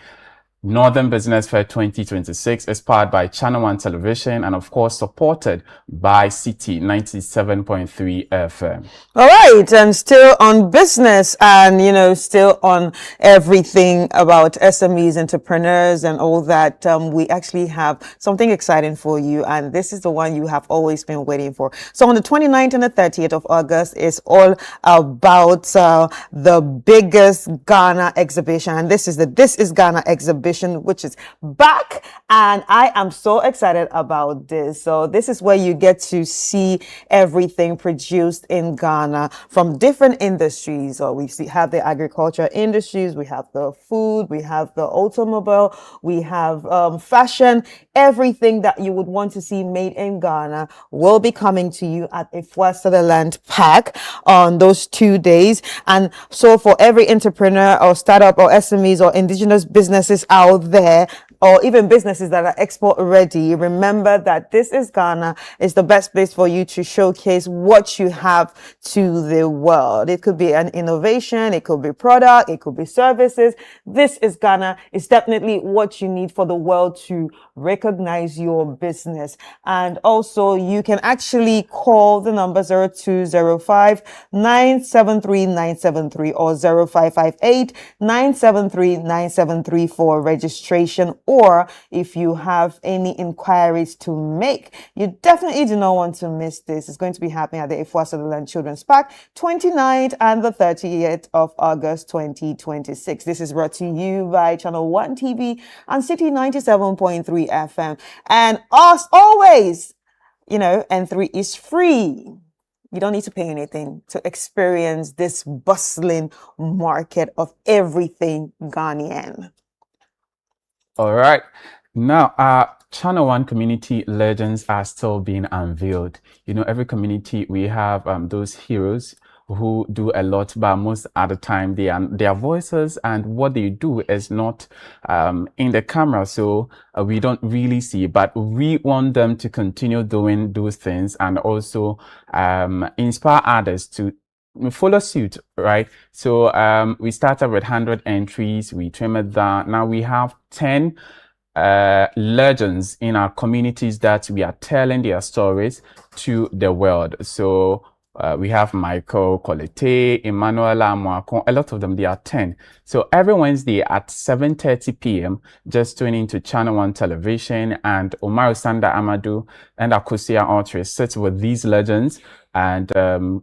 Northern Business Fair 2026 is powered by Channel One Television and, of course, supported by City 97.3 FM. All right, and still on business and, still on everything about SMEs, entrepreneurs and all that, we actually have something exciting for you, and this is the one you have always been waiting for. So on the 29th and the 30th of August is all about the biggest Ghana exhibition, and this is Ghana exhibition, which is back, and I am so excited about this. So this is where you get to see everything produced in Ghana from different industries. So we have the agriculture industries, we have the food, we have the automobile, we have fashion. Everything that you would want to see made in Ghana will be coming to you at Ifwa Sutherland Park on those 2 days. And so for every entrepreneur or startup or SMEs or indigenous businesses out there, or even businesses that are export ready, remember that This is Ghana is the best place for you to showcase what you have to the world. It could be an innovation, it could be product, it could be services. This is Ghana is definitely what you need for the world to recognize your business. And also you can actually call the number 0205 973 973 or 0558 973 973 for registration. Or if you have any inquiries to make, you definitely do not want to miss this. It's going to be happening at the Ifwa Sutherland Children's Park, 29th and the 30th of August 2026. This is brought to you by Channel One TV and City 97.3 FM. And as always, N3 is free. You don't need to pay anything to experience this bustling market of everything Ghanaian. All right. Now, our Channel One community legends are still being unveiled. Every community, we have those heroes who do a lot, but most of the time, their voices and what they do is not in the camera, so we don't really see. But we want them to continue doing those things and also inspire others to follow suit, right? So we started with 100 entries, we trimmed that. Now we have 10 legends in our communities that we are telling their stories to the world. So we have Michael Colete, Emmanuel Amoakon, a lot of them, they are 10. So every Wednesday at 7:30 p.m., just tune into Channel One Television, and Omar Sanda Amadou and Akusia Autry sit with these legends and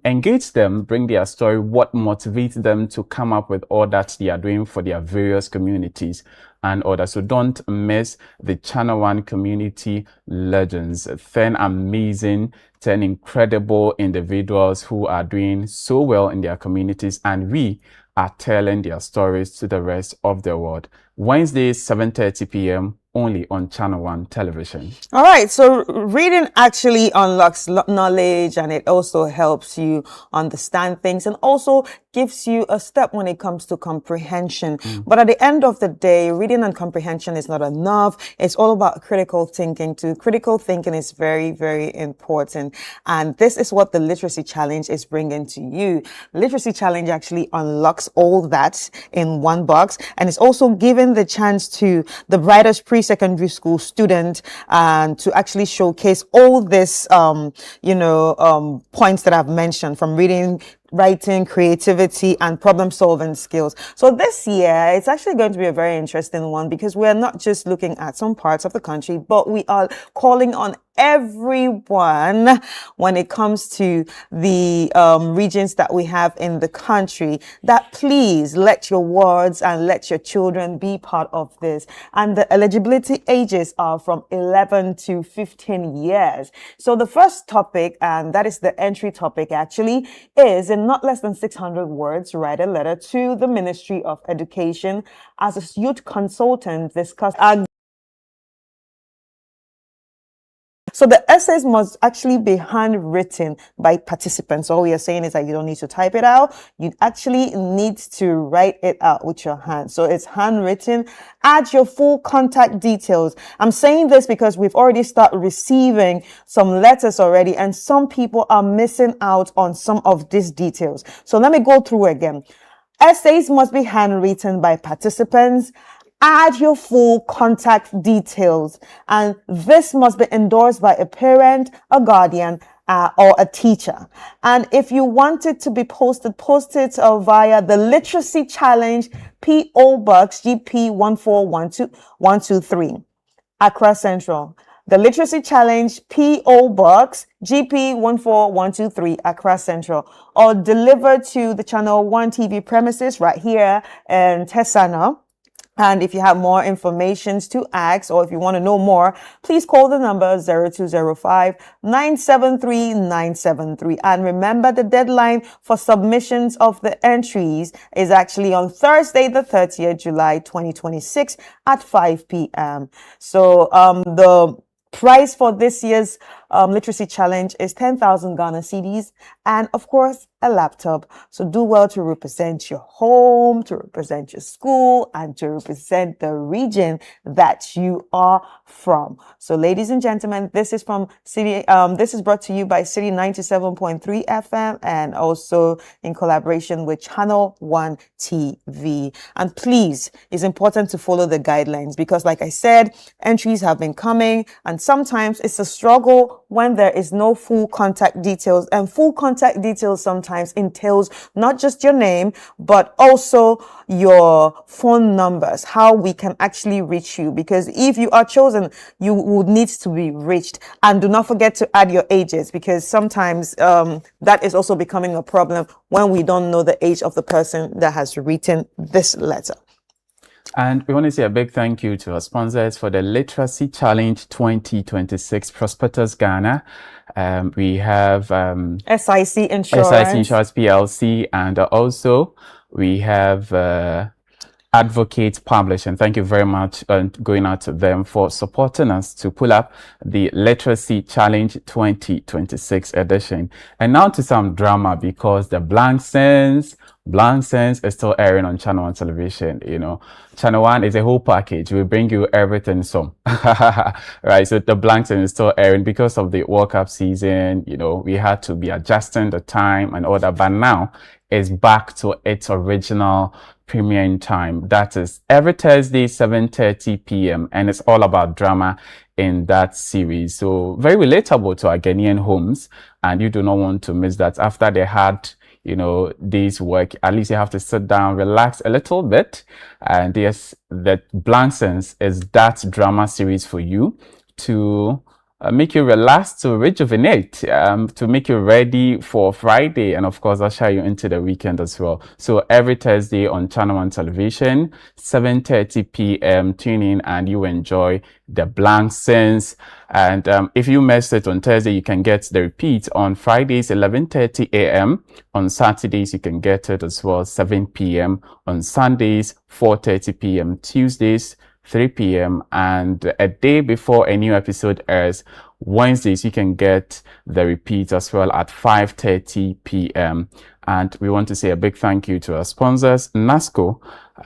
engage them, bring their story, what motivates them to come up with all that they are doing for their various communities and others. So don't miss the Channel One community legends. 10 amazing, 10 incredible individuals who are doing so well in their communities, and we are telling their stories to the rest of the world. Wednesdays, 7:30 p.m. only on Channel One Television. All right, so reading actually unlocks knowledge, and it also helps you understand things and also gives you a step when it comes to comprehension. But at the end of the day, reading and comprehension is not enough. It's all about critical thinking too. Critical thinking is very, very important. And this is what the Literacy Challenge is bringing to you. The Literacy Challenge actually unlocks all that in one box, and it's also given the chance to the brightest pre-secondary school student to actually showcase all this, points that I've mentioned, from reading, writing, creativity, and problem-solving skills. So this year, it's actually going to be a very interesting one, because we're not just looking at some parts of the country, but we are calling on everyone when it comes to the regions that we have in the country, that please let your wards and let your children be part of this. And the eligibility ages are from 11 to 15 years. So the first topic, and that is the entry topic actually, is in not less than 600 words, write a letter to the Ministry of Education as a youth consultant, discuss So the essays must actually be handwritten by participants. All we are saying is that you don't need to type it out. You actually need to write it out with your hand. So it's handwritten. Add your full contact details. I'm saying this because we've already started receiving some letters already, and some people are missing out on some of these details. So let me go through again. Essays must be handwritten by participants. Add your full contact details, and this must be endorsed by a parent, a guardian, or a teacher. And if you want it to be posted, post it via the Literacy Challenge P.O. Box GP 1412123, Accra Central. The Literacy Challenge P.O. Box GP 14123, Accra Central, or delivered to the Channel 1 TV premises right here in Tesana. And if you have more information to ask, or if you want to know more, please call the number 0205-973-973. And remember, the deadline for submissions of the entries is actually on Thursday, the 30th July 2026 at 5 p.m. So the prize for this year's literacy challenge is 10,000 Ghana cedis and, of course, a laptop. So do well to represent your home, to represent your school, and to represent the region that you are from. So, ladies and gentlemen, this is from City. This is brought to you by City 97.3 FM and also in collaboration with Channel 1 TV. And please, it's important to follow the guidelines because, like I said, entries have been coming, and sometimes it's a struggle when there is no full contact details, and full contact details sometimes entails not just your name, but also your phone numbers, how we can actually reach you. Because if you are chosen, you would need to be reached. And do not forget to add your ages, because sometimes that is also becoming a problem when we don't know the age of the person that has written this letter. And we want to say a big thank you to our sponsors for the Literacy Challenge 2026 Prospectus Ghana. We have SIC Insurance. SIC Insurance PLC, and also we have Advocate Publishing. Thank you very much going out to them for supporting us to pull up the Literacy Challenge 2026 edition. And now to some drama, because the Blank Sense is still airing on Channel 1 television. You know, Channel 1 is a whole package. We bring you everything some. Right, so the Blank Sense is still airing because of the World Cup season. You know, we had to be adjusting the time and all that, but now it's back to its original premiering time. That is every Thursday, 7:30 p.m. and it's all about drama in that series. So very relatable to our Ghanaian homes, and you do not want to miss that. After they had, you know, day's work, at least you have to sit down, relax a little bit. And yes, the Blank Sense is that drama series for you to make you relax, to rejuvenate, to make you ready for Friday, and of course usher you into the weekend as well. So every Thursday on Channel 1 television, 7:30 p.m. tune in and you enjoy the Blank Sense. And if you missed it on Thursday, you can get the repeat on Fridays 11:30 a.m. On Saturdays you can get it as well 7 p.m. On Sundays 4:30 p.m. Tuesdays 3 p.m. and a day before a new episode airs, Wednesdays, you can get the repeat as well at 5:30 p.m. And we want to say a big thank you to our sponsors, NASCO,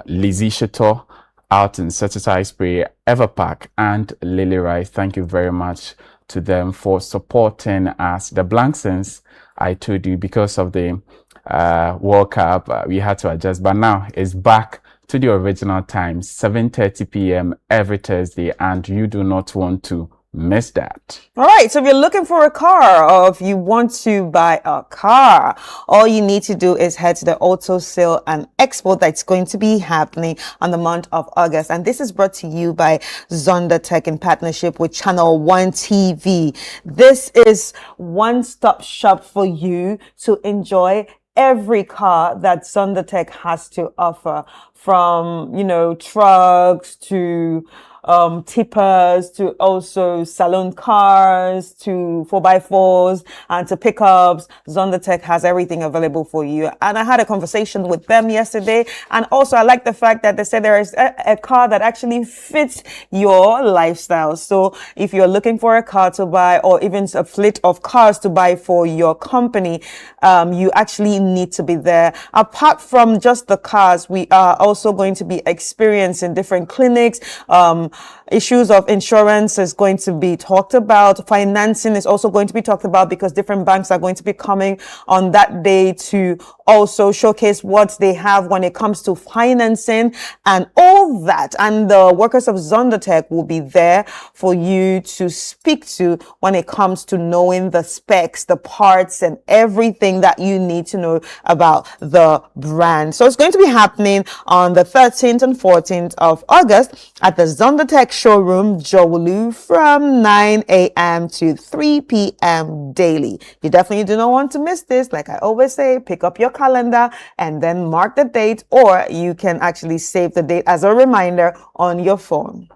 Lizzie Sheto, out in Certified Spray, Everpack, and Lily Rice. Thank you very much to them for supporting us. The Blank Sense, I told you, because of the World Cup, we had to adjust, but now it's back to the original time, 7:30 p.m. every Thursday, and you do not want to miss that. All right, so if you're looking for a car or if you want to buy a car, all you need to do is head to the Auto Sale and Expo that's going to be happening on the month of August. And this is brought to you by Zondertech in partnership with Channel 1 TV. This is one-stop shop for you to enjoy every car that Zondertech has to offer, from, you know, trucks to tippers, to also salon cars, to 4x4s, and to pickups. Zondertech has everything available for you. And I had a conversation with them yesterday. And also I like the fact that they said there is a car that actually fits your lifestyle. So if you're looking for a car to buy, or even a fleet of cars to buy for your company, you actually need to be there. Apart from just the cars, we are also going to be experiencing different clinics. Issues of insurance is going to be talked about. Financing is also going to be talked about, because different banks are going to be coming on that day to also showcase what they have when it comes to financing and all that. And the workers of Zondertech will be there for you to speak to when it comes to knowing the specs, the parts, and everything that you need to know about the brand. So it's going to be happening on the 13th and 14th of August at the Zondertech showroom, Jowolu, from 9 a.m. to 3 p.m. daily. You definitely do not want to miss this. Like I always say, pick up your calendar and then mark the date, or you can actually save the date as a reminder on your phone.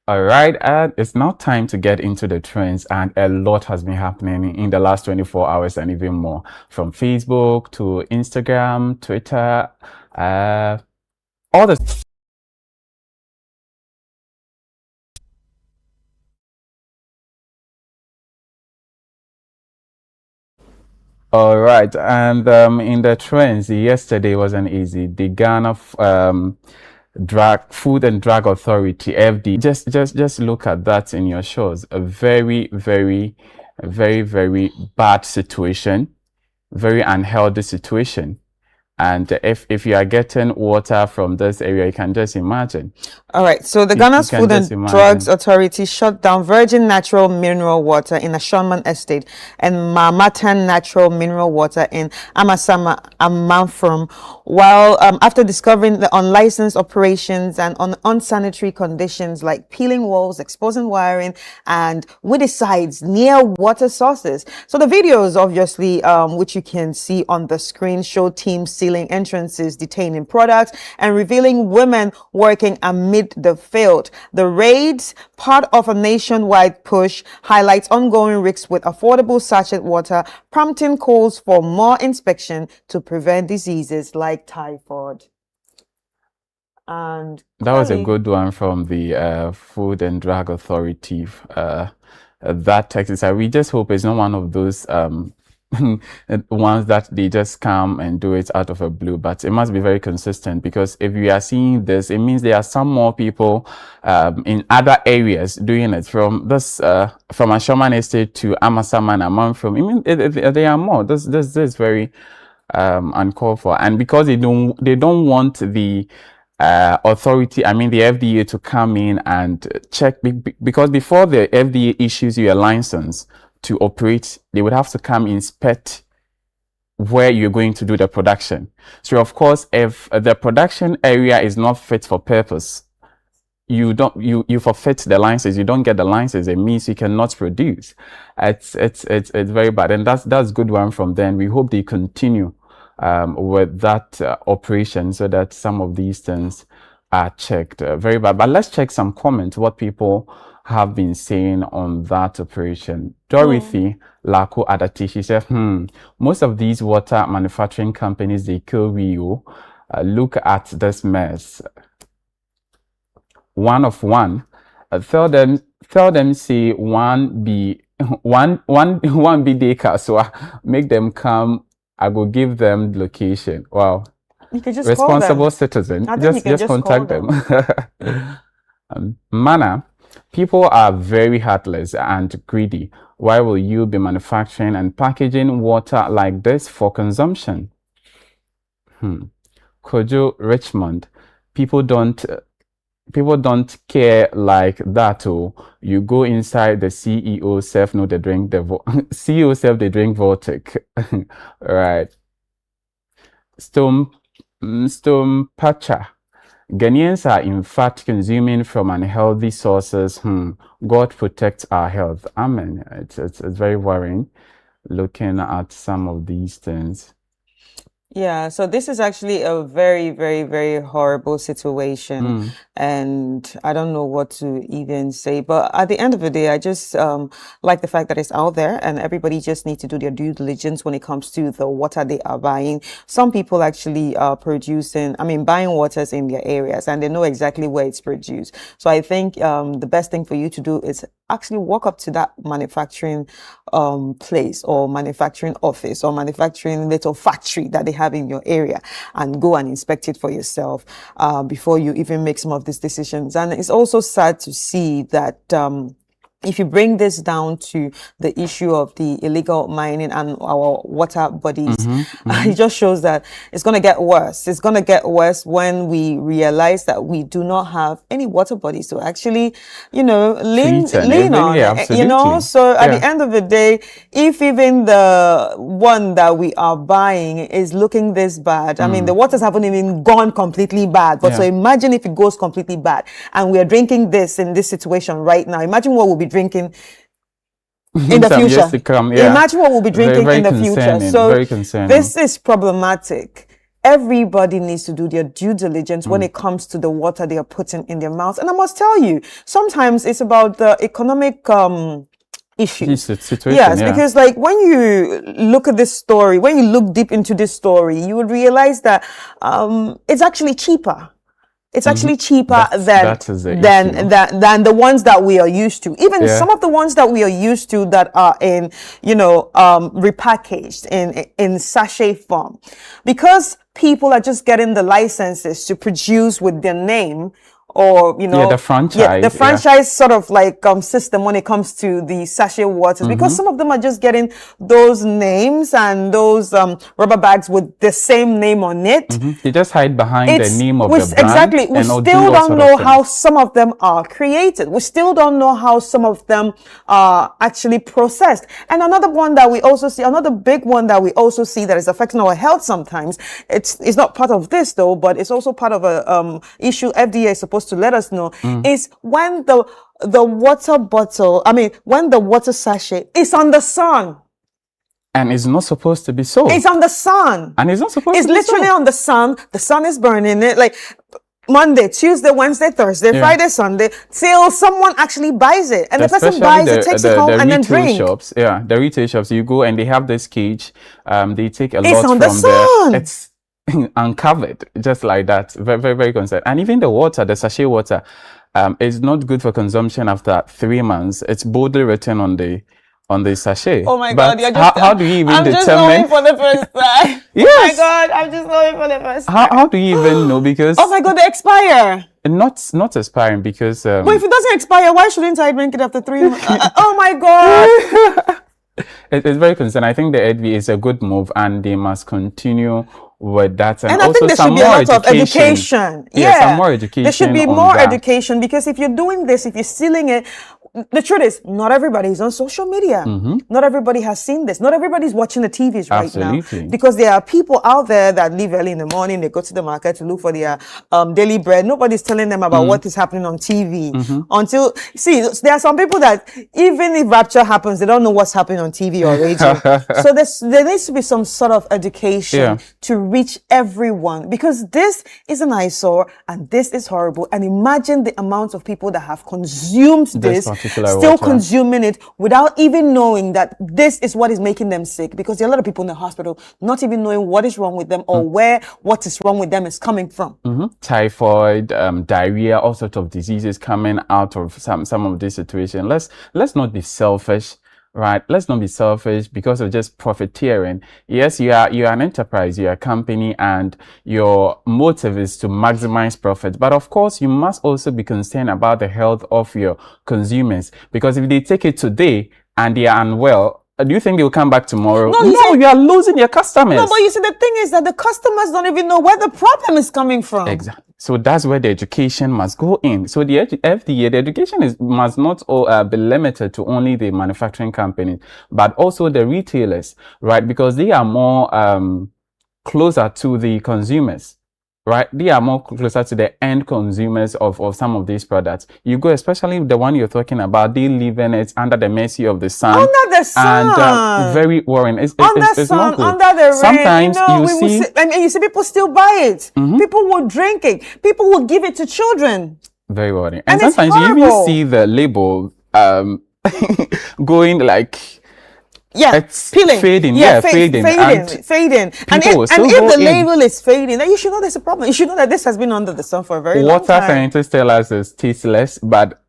All right, it's now time to get into the trends, and a lot has been happening in the last 24 hours and even more, from Facebook to Instagram, Twitter, all the All right, and in the trends, yesterday wasn't easy. The Ghana Food and Drug Authority (FD). Just look at that in your shows. A very bad situation, very unhealthy situation. And if you are getting water from this area, you can just imagine. All right. So the Ghana's Food and Drugs Authority shut down Virgin Natural Mineral Water in Ashonman Estate and Marmatan Natural Mineral Water in Amasama, Amanfrom, while after discovering the unlicensed operations and unsanitary conditions like peeling walls, exposing wiring, and weedicides near water sources. So the videos, obviously, which you can see on the screen, show teams sealing entrances, detaining products, and revealing women working amid the field. The raids, part of a nationwide push, highlights ongoing risks with affordable sachet water, prompting calls for more inspection to prevent diseases like typhoid. And that was a good one from the Food and Drug Authority. That text, we just hope it's not one of those ones that they just come and do it out of a blue, but it must be very consistent, because if we are seeing this, it means there are some more people in other areas doing it. From this from Ashonman Estate to Amasama and Amanfrom, I mean, there are more. This is very uncalled for, and because they don't want the authority, I mean the FDA, to come in and check, because before the FDA issues you a license to operate, they would have to come inspect where you're going to do the production. So of course, if the production area is not fit for purpose, you forfeit the license. You don't get the license. It means you cannot produce. It's very bad, and that's good one from them. We hope they continue with that operation, so that some of these things are checked. Very bad. But let's check some comments, what people have been saying on that operation. Dorothy Lako Adati, she said, most of these water manufacturing companies, they kill you. Look at this mess. One of one. Tell them say one be deka, so make them come. I will give them location. Wow. You can just responsible call them. Citizen. Just contact them. Mana, people are very heartless and greedy. Why will you be manufacturing and packaging water like this for consumption? Kojo Richmond, people don't people don't care like that. Oh, you go inside the CEO self, no, they drink the CEO self, they drink Vortic, right? Stone Pacha. Ghanaians are in fact consuming from unhealthy sources. God protects our health. Amen. It's very worrying looking at some of these things. Yeah, so this is actually a very, very, very horrible situation. And I don't know what to even say. But at the end of the day, I just like the fact that it's out there and everybody just needs to do their due diligence when it comes to the water they are buying. Some people actually are buying waters in their areas and they know exactly where it's produced. So I think the best thing for you to do is actually walk up to that manufacturing place or manufacturing office or manufacturing little factory that they have in your area and go and inspect it for yourself before you even make some of these decisions. And it's also sad to see that if you bring this down to the issue of the illegal mining and our water bodies, it just shows that it's going to get worse. It's going to get worse when we realize that we do not have any water bodies to actually, lean on. Yeah, so at the end of the day, if even the one that we are buying is looking this bad, the waters haven't even gone completely bad. But so imagine if it goes completely bad and we are drinking this in this situation right now. Imagine what we'll be drinking in the future. To come, Imagine what we'll be drinking in the future. So this is problematic. Everybody needs to do their due diligence when it comes to the water they are putting in their mouths. And I must tell you, sometimes it's about the economic issues. Situation, because like when you look at this story, when you look deep into this story, you would realize that it's actually cheaper. It's actually cheaper than the ones that we are used to. Even some of the ones that we are used to that are in, repackaged in sachet form. Because people are just getting the licenses to produce with their name or, the franchise. The franchise sort of like system when it comes to the sachet waters, because some of them are just getting those names and those rubber bags with the same name on it. They just hide behind the name of the brand. Exactly. We still don't know how some of them are created. We still don't know how some of them are actually processed. And another one that we also see, another big one that we also see that is affecting our health sometimes, it's not part of this though, but it's also part of a issue FDA is supposed to let us know, is when the water bottle, when the water sachet is on the sun. And it's not supposed to be sold. It's on the sun. And it's not supposed to be sold. It's literally on the sun. The sun is burning it. Like Monday, Tuesday, Wednesday, Thursday, Friday, Sunday, till someone actually buys it. And the person buys it, takes it home, and then drinks. Shops, the retail shops, you go and they have this cage. They take a lot on from the sun. there. It's uncovered, just like that. Very, very, very concerned. And even the water, the sachet water, is not good for consumption after 3 months. It's boldly written on the sachet. Oh my but God! How do you even I'm determine? just knowing for the first time. Yes. Oh my God! I'm just knowing for the first time. How do you even know? Because oh my God, they expire. Not expiring because. But if it doesn't expire, why shouldn't I drink it after 3 months? Oh my God! It's very concerning. I think the EDV is a good move, and they must continue with that. And also I think there should be a lot of education. Some more education. There should be more education, because if you're doing this, if you're stealing it, the truth is, not everybody is on social media. Not everybody has seen this. Not everybody's watching the TVs right now. Because there are people out there that leave early in the morning. They go to the market to look for their daily bread. Nobody's telling them about what is happening on TV. Until, there are some people that even if rapture happens, they don't know what's happening on TV or radio. So there needs to be some sort of education to reach everyone. Because this is an eyesore and this is horrible. And imagine the amount of people that have consumed this still consuming it without even knowing that this is what is making them sick, because there are a lot of people in the hospital not even knowing what is wrong with them or where what is wrong with them is coming from. Typhoid, diarrhea, all sorts of diseases coming out of some of this situation. Let's not be selfish. Right, let's not be selfish because of just profiteering. Yes, you are an enterprise, you're a company, and your motive is to maximize profit. But of course, you must also be concerned about the health of your consumers, because if they take it today and they are unwell, do you think they will come back tomorrow? No, you are losing your customers. No, but you see, the thing is that the customers don't even know where the problem is coming from. Exactly. So that's where the education must go in. So the FDA, the education must not be limited to only the manufacturing companies, but also the retailers, right? Because they are more closer to the consumers, right? They are more closer to the end consumers of some of these products. You go, especially the one you're talking about, they live in it under the mercy of the sun. Under the sun. And very worrying. It's not good. Under the rain. Sometimes you see people still buy it. People will drink it. People will give it to children. Very worrying. And it's sometimes you even horrible. see the label going like, it's peeling, fading, fading. And people if the label is fading, then you should know there's a problem. You should know that this has been under the sun for a very long time. Water scientists tell us it's tasteless, but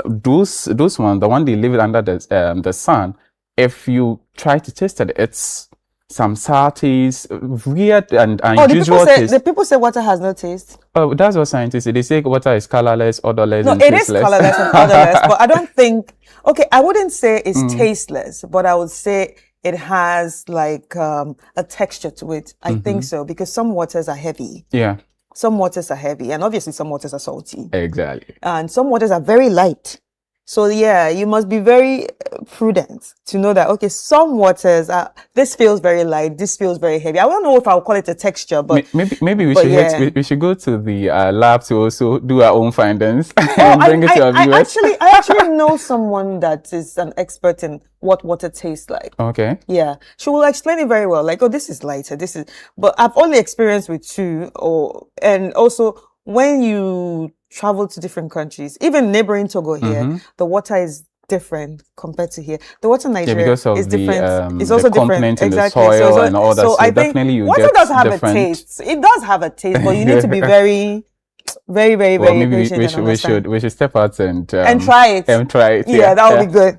those ones, the one they leave it under the sun, if you try to taste it, it's some sour taste, weird and unusual taste. The people say water has no taste. Oh, that's what scientists say. They say water is colorless, odorless, No, and it tasteless. is colorless and odorless, but I don't think. Okay, I wouldn't say it's tasteless, but I would say it has like a texture to it. I think so, because some waters are heavy. Yeah. Some waters are heavy, and obviously some waters are salty. Exactly. And some waters are very light. So yeah, you must be very prudent to know that, okay, some waters are, this feels very light, this feels very heavy. I don't know if I'll call it a texture, but maybe we should we should go to the lab to also do our own findings and bring it to our viewers. I actually know someone that is an expert in what water tastes like. Okay. Yeah, she will explain it very well. Like, oh, this is lighter, this is. But I've only experienced with two, and also when you travel to different countries, even neighboring Togo here, the water is different compared to here. The water in Nigeria because of is different. It's also the different. component in Exactly. the soil and all that. So I think definitely you water get does have different... a taste. It does have a taste, but you need to be very patient and understand. we should step out and try it. And try it. Yeah, that would be good.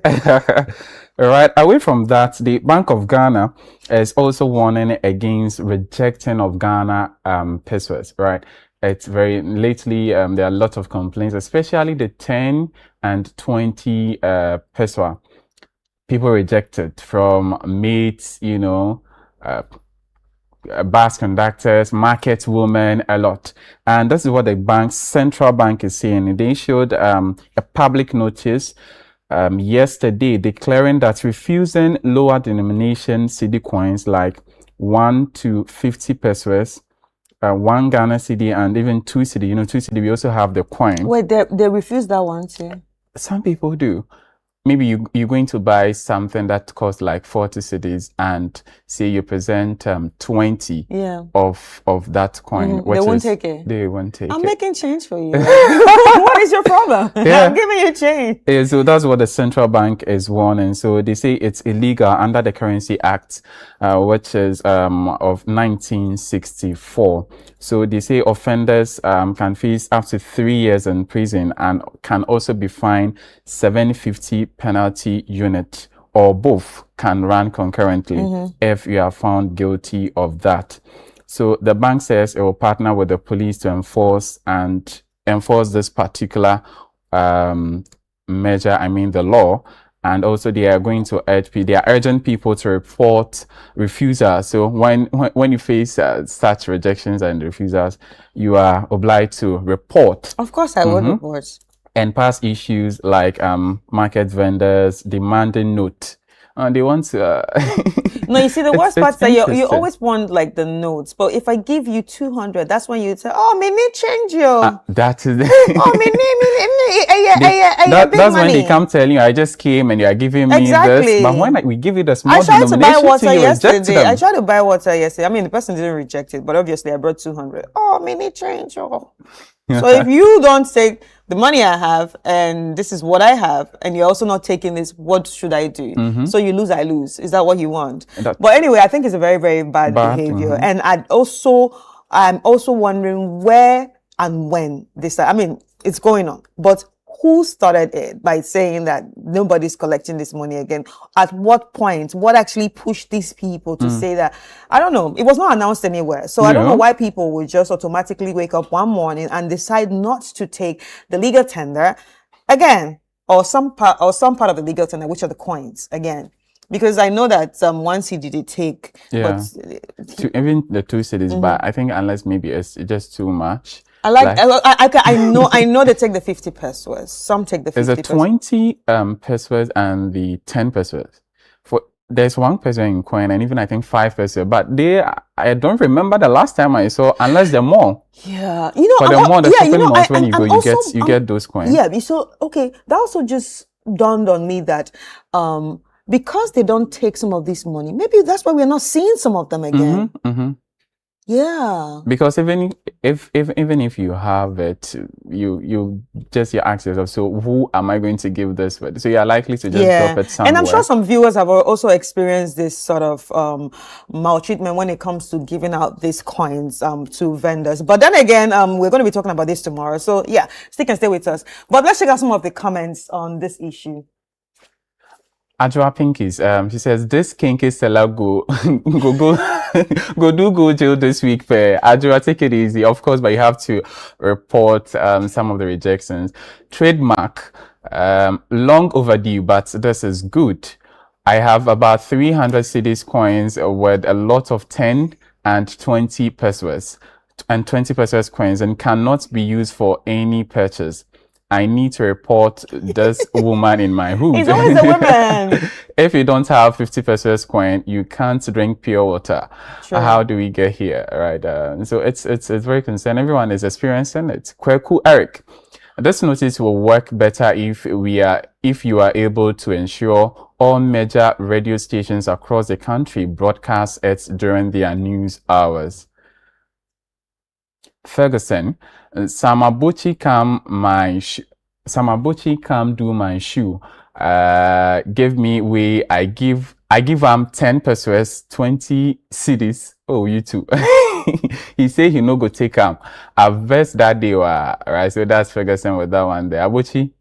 All right. Away from that, the Bank of Ghana is also warning against rejecting of Ghana pesos. Right. It's very lately. There are a lot of complaints, especially the 10 and 20 peso. People rejected from mates, bus conductors, market women, a lot. And this is what the central bank is saying. They issued a public notice yesterday declaring that refusing lower denomination cedi coins like 1 to 50 pesos, 1 Ghana cedi, and even 2 cedi. 2 cedi, we also have the coin. Wait, they refuse that one too? Some people do. Maybe you're going to buy something that costs like 40 cedis and say you present 20 of that coin. They won't take it. They won't take it. I'm making change for you. What is your problem? Yeah. I'm giving you change. Yeah, so that's what the central bank is warning. So they say it's illegal under the Currency Act, which is of 1964. So they say offenders can face up to 3 years in prison and can also be fined 750 penalty unit, or both can run concurrently if you are found guilty of that. So the bank says it will partner with the police to enforce this particular measure, the law. And also they are going to they are urging people to report refusals. So when you face such rejections and refusals, you are obliged to report. Of course I would report. And past issues like market vendors demanding note. They want to... No, you see, the worst part is that you always want like the notes. But if I give you 200, that's when you say, oh, me need change you. That is... That's when they come telling you, I just came and you are giving me this. But when we give you the small I tried to buy water yesterday. I tried to buy water yesterday. The person didn't reject it, but obviously I brought 200. Oh, me need change you. So if you don't take the money I have and this is what I have, and you're also not taking this, what should I do? So you lose, I lose. Is that what you want? But anyway, I think it's a very, very bad behavior. And I'm also wondering where and when this, it's going on, but who started it by saying that nobody's collecting this money again? At what point? What actually pushed these people to say that? I don't know. It was not announced anywhere. So I don't know why people would just automatically wake up one morning and decide not to take the legal tender again, or some part of the legal tender, which are the coins again. Because I know that one cedi they take. Yeah. Even the 2 cedis, but I think unless maybe it's just too much. I know they take the 50 pesos. Some take the 50 There's a 20 pesos and the 10 pesos. There's 1 peso in coin and even I think 5 peso. But I don't remember the last time I saw, unless they're more. Yeah, For the more, the shopping malls, when you go, you get those coins. Yeah, so okay, that also just dawned on me that because they don't take some of this money, maybe that's why we're not seeing some of them again. Yeah. Because even if you have it, you ask yourself, so who am I going to give this with? So you're likely to just drop it somewhere. And I'm sure some viewers have also experienced this sort of maltreatment when it comes to giving out these coins to vendors. But then again, we're going to be talking about this tomorrow. So yeah, stick and stay with us. But let's check out some of the comments on this issue. Ajwa Pinkies, she says, this kinky seller go do jail this week. Ajwa, take it easy, of course, but you have to report some of the rejections. Trademark, long overdue, but this is good. I have about 300 cedis coins with a lot of 10 and 20 pesos and 20 pesos coins and cannot be used for any purchase. I need to report this woman in my hood. It's always a woman. If you don't have 50 pesos coin, you can't drink pure water. Sure. How do we get here? Right. So it's very concerning. Everyone is experiencing it. Kweku Eric, this notice will work better if you are able to ensure all major radio stations across the country broadcast it during their news hours. Ferguson, Samabuchi come do my shoe. Give me way. I give 10 pesos, 20 cedis. Oh, you too. He say he no go take I've versed that day, right? So that's Ferguson with that one there. Abuchi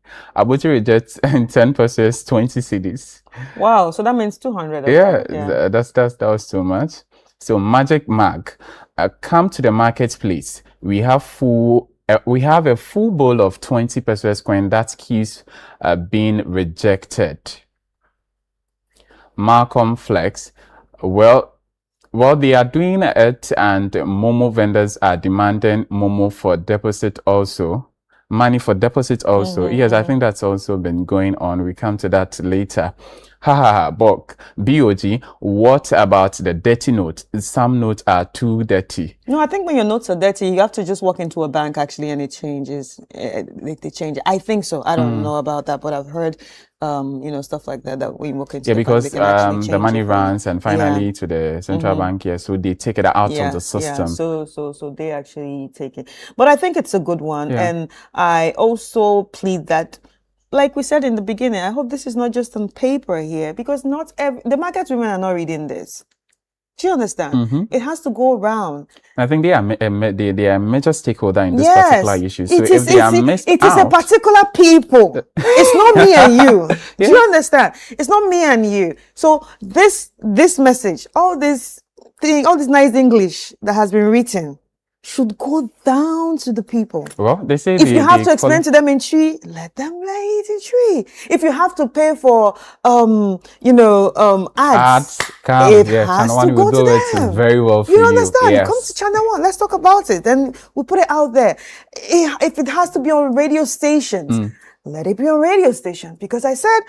rejects 10 pesos, 20 cedis. Wow, so that means 200. Yeah, that was too much. So Magic Mag, come to the marketplace. We have a full bowl of 20 pesos coin that keeps being rejected. Malcolm Flex, well, they are doing it, and Momo vendors are demanding Momo for deposit also. Money for deposit also. Yes, I think that's also been going on. We come to that later. But BOG, what about the dirty note? Some notes are too dirty. No, I think when your notes are dirty, you have to just walk into a bank actually and it changes. They change it. I think so. I don't know about that, but I've heard, stuff like that when you walk into the because bank, the money runs and finally to the central bank here, so they take it out of the system. Yeah. So they actually take it. But I think it's a good one, and I also plead that, like we said in the beginning, I hope this is not just on paper here, because the market women are not reading this. Do you understand? It has to go around. I think they are a major stakeholder in this particular issue. So if they are missed out, it is a particular people. It's not me and you. Do you understand? It's not me and you. So this message, all this nice English that has been written, should go down to the people. Well, they say if you have to explain to them in tree, let them lay it in tree. If you have to pay for ads, it has to go to them. Very well for you understand? Yes. Come to Channel One. Let's talk about it. Then we'll put it out there. If it has to be on radio stations, let it be on radio stations. Because I said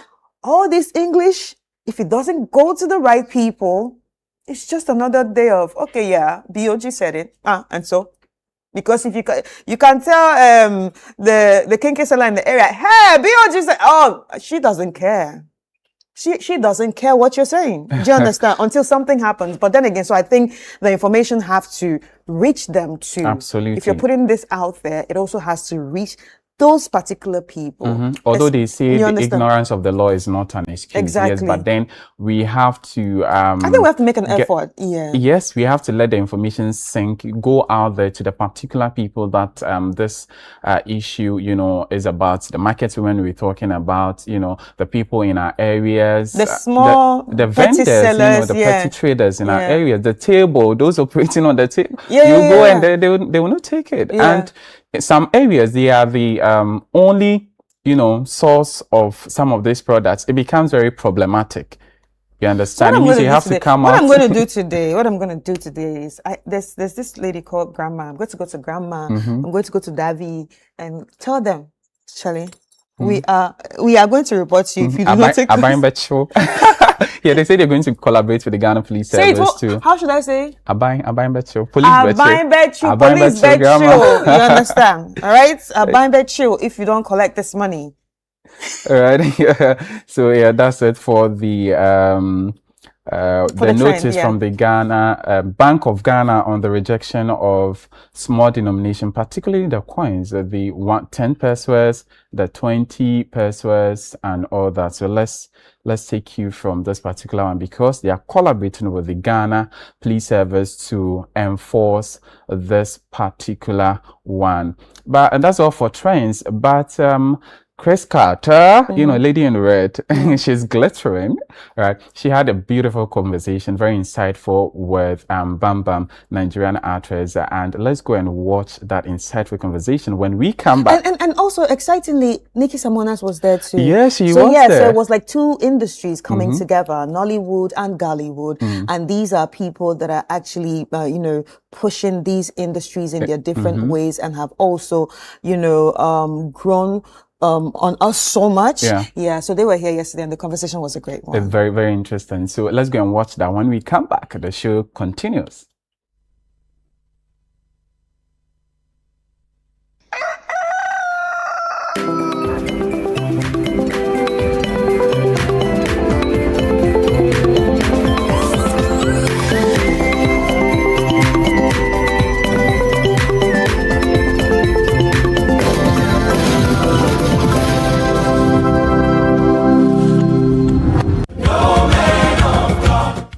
all this English, if it doesn't go to the right people, it's just another day of, BOG said it. And so, because if you can tell the kinky seller in the area, hey, BOG said, she doesn't care. She doesn't care what you're saying. Do you understand? Until something happens. But then again, so I think the information have to reach them too. Absolutely. If you're putting this out there, it also has to reach those particular people. Although they say the ignorance of the law is not an excuse. Exactly. Yes, but then we have to I think we have to make an effort. Yes, we have to let the information sink, go out there to the particular people that this issue, is about. The market women we're talking about, the people in our areas, the small, the vendors, sellers, the petty traders in our areas, the table, those operating on the table. Go and they will not take it. And in some areas, they are the only, source of some of these products. It becomes very problematic. You understand? It means you have to come what out. What I'm going to do today is there's this lady called Grandma. I'm going to go to Grandma. Mhm. I'm going to go to Davy and tell them, Charlie, we are going to report to you if you do not take this. Yeah, they say they're going to collaborate with the Ghana Police Say Service it, too. how should I say? Abayin Betcho. Police Betcho. Police Betcho. You understand? All right? Abayin Betcho if you don't collect this money. All right. So yeah, that's it for the notice from the Ghana Bank of Ghana on the rejection of small denomination, particularly the coins, the 10 pesos, the 20 pesos, and all that. So let's take you from this particular one, because they are collaborating with the Ghana Police Service to enforce this particular one. And that's all for trends. But Chris Carter, you know, lady in red, she's glittering, right? She had a beautiful conversation, very insightful with Bam Bam, Nigerian actress. And let's go and watch that insightful conversation when we come back. And also, excitingly, Nikki Samonas was there too. Yeah, she was there. there. So it was like two industries coming together, Nollywood and Gollywood. And these are people that are actually, pushing these industries in their different ways and have also, grown on us so much. Yeah. So they were here yesterday and the conversation was a great one. It's very, very interesting. So let's go and watch that. When we come back, the show continues.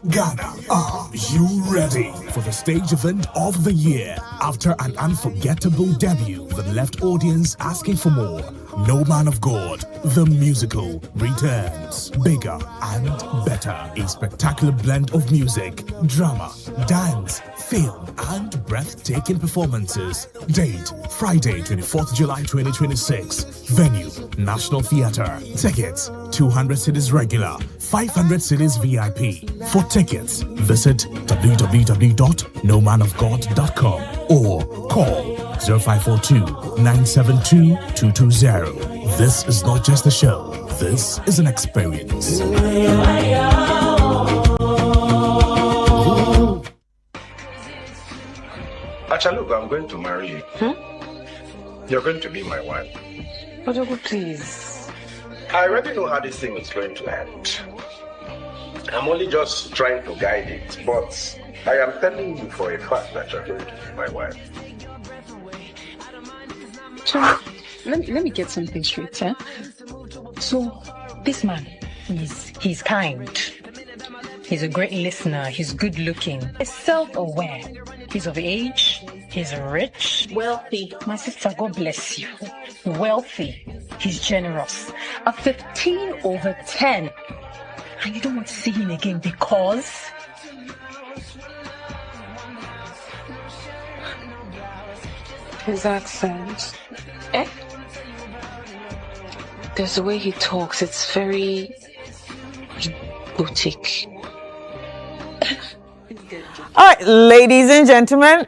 Ghana, are you ready for the stage event of the year? After an unforgettable debut that left audience asking for more, No Man of God, the musical, returns. Bigger and better. A spectacular blend of music, drama, dance, film, and breathtaking performances. Date, Friday, 24th July 2026. Venue, National Theatre. Tickets, 200 cedis regular, 500 cedis VIP. For tickets, visit www.nomanofgod.com or call 0542-972-220. This is not just a show, this is an experience. Achalugo, I'm going to marry you. You're going to be my wife. Ojogo, please. I already know how this thing is going to end. I'm only just trying to guide it, but I am telling you for a fact that you're going to be my wife. Let me get something straight, huh? So, this man, he's kind. He's a great listener. He's good looking. He's self-aware. He's of age. He's rich. Wealthy. My sister, God bless you. Wealthy. He's generous. A 15/10. And you don't want to see him again because... His accent. Eh? There's the way he talks. It's very... boutique. All right, ladies and gentlemen,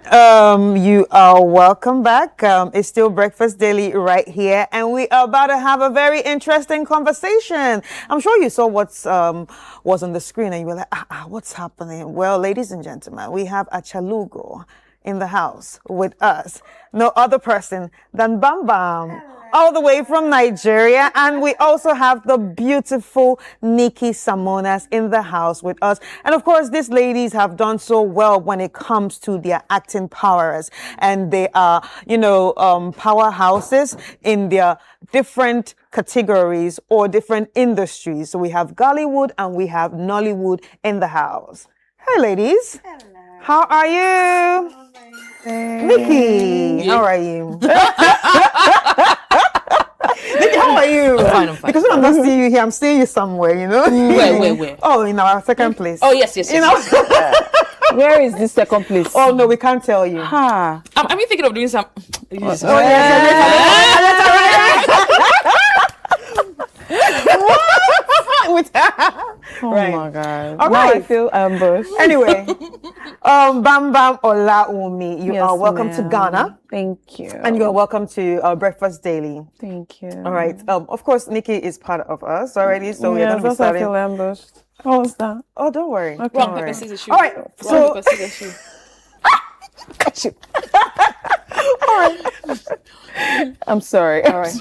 you are welcome back. It's still Breakfast Daily right here, and we are about to have a very interesting conversation. I'm sure you saw what's was on the screen, and you were like, what's happening? Well, ladies and gentlemen, we have Achalugo in the house with us. No other person than Bam Bam, all the way from Nigeria. And we also have the beautiful Nikki Samonas in the house with us. And of course, these ladies have done so well when it comes to their acting powers. And they are, powerhouses in their different categories or different industries. So we have Gollywood and we have Nollywood in the house. Hey, ladies. Hello. How are you? Nikki, how are you? Nikki, how are you? I'm fine. Because when I'm not seeing you here, I'm seeing you somewhere, Where? Oh, in our second place. Oh, yes. Where is this second place? Oh, no, we can't tell you. I'm thinking of doing some... Yes. Oh my God. All Now I right. feel ambushed. Anyway, Bam Bam Olaumi, you Yes, are welcome to ma'am. Ghana. Thank you. And you are welcome to Breakfast Daily. Thank you. All right. Of course, Nikki is part of us already, so we're going to be that's why I starting. feel ambushed. What was that? Oh, don't worry. Okay. Don't worry. All right. So, got you. All right. I'm sorry. All right.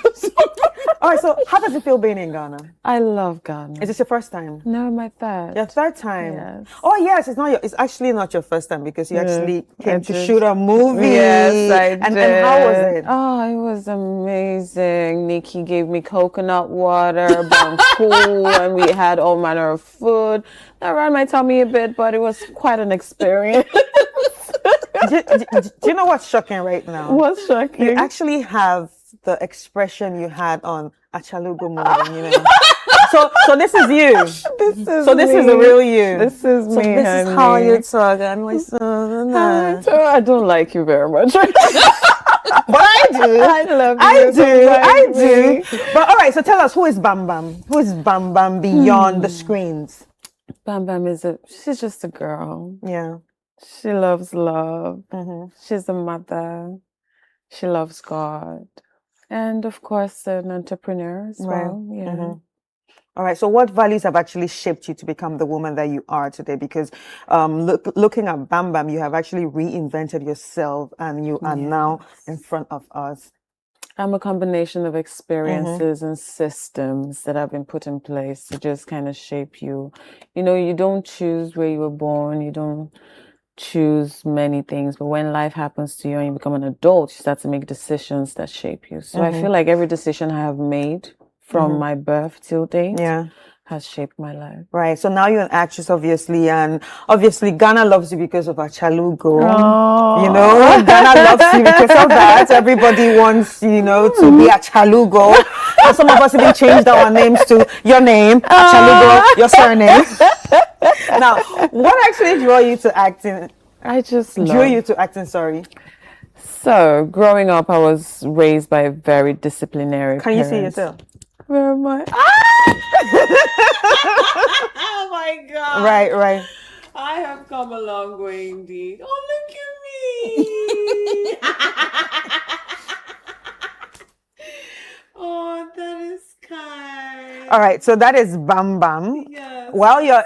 All right. So, how does it feel being in Ghana? I love Ghana. Is this your first time? No, my third. Your third time. Yes. Oh yes, it's actually not your first time because you actually came to did. shoot a movie. Yes, I and did. And how was it? Oh, it was amazing. Nikki gave me coconut water, banku, and we had all manner of food. I ran my tummy a bit, but it was quite an experience. do you know what's shocking right now? What's shocking? You actually have the expression you had on Achalugo movie, you know. So this is you. This is the real you. This is so me. This honey. is how you talk. I'm like, so, I don't like you very much. but I do. I love you. I do. But all right, so tell us, who is Bam Bam? Who is Bam Bam beyond the screens? Bam Bam she's just a girl. Yeah. She loves love. Mm-hmm. She's a mother. She loves God. And of course, an entrepreneur as well. Yeah. Mm-hmm. All right. So, what values have actually shaped you to become the woman that you are today? Because looking at Bam Bam, you have actually reinvented yourself, and you are now in front of us. I'm a combination of experiences and systems that have been put in place to just kind of shape you. You know, you don't choose where you were born. You don't choose many things, but when life happens to you and you become an adult, you start to make decisions that shape you. So I feel like every decision I have made from my birth till date has shaped my life. Right. So now you're an actress, obviously, and obviously Ghana loves you because of Achalugo. You know, Ghana loves you because of that. Everybody wants, you know, to be Achalugo. And some of us even changed our names to your name, Achalugo, your surname. Now, what actually drew you to acting? I just drew you to acting. Sorry. So, growing up, I was raised by a very disciplinary Can you see parents. yourself? Where am I? Oh my God. Right. I have come a long way indeed. Oh, look at me. Oh, that is kind. All right, so that is Bam Bam. Yes. While you're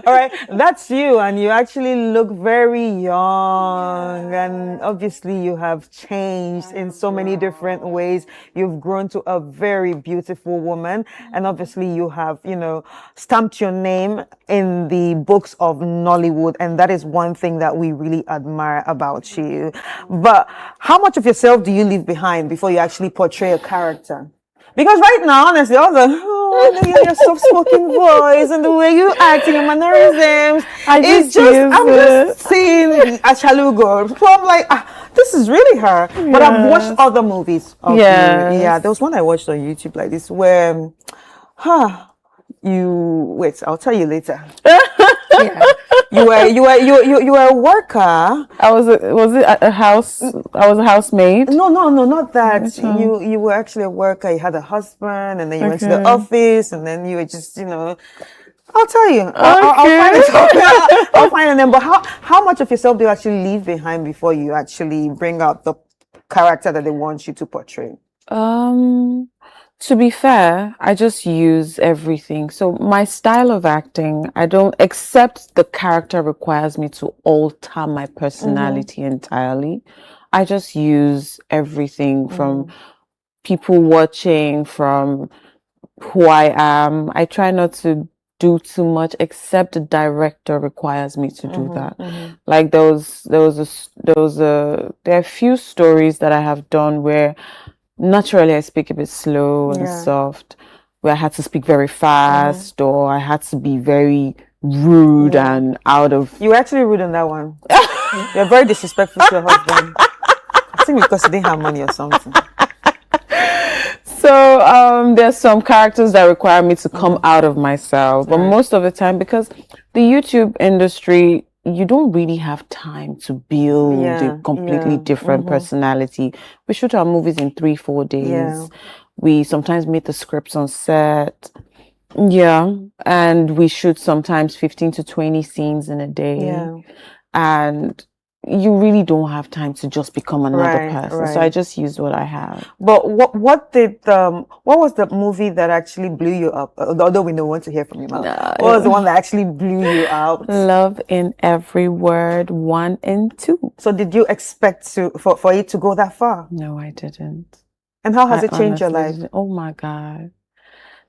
all right, that's you, and you actually look very young, and obviously you have changed in so many different ways. You've grown to a very beautiful woman, and obviously you have, you know, stamped your name in the books of Nollywood, and that is one thing that we really admire about you. But how much of yourself do you leave behind before you actually portray a character? Because right now, honestly, all the your soft-spoken voice and the way you act and your mannerisms, I'm just seeing Achalugo. So I'm like, this is really her. But I've watched other movies of you. Yeah, there was one I watched on YouTube like this where, wait, I'll tell you later. You were a worker. Was it a house? I was a housemaid. No, not that. You were actually a worker. You had a husband, and then you went to the office, and then you were just, you know. I'll tell you. I'll find it. But how much of yourself do you actually leave behind before you actually bring out the character that they want you to portray? To be fair, I just use everything. So my style of acting, I don't, except the character requires me to alter my personality entirely. I just use everything from people watching, from who I am. I try not to do too much, except the director requires me to do that. Like there are a few stories that I have done where naturally I speak a bit slow and soft, where I had to speak very fast or I had to be very rude and out of... You were actually rude on that one. You're very disrespectful to your husband. I think because he didn't have money or something. So there's some characters that require me to come out of myself, but most of the time, because the YouTube industry, you don't really have time to build a completely different personality. We shoot our movies in 3-4 days. We sometimes meet the scripts on set. Yeah, and we shoot sometimes 15 to 20 scenes in a day. Yeah. And you really don't have time to just become another Right, person. So I right. just use what I have. But what was the movie that actually blew you up? Although we don't want to hear from your mouth. What was the one that actually blew you out? Love in Every Word 1 and 2. So did you expect for it to go that far? No, I didn't. And how has I it changed your honestly life? didn't. Oh my God.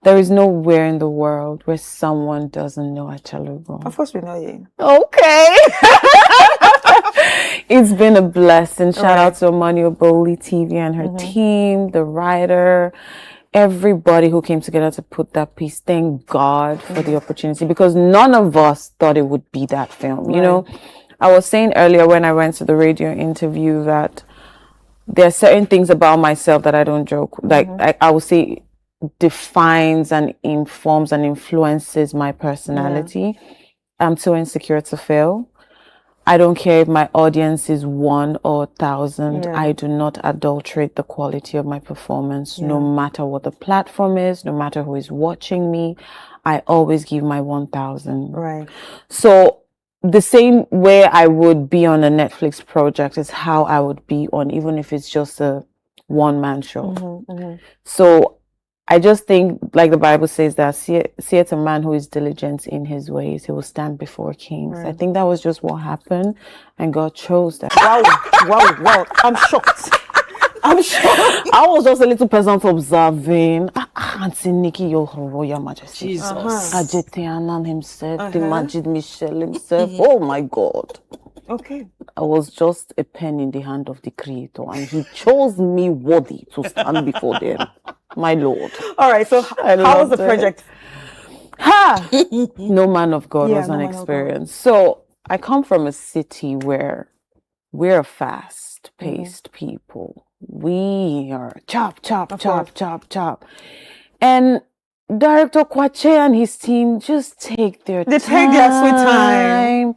There is nowhere in the world where someone doesn't know Achalugo. Of course we know you. Okay. It's been a blessing. Shout out to Amani Oboli TV and her team, the writer, everybody who came together to put that piece. Thank God for the opportunity, because none of us thought it would be that film. You know, I was saying earlier when I went to the radio interview that there are certain things about myself that I don't joke. Like I would say defines and informs and influences my personality. I'm too insecure to fail. I don't care if my audience is 1 or 1,000. Yeah. I do not adulterate the quality of my performance, no matter what the platform is, no matter who is watching me. I always give my 1,000. Right. So the same way I would be on a Netflix project is how I would be on, even if it's just a one-man show. So I just think, like the Bible says, that seeth a man who is diligent in his ways, he will stand before kings. I think that was just what happened, and God chose that. Wow. I'm shocked. I'm shocked. I was just a little peasant observing. Auntie Nikki, your Royal Majesty. Jesus. Ajetianan himself, the Majid Michel himself. Oh my God. Okay. I was just a pen in the hand of the Creator, and He chose me worthy to stand before them. My Lord. All right. So how was the project? No man of God was an experience. So I come from a city where we're a fast-paced people. We are chop. And Director Kwache and his team just take their time. They take their sweet time.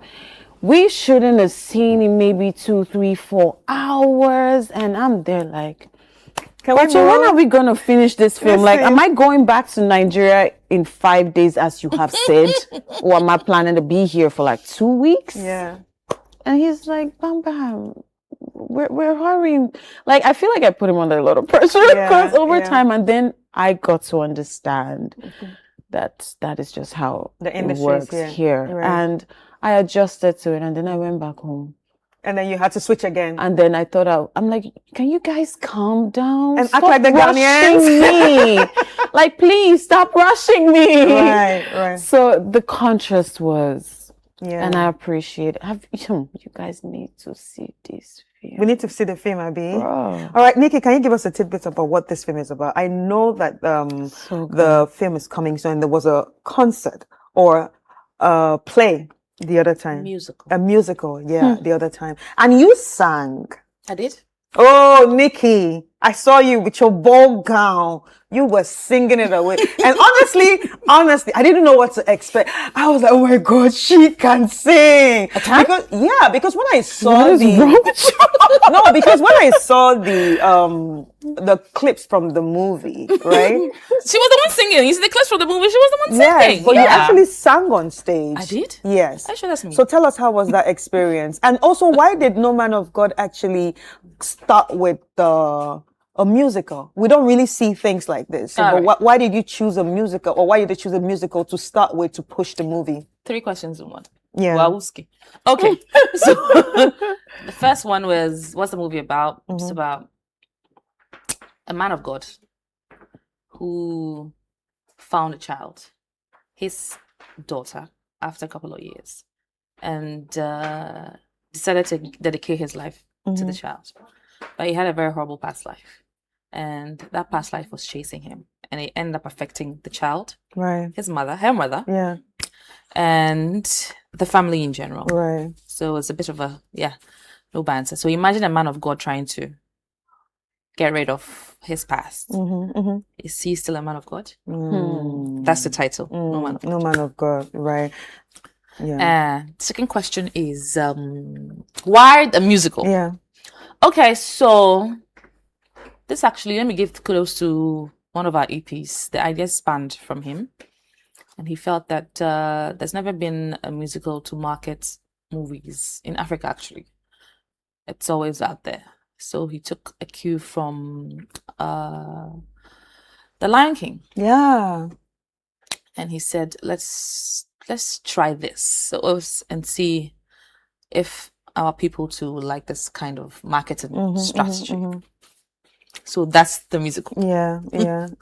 We shouldn't have seen in maybe 2, 3, 4 hours. And I'm there like, Kwache, when are we going to finish this film? Like, am I going back to Nigeria in 5 days, as you have said? Or am I planning to be here for like 2 weeks? Yeah. And he's like, Bam, we're hurrying. Like, I feel like I put him under a lot of pressure because over time, and then I got to understand that is just how the it industry works is here. Right. And I adjusted to it, and then I went back home. And then you had to switch again. And then I thought, I'm like, can you guys calm down? And Stop act like the rushing Ghanaians. me. Like, please stop rushing me. Right. So the contrast was, and I appreciate it. You guys need to see this film. We need to see the film, Abi. All right, Nikki, can you give us a tidbit about what this film is about? I know that the film is coming soon. There was a concert or a play the other time. A musical, the other time. And you sang. I did. Oh, Nikki, I saw you with your ball gown. You were singing it away. And honestly, I didn't know what to expect. I was like, oh my God, she can sing. Because when I saw because when I saw the clips from the movie, right? She was the one singing. You see the clips from the movie, she was the one singing. Yes, but you actually sang on stage. I did? Yes. Are you sure that's me? So tell us, how was that experience? And also, why did No Man of God actually start with a musical? We don't really see things like this. So, but why did you choose a musical, or why did you choose a musical to start with to push the movie? 3 questions in one. Yeah. Wowski. Okay. So the first one was, what's the movie about? It's about a man of God who found a child, his daughter, after a couple of years, and decided to dedicate his life to the child. But he had a very horrible past life, and that past life was chasing him, and it ended up affecting the child, right? Her mother, yeah, and the family in general, right? So it's a bit of a no banter. So imagine a man of God trying to get rid of his past. Is he still a man of God? That's the title. No man of God. No Man of God, right? Yeah. Second question is why the musical? Yeah. Okay, so this actually, let me give kudos to one of our EPs. The idea spanned from him. and he felt that there's never been a musical to market movies in Africa. Actually, it's always out there. So he took a cue from The Lion King. Yeah. And he said, let's try this and see if our people too like this kind of marketing strategy. So that's the musical. Yeah.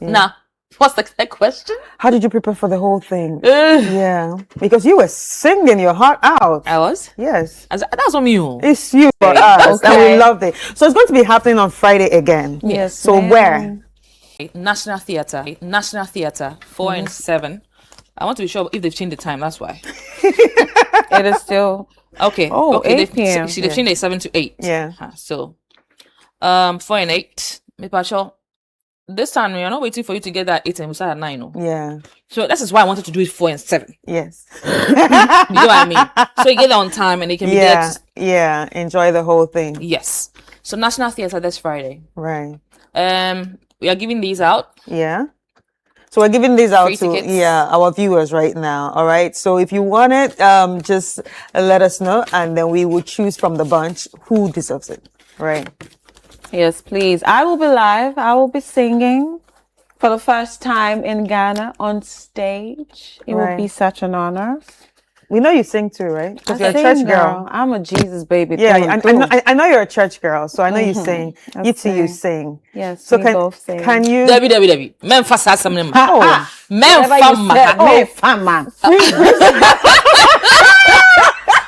Now, what's the question? How did you prepare for the whole thing? Yeah, because you were singing your heart out. I was? Yes. That's on you. It's you for us, and we loved it. So it's going to be happening on Friday again. Yes. So where? National Theatre, 4 and 7. I want to be sure if they've changed the time. That's why. It is still okay. Oh, okay. 8 p.m. See, they've changed it 7 to 8. Yeah. So, 4 and 8. This time we are not waiting for you to get that 8 and we start at 9. No? Yeah. So this is why I wanted to do it 4 and 7. Yes. You know what I mean? So you get there on time and they can be there. Yeah. Enjoy the whole thing. Yes. So National Theatre this Friday. Right. We are giving these out. Yeah. So we're giving these out Free to tickets. our viewers right now. All right. So if you want it, just let us know, and then we will choose from the bunch who deserves it. Right. Yes, please. I will be live. I will be singing for the first time in Ghana on stage. It will be such an honor. We know you sing too, right? Because you're a sing, church girl. I'm a Jesus baby. Yeah, through and I know you're a church girl, so I know you Mhm. sing. I You two, you sing. sing. Yes, So we can both sing. can you? Debbie. Men fast has some name. Oh, Men fama.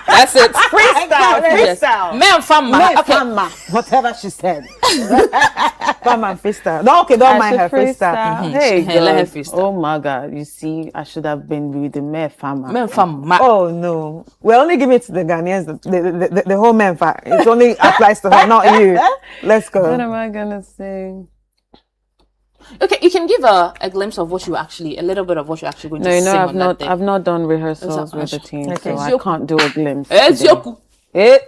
That's it. Freestyle. Men fama. Okay. Whatever she said. Fama and freestyle. No, okay, don't mind her freestyle. Hey, let her girl. freestyle. Oh my God! You see, I should have been with the Mare Farmer. Men fama. Oh no, we're only giving it to the Ghanaians. The whole men fat. It only applies to her, not you. Let's go. What am I gonna sing? Okay, you can give a glimpse of what a little bit of what you're actually going No, to you know, sing I've on not, that day. I've not done rehearsals with the team, Okay. so I can't do a glimpse. It's today. Yoku. Okay.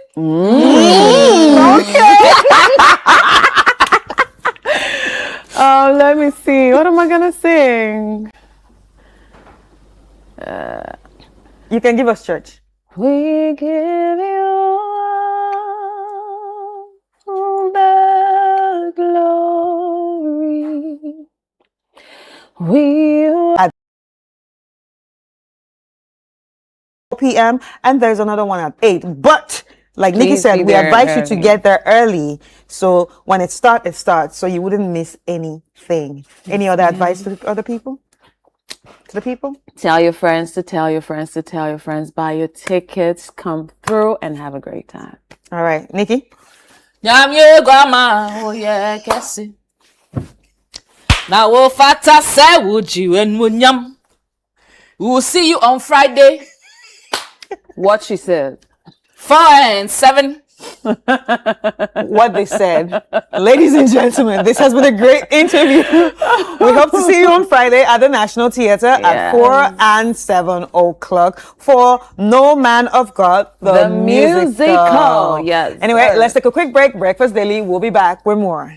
Oh, let me see. What am I gonna sing? You can give us church. We give you all the glory. We At 4 p.m. and there's another one at 8. But like Nikki Please said, be we there advise you to early. get there early. So when it starts, so you wouldn't miss anything. Any other advice to the other people? To the people? Tell your friends to tell your friends to tell your friends. Buy your tickets, come through, and have a great time. All right, Nikki. Nyamye grandma, oh yeah, kesi. Now we'll fata say would you and munyam. We'll see you on Friday. What she said. 4 and 7. What they said. Ladies and gentlemen, this has been a great interview. We hope to see you on Friday at the National Theatre at 4 and 7 o'clock for No Man of God, the musical. Yes. Anyway, sir. let's take a quick break. Breakfast Daily. We'll be back with more.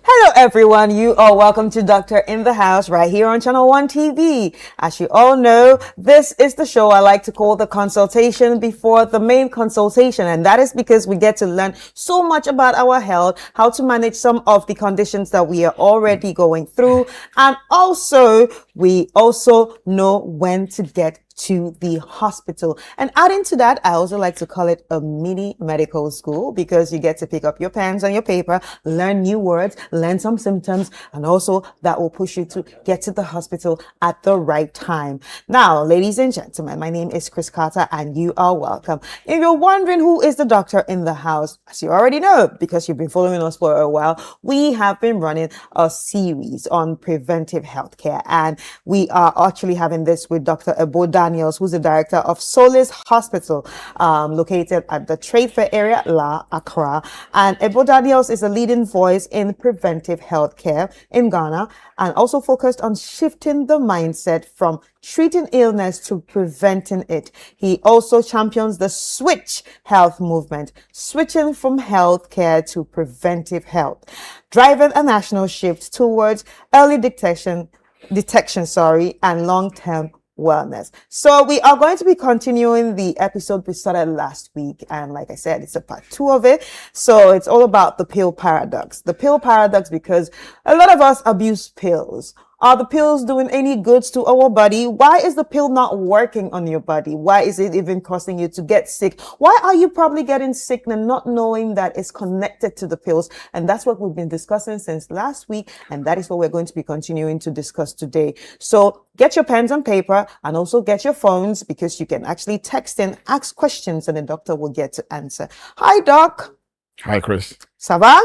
Hello everyone, you are welcome to Doctor in the House right here on Channel 1 TV. As you all know, this is the show I like to call the consultation before the main consultation, and that is because we get to learn so much about our health, how to manage some of the conditions that we are already going through, and also we also know when to get to the hospital. And adding to that, I also like to call it a mini medical school because you get to pick up your pens and your paper, learn new words, learn some symptoms, and also that will push you to get to the hospital at the right time. Now, ladies and gentlemen, my name is Chris Carter and you are welcome. If you're wondering who is the doctor in the house, as you already know, because you've been following us for a while, we have been running a series on preventive healthcare, and we are actually having this with Dr. Ebo Daniels, who's the director of Solis Hospital, located at the Trade Fair area, La Accra. And Ebo Daniels is a leading voice in preventive healthcare in Ghana, and also focused on shifting the mindset from treating illness to preventing it. He also champions the Switch Health movement, switching from healthcare to preventive health, driving a national shift towards early detection, and long-term wellness. So we are going to be continuing the episode we started last week, and like I said, it's a part 2 of it. So it's all about the pill paradox. The pill paradox, because a lot of us abuse pills. Are the pills doing any goods to our body? Why is the pill not working on your body? Why is it even causing you to get sick? Why are you probably getting sick and not knowing that it's connected to the pills? And that's what we've been discussing since last week. And that is what we're going to be continuing to discuss today. So get your pens and paper and also get your phones, because you can actually text and ask questions and the doctor will get to answer. Hi, Doc. Hi, Chris. Ça va?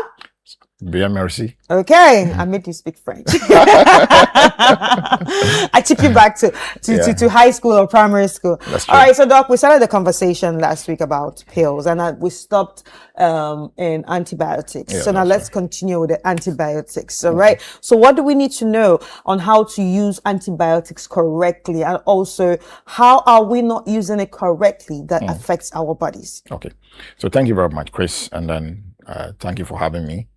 Bien, merci. Okay, I made you speak French. I took you back to high school or primary school. That's All right, so Doc, we started the conversation last week about pills, and we stopped in antibiotics. Yeah, so now let's continue with the antibiotics. All right. So what do we need to know on how to use antibiotics correctly, and also how are we not using it correctly that affects our bodies? Okay. So thank you very much, Chris, and then thank you for having me.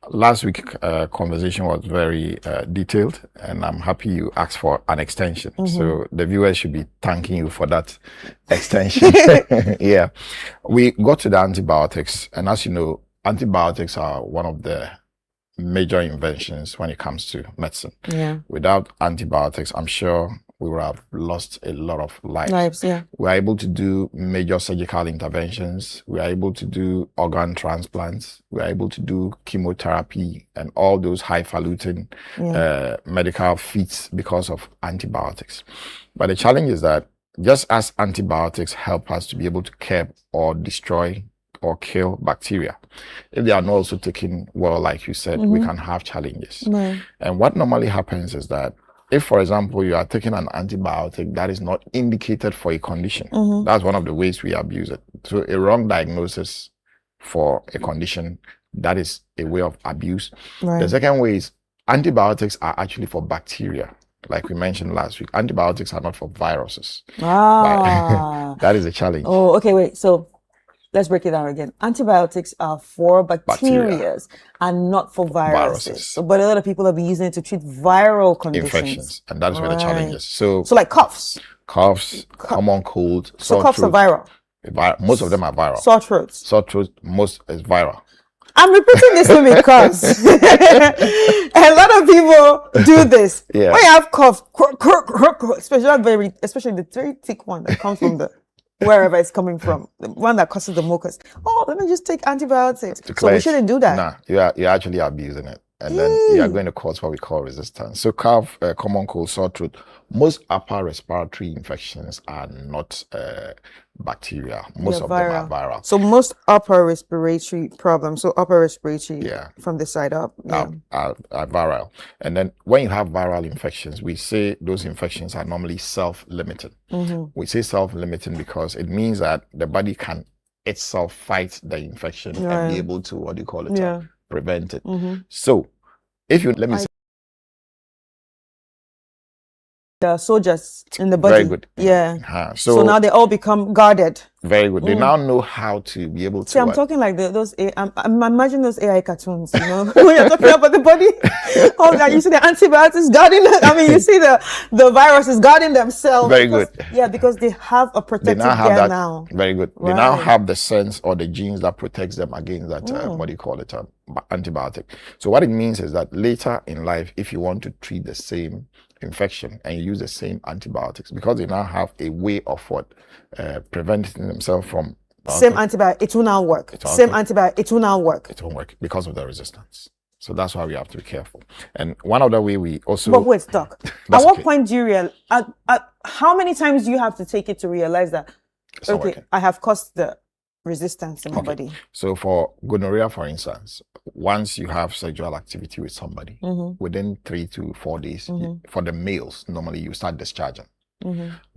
Last week conversation was very detailed, and I'm happy you asked for an extension. So the viewers should be thanking you for that extension. Yeah, we got to the antibiotics, and as you know, antibiotics are one of the major inventions when it comes to medicine. Yeah. Without antibiotics, I'm sure we would have lost a lot of lives. Yeah. We're able to do major surgical interventions. We're able to do organ transplants. We're able to do chemotherapy and all those highfalutin medical feats because of antibiotics. But the challenge is that just as antibiotics help us to be able to curb or destroy or kill bacteria, if they are not also taken well, like you said, we can have challenges. Right. And what normally happens is that if, for example, you are taking an antibiotic that is not indicated for a condition, that's one of the ways we abuse it. So a wrong diagnosis for a condition, that is a way of abuse. Right. The second way is antibiotics are actually for bacteria. Like we mentioned last week, antibiotics are not for viruses. That is a challenge. Oh, okay, wait. So let's break it down again. Antibiotics are for bacteria and not for viruses. So, but a lot of people have been using it to treat viral conditions. Infections. And that's where the challenge is. So like coughs. Common cold, so coughs are viral. Most of them are viral. Sore throats. Sore throats, most is viral. I'm repeating this because a lot of people do this. Yeah. When you have cough, especially the very thick one that comes from the wherever it's coming from, the one that causes the mucus. Oh, let me just take antibiotics. So we shouldn't do that. Nah, you're actually abusing it. And then you are going to cause what we call resistance. So cough, common cold, sore throat, most upper respiratory infections are not bacteria. Most of them are viral. So most upper respiratory problems, from the side up, are viral. And then when you have viral infections, we say those infections are normally self-limiting. We say self-limiting because it means that the body can itself fight the infection and be able to, prevent it. So if you, let me say, the soldiers in the body. Very good. Yeah. So now they all become guarded. Very good. They now know how to be able to. See, I'm talking like those. I'm imagining those AI cartoons. You know, when you're talking about the body. Oh, that you see the antibiotics guarding. You see the viruses guarding themselves. Very good. Yeah, because they have a protective gear now. Very good. They now have the sense or the genes that protects them against that. Antibiotic. So what it means is that later in life, if you want to treat the same infection and you use the same antibiotics, because they now have a way of preventing themselves from Same antibiotic, it will now work. Same antibiotic, it will now work. It won't work because of the resistance. So that's why we have to be careful. And one other way we also... But wait, Doc. At what point do you realize, how many times do you have to take it to realize that, okay, I have caused the resistance in my body? So for gonorrhea, for instance, once you have sexual activity with somebody, within 3 to 4 days, for the males, normally you start discharging.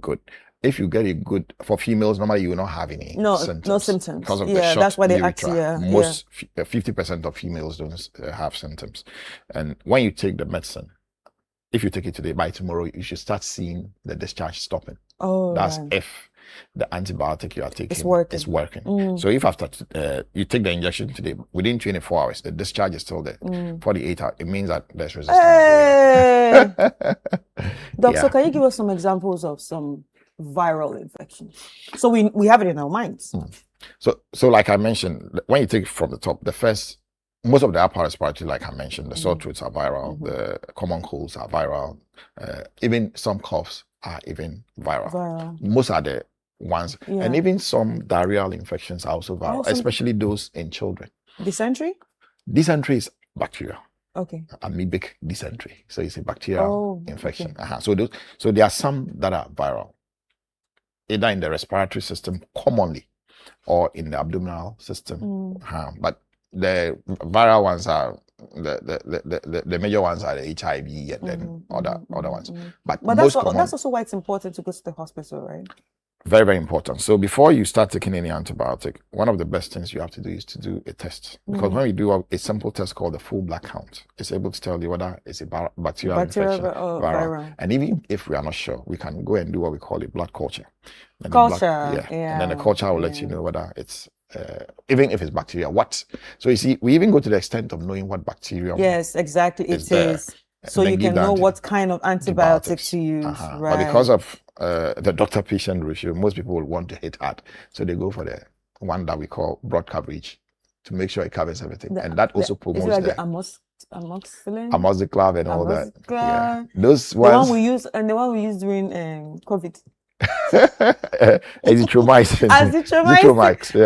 Good. If you get for females, normally you will not have any symptoms. No symptoms. Because of the short that's why they urethra. Most 50% of females don't have symptoms. And when you take the medicine, if you take it today, by tomorrow, you should start seeing the discharge stopping. Oh, that's if the antibiotic you are taking is working. Mm. So if after you take the injection today, within 24 hours, the discharge is still there. 48 hours, it means that there's resistance. Hey! Doc, so can you give us some examples of some viral infections? So we have it in our minds. So like I mentioned, when you take it from the top, most of the upper respiratory, like I mentioned, the sore throats are viral, the common colds are viral, even some coughs are even viral. Most are the ones, and even some diarrheal infections are also viral, especially those in children. Dysentery? Dysentery is bacterial. Okay. Amoebic dysentery. So it's a bacterial infection. Okay. So there are some that are viral, either in the respiratory system commonly or in the abdominal system. But the viral ones are the major ones are the HIV and then other ones. But that's also why it's important to go to the hospital, right? Very, very important. So before you start taking any antibiotic, one of the best things you have to do is to do a test. Because when we do a simple test called the full blood count, it's able to tell you whether it's a bacterial infection, viral. And even if we are not sure, we can go and do what we call a blood culture. And and then the culture will let you know whether it's even if it's bacteria, what. So you see, we even go to the extent of knowing what bacterium. Yes, exactly. It is. So you can know what kind of antibiotics to use. Right. But because of the doctor-patient ratio, most people will want to hit hard. So they go for the one that we call broad coverage to make sure it covers everything. And that also promotes the amoxicillin? Amoxiclav and all that. Yeah. Those ones. The one we use during COVID. Azithromycin. Azithromycin.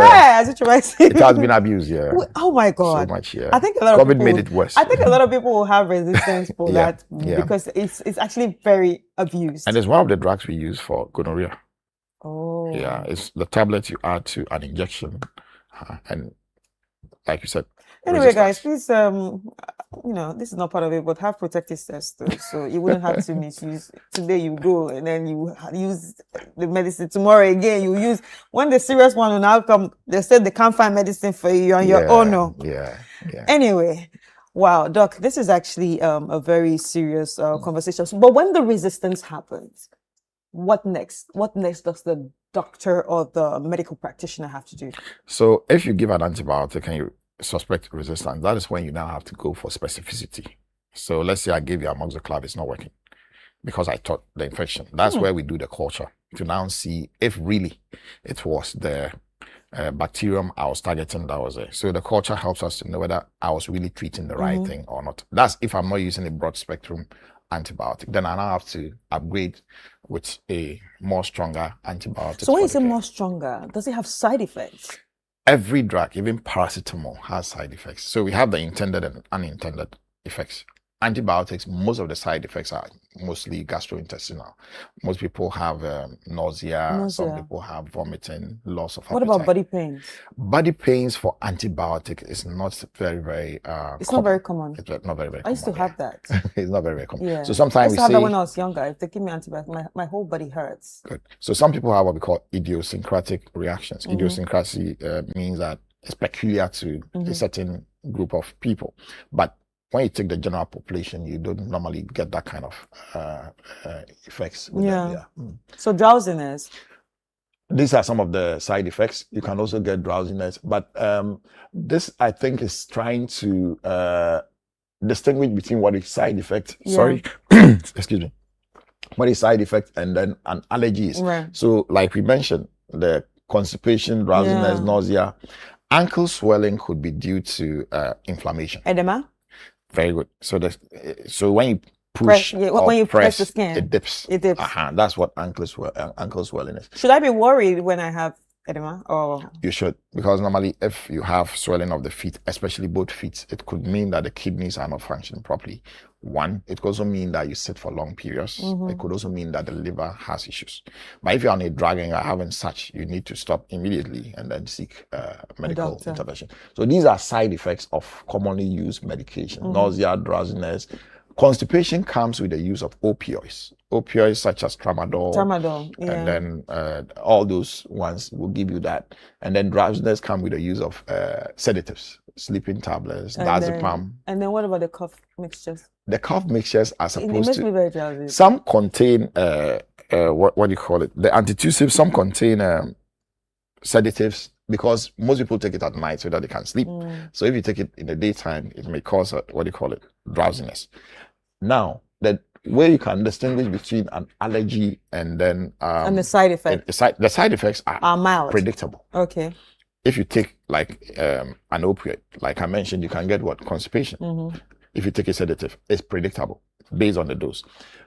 It has been abused, Oh my God. So much, I think a lot of COVID people made it worse. I think a lot of people will have resistance for that because it's actually very abused. And it's one of the drugs we use for gonorrhea. Oh. Yeah, it's the tablet you add to an injection, and like you said. Anyway, guys, please, this is not part of it, but have protective steps too. So you wouldn't have to misuse. Today you go and then you use the medicine. Tomorrow again you use. When the serious one will now come, they said they can't find medicine for you on your own. No. Yeah. Anyway, wow, Doc, this is actually a very serious conversation. But when the resistance happens, what next? What next does the doctor or the medical practitioner have to do? So if you give an antibiotic and you suspect resistance, that is when you now have to go for specificity. So let's say I gave you amoxiclav, it's not working because I thought the infection. That's where we do the culture to now see if really it was the bacterium I was targeting that was there. So the culture helps us to know whether I was really treating the right thing or not. That's if I'm not using a broad spectrum antibiotic. Then I now have to upgrade with a more stronger antibiotic. So when you say more stronger, does it have side effects? Every drug, even paracetamol, has side effects. So we have the intended and unintended effects. Antibiotics, most of the side effects are mostly gastrointestinal. Most people have nausea. Some people have vomiting, loss of appetite. What about body pains? Body pains for antibiotic is not very, very it's not very common. It's not very, very common. I used to have that. It's not very, very common. Yeah. So sometimes I used to have that when I was younger. If they give me antibiotics, my whole body hurts. Good. So some people have what we call idiosyncratic reactions. Idiosyncrasy means that it's peculiar to a certain group of people. But when you take the general population, you don't normally get that kind of effects. With them. So drowsiness. These are some of the side effects. You can also get drowsiness, but this I think is trying to distinguish between what is side effect. Sorry, excuse me. What is side effect and then an allergy is. Right. So, like we mentioned, the constipation, drowsiness, nausea, ankle swelling could be due to inflammation. Edema. Very good. So when you push when or you press the skin, it dips. It dips. That's what ankle swelling is. Should I be worried when I have edema? Or You should, because normally if you have swelling of the feet, especially both feet, it could mean that the kidneys are not functioning properly. One, it could also mean that you sit for long periods. Mhm. It could also mean that the liver has issues. But if you're on a drug and you're having such, you need to stop immediately and then seek medical doctor. intervention. So these are side effects of commonly used medication: Mhm. nausea, drowsiness. Constipation comes with the use of opioids. Opioids such as tramadol. yeah. And then all those ones will give you that. And then drowsiness come with the use of sedatives, sleeping tablets, diazepam. And then what about the cough mixtures? The cough mixtures are It supposed makes me to. very drowsy. Some contain what do you call it? The antitussive. Some contain sedatives, because most people take it at night so that they can sleep. So if you take it in the daytime, it may cause what do you call it? Drowsiness. Now, the way you can distinguish between an allergy and then And the side effect. the side effects are mild. predictable. Okay. If you take like an opioid, like I mentioned, you can get what? Constipation. Mhm. If you take a sedative, it's predictable based on the dose.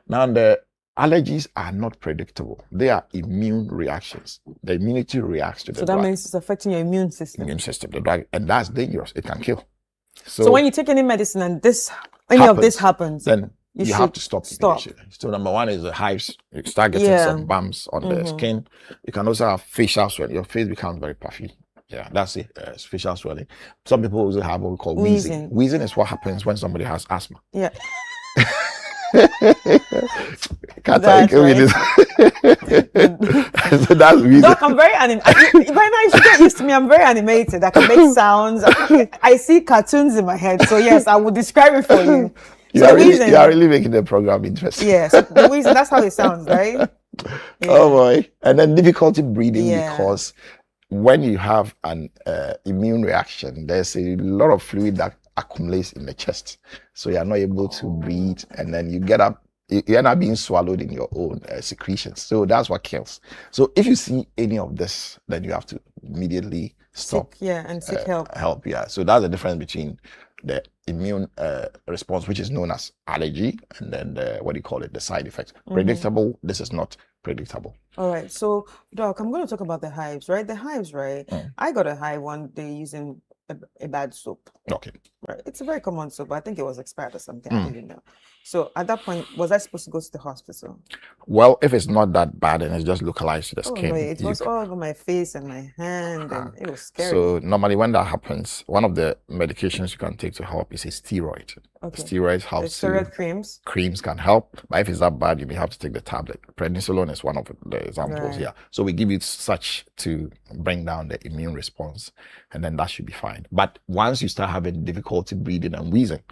Now, the allergies are not predictable. They are immune reactions. The immunity reacts to the So that drug. means it's affecting your immune system. Immune system, the drug, and that's dangerous. It can kill. So when you take any medicine and any of this happens, then you have should to stop. stop. immediately. So number one is the hives. You start getting Yeah. some bumps on the Mhm. skin. You can also have facial swelling. Your face becomes very puffy. Yeah, that's it. It's facial swelling. Some people also have what we call wheezing. Wheezing. Wheezing is what happens when somebody has asthma. Yeah. Can't That's kill me right. this. So that's wheezing. Doc, I'm very animated. By now, you should get used to me. I'm very animated. I can make sounds. I see cartoons in my head. So yes, I will describe it for you. You So are, really, wheezing. you are really making the program interesting. Yes, the wheezing. That's how it sounds, right? Oh boy. And then difficulty breathing, Yeah. because when you have an immune reaction, there's a lot of fluid that accumulates in the chest. So you're not able to breathe, and then you get up, you end up being swallowed in your own secretions. So that's what kills. So if you see any of this, then you have to immediately stop. And seek help. Help, yeah. So that's the difference between the immune response, which is known as allergy, and then the side effects. Mhm. Predictable. This is not predictable. All right. So, Doc, I'm going to talk about the hives, right? The hives, right? I got a hive one day using a bad soap. Okay. Right. It's a very common soap. I think it was expired or something. I Mm. didn't know. So at that point, was I supposed to go to the hospital? Well, if it's not that bad and it's just localized to the Oh skin, no, it you was all over my face and my hand, and it was scary. So normally when that happens, one of the medications you can take to help is a steroid. Okay. Steroids help. The steroid creams? Creams can help, but if it's that bad, you may have to take the tablet. Prednisolone is one of the examples Right. here. So we give you such to bring down the immune response, and then that should be fine. But once you start having difficulty breathing and wheezing,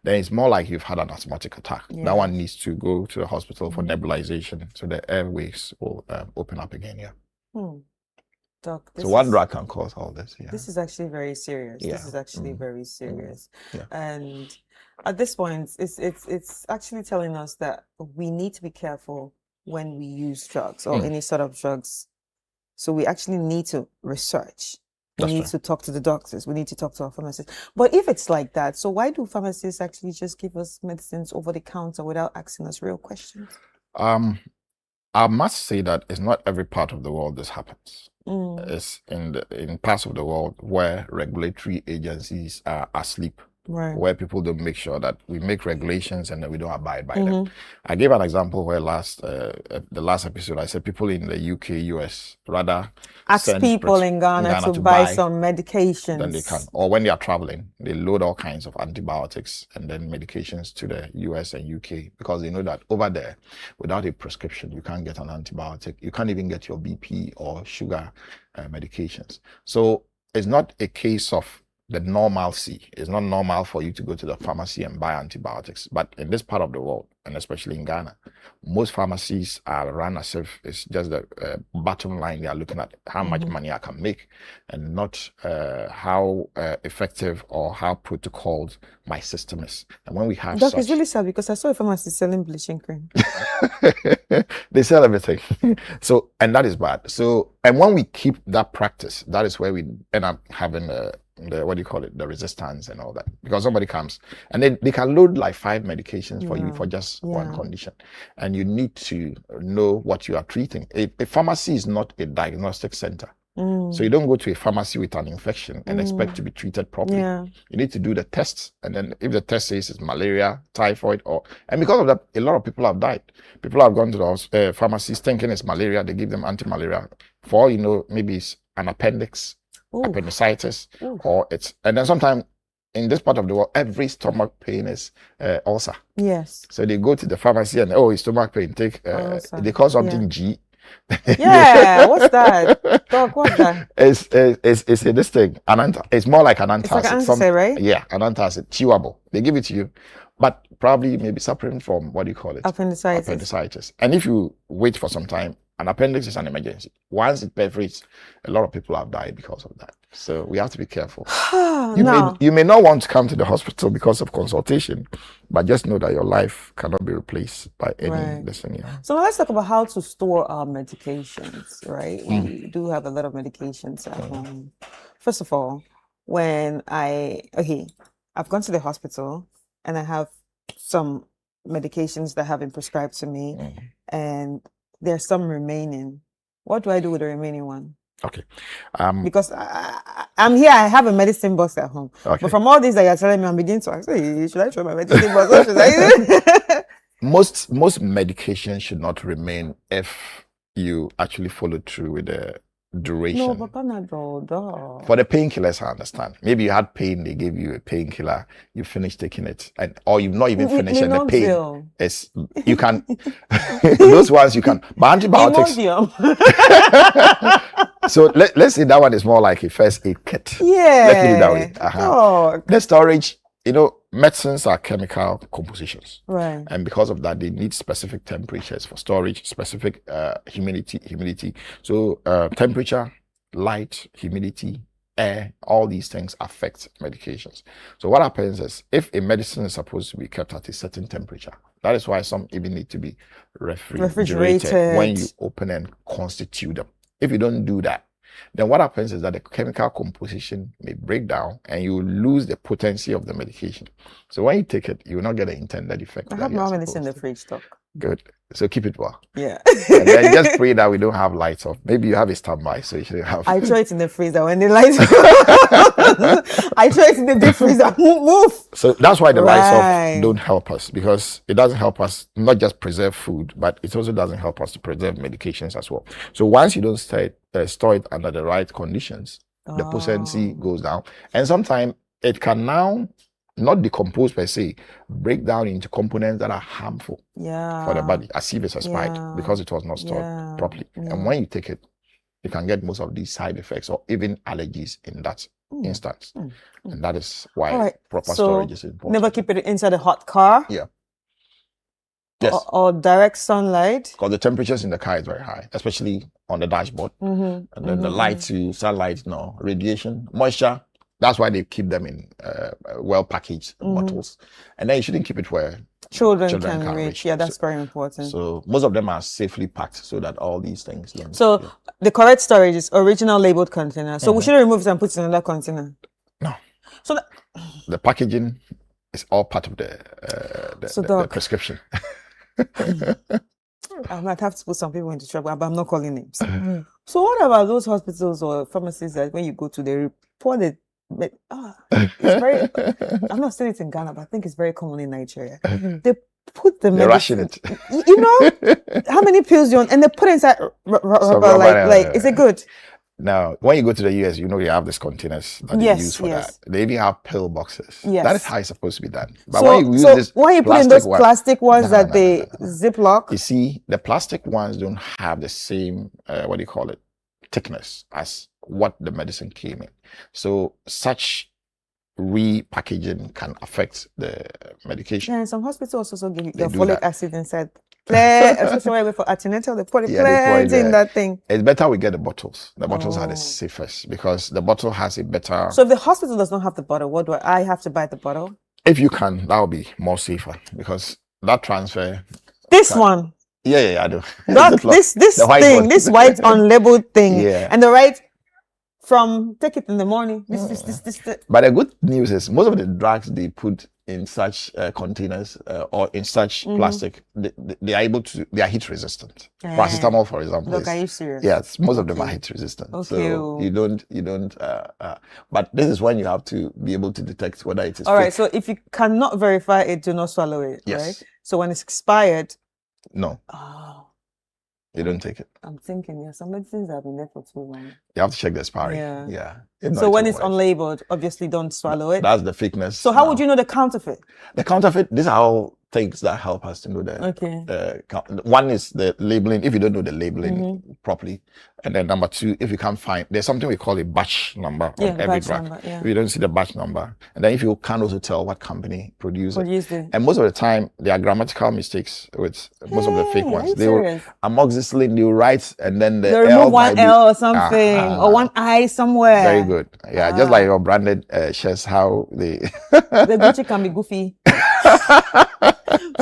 then it's more like you've had an asthmatic attack. Yeah. That one needs to go to the hospital for nebulization, so the airways will open up again. Yeah. Doc, So one drug can cause all this. Yeah. This is actually very serious. This Yeah. is actually very serious. Yeah. And at this point, it's actually telling us that we need to be careful when we use drugs or Mm. any sort of drugs. So we actually need to research. We That's need right. to talk to the doctors. We need to talk to our pharmacists. But if it's like that, so why do pharmacists actually just give us medicines over the counter without asking us real questions? I must say that it's not every part of the world this happens. Mm. It's in parts of the world where regulatory agencies are asleep, Right. where people don't make sure that we make regulations and then we don't abide by Mhm. them. I gave an example where the last episode I said people in the UK, US rather Ask send people in Ghana to buy some medications. than they can. Or when they are traveling, they load all kinds of antibiotics and then medications to the US and UK because they know that over there, without a prescription, you can't get an antibiotic. You can't even get your BP or sugar medications. So it's not a case of the normalcy. It's not normal for you to go to the pharmacy and buy antibiotics. But in this part of the world, and especially in Ghana, most pharmacies are run as if it's just the bottom line. They are looking at how much money I can make and not how effective or how protocoled my system is. And when we have Doc, such, it's really sad because I saw a pharmacist selling bleaching cream. they sell everything. And that is bad. So, and when we keep that practice, that is where we end up having what do you call it, the resistance and all that. Because somebody comes and they can load like 5 medications for you for just one condition. And you need to know what you are treating. A pharmacy is not a diagnostic center. So you don't go to a pharmacy with an infection and expect to be treated properly. You need to do the tests, and then if the test says it's malaria, typhoid, and because of that, a lot of people have died. People have gone to the pharmacies thinking it's malaria. They give them anti-malaria. For all you know, maybe it's an appendicitis, and then sometimes in this part of the world, every stomach pain is ulcer. Yes. So they go to the pharmacy and it's stomach pain. Take they call something G. Yeah, what's that? Doc, what's that? It's this thing. It's more like an antacid. It's like an antacid, right? Yeah, an antacid, chewable. They give it to you, but probably maybe suffering from what do you call it? Appendicitis. And if you wait for some time, an appendix is an emergency. Once it perforates, a lot of people have died because of that. So we have to be careful. You may not want to come to the hospital because of consultation, but just know that your life cannot be replaced by any lesson. Yeah. So let's talk about how to store our medications, right? We do have a lot of medications at home. First of all, when I've gone to the hospital and I have some medications that have been prescribed to me, and there's some remaining. What do I do with the remaining one? Okay. Because I'm here, I have a medicine box at home. Okay. But from all this that you're telling me, I'm beginning to ask, hey, should I throw my medicine box? What should I do? Most medication should not remain if you actually follow through with the duration. No, but Panadol. For the painkillers, I understand. Maybe you had pain, they gave you a painkiller, you finished taking it, or you've not even finished, and the pain is you can. Those ones you can. But antibiotics. So let's say that one is more like a first aid kit. Yeah. Let's put it that way. The storage, medicines are chemical compositions. Right. And because of that, they need specific temperatures for storage, specific humidity. So temperature, light, humidity, air, all these things affect medications. So what happens is, if a medicine is supposed to be kept at a certain temperature, that is why some even need to be refrigerated when you open and constitute them. If you don't do that, then what happens is that the chemical composition may break down and you lose the potency of the medication. So when you take it, you will not get the intended effect. I have no medicine in the fridge stock. Good. So keep it well. Yeah. And then just pray that we don't have lights off. Maybe you have a standby, so you should have. I throw it in the freezer when the lights I throw it in the deep freezer. Move. So that's why the lights off don't help us, because it doesn't help us not just preserve food, but it also doesn't help us to preserve medications as well. So once you don't store it under the right conditions, the potency goes down. And sometimes it can now not decompose per se, break down into components that are harmful for the body, as if it's expired because it was not stored properly. And when you take it, you can get most of these side effects or even allergies in that instance. And that is why proper storage is important. Never keep it inside a hot car. Yeah. Yes. Or direct sunlight. Because the temperatures in the car is very high, especially on the dashboard. And then the light to sunlight, radiation, moisture. That's why they keep them in well-packaged bottles. And then you shouldn't keep it where children can reach. Yeah, that's very important. So most of them are safely packed so that all these things don't. So the correct storage is original labeled container. So we shouldn't remove it and put it in another container. No. So the packaging is all part of the prescription. I might have to put some people into trouble, but I'm not calling names. So what about those hospitals or pharmacies that when you go to, they report it? It's very. I'm not saying it's in Ghana, but I think it's very common in Nigeria. They put the ration it. How many pills you want, and they put it inside rubber. Like, is it good? Now, when you go to the US, they have these containers that they use for that. They even have pill boxes. Yes. That is how it's supposed to be done. But when you put in those plastic ones that they ziplock, you see, the plastic ones don't have the same thickness as what the medicine came in. So such repackaging can affect the medication. Yeah, and some hospitals also give you your folic acid inside. Especially for antenatal, they put it in that thing. It's better we get the bottles. The bottles are the safest because the bottle has a better. So if the hospital does not have the bottle, what do I have to buy the bottle? If you can, that will be more safer because that transfer. This one. Yeah, I do. This thing, this white unlabeled thing, and the right from take it in the morning. This. But the good news is most of the drugs they put in such containers or in such plastic, they are able to, they are heat resistant. Paracetamol, for example. Look, are you serious? Yes, most of them are heat resistant. Okay. So you don't, but this is when you have to be able to detect whether it is All fake. right, so if you cannot verify it, do not swallow it, Yes. right? So when it's expired, No, oh, you don't take it. I'm thinking, some medicines have been there for too long. You have to check the expiry. Yeah. Yeah. If So not, when it it's won't work. unlabeled, obviously don't swallow it. That's the fakeness. So how would you know the counterfeit? The counterfeit, these are all things that help us to know the Okay. one is the labeling, if you don't know the labeling Mm-hmm. properly. And then number two, if you can't find, there's something we call a batch number on Yeah, the every batch drug. number, yeah. If you don't see the batch number, and then if you can't also tell what company produced it. Produced it. And most of the time, there are grammatical mistakes with most of the fake Hey, are ones. you They will, serious? amoxicillin, they will write, and then the They L remove might one be- L or something, Ah, or one I somewhere. Very good. Yeah, just like your branded shirts, how they... The Gucci can be goofy.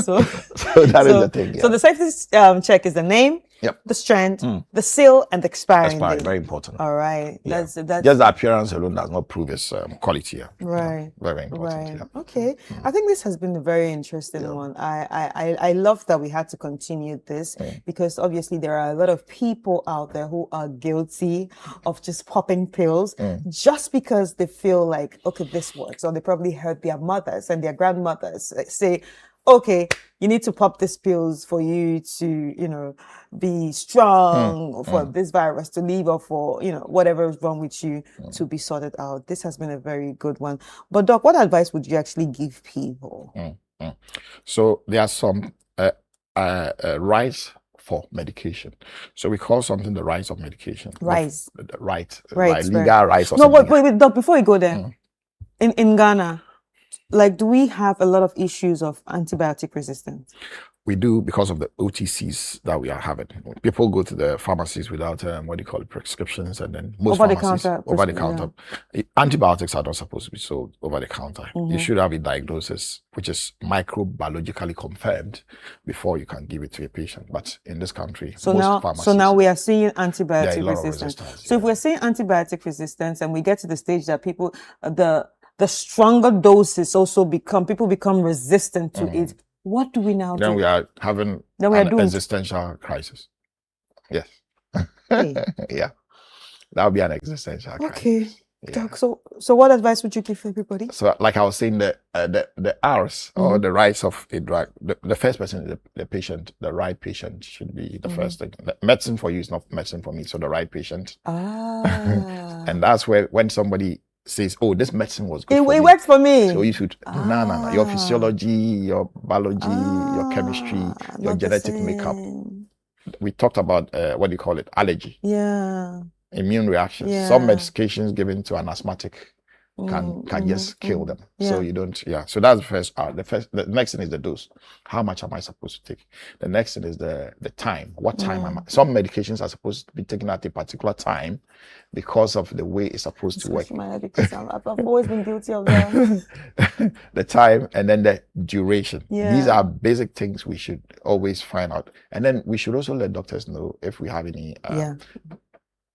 so that is the thing. So Yeah. the safety check is the name, Yep. the strength, the seal, and the expiring Expiry, date. very important. All right. Yeah. That's Just the appearance alone does not prove its quality. Yeah. right. Very important. Right. Yeah. Okay. I think this has been a very interesting one. I love that we had to continue this because obviously there are a lot of people out there who are guilty of just popping pills just because they feel like, okay, this works. Or they probably heard their mothers and their grandmothers say, okay, you need to pop these pills for you to, be strong, for this virus to leave, or for, whatever is wrong with you to be sorted out. This has been a very good one. But Doc, what advice would you actually give people? So there are some rights for medication. So we call something the rights of medication. Rights. The right, Right. legal rights. Or No, something. wait, Doc, before you go there, in Ghana, do we have a lot of issues of antibiotic resistance? We do, because of the OTCs that we are having. People go to the pharmacies without prescriptions, and then most pharmacies over the counter. Antibiotics are not supposed to be sold over the counter. You should have a diagnosis which is microbiologically confirmed before you can give it to a patient. But in this country, So most pharmacies, now we are seeing there are a antibiotic lot of resistance. resistance, So if we're seeing antibiotic resistance and we get to the stage that people, the stronger doses also people become resistant to it, what do we now then do? we are having Then we are an doomed. existential crisis. Yes. Hey. Yeah. That would be an existential crisis. Okay. Doc, so what advice would you give everybody? So, like I was saying, the R's or the rights of a drug. The first person is the patient. The right patient should be the first thing. The medicine for you is not medicine for me. So the right patient. And that's where when somebody says, "Oh, this medicine was good for It me," works for me. so you should no. Your physiology, your biology, your chemistry, your not the genetic makeup. We talked about what do you call it? Allergy. Yeah. Immune reactions. Yeah. Some medications given to an asthmatic can just kill them. So you don't. So that's the first R. The next thing is the dose. How much am I supposed to take? The next thing is the time. What time am I? Some medications are supposed to be taken at a particular time because of the way it's supposed to work. My head because I've always been guilty of that. The time, and then the duration. Yeah. These are basic things we should always find out. And then we should also let doctors know if we have any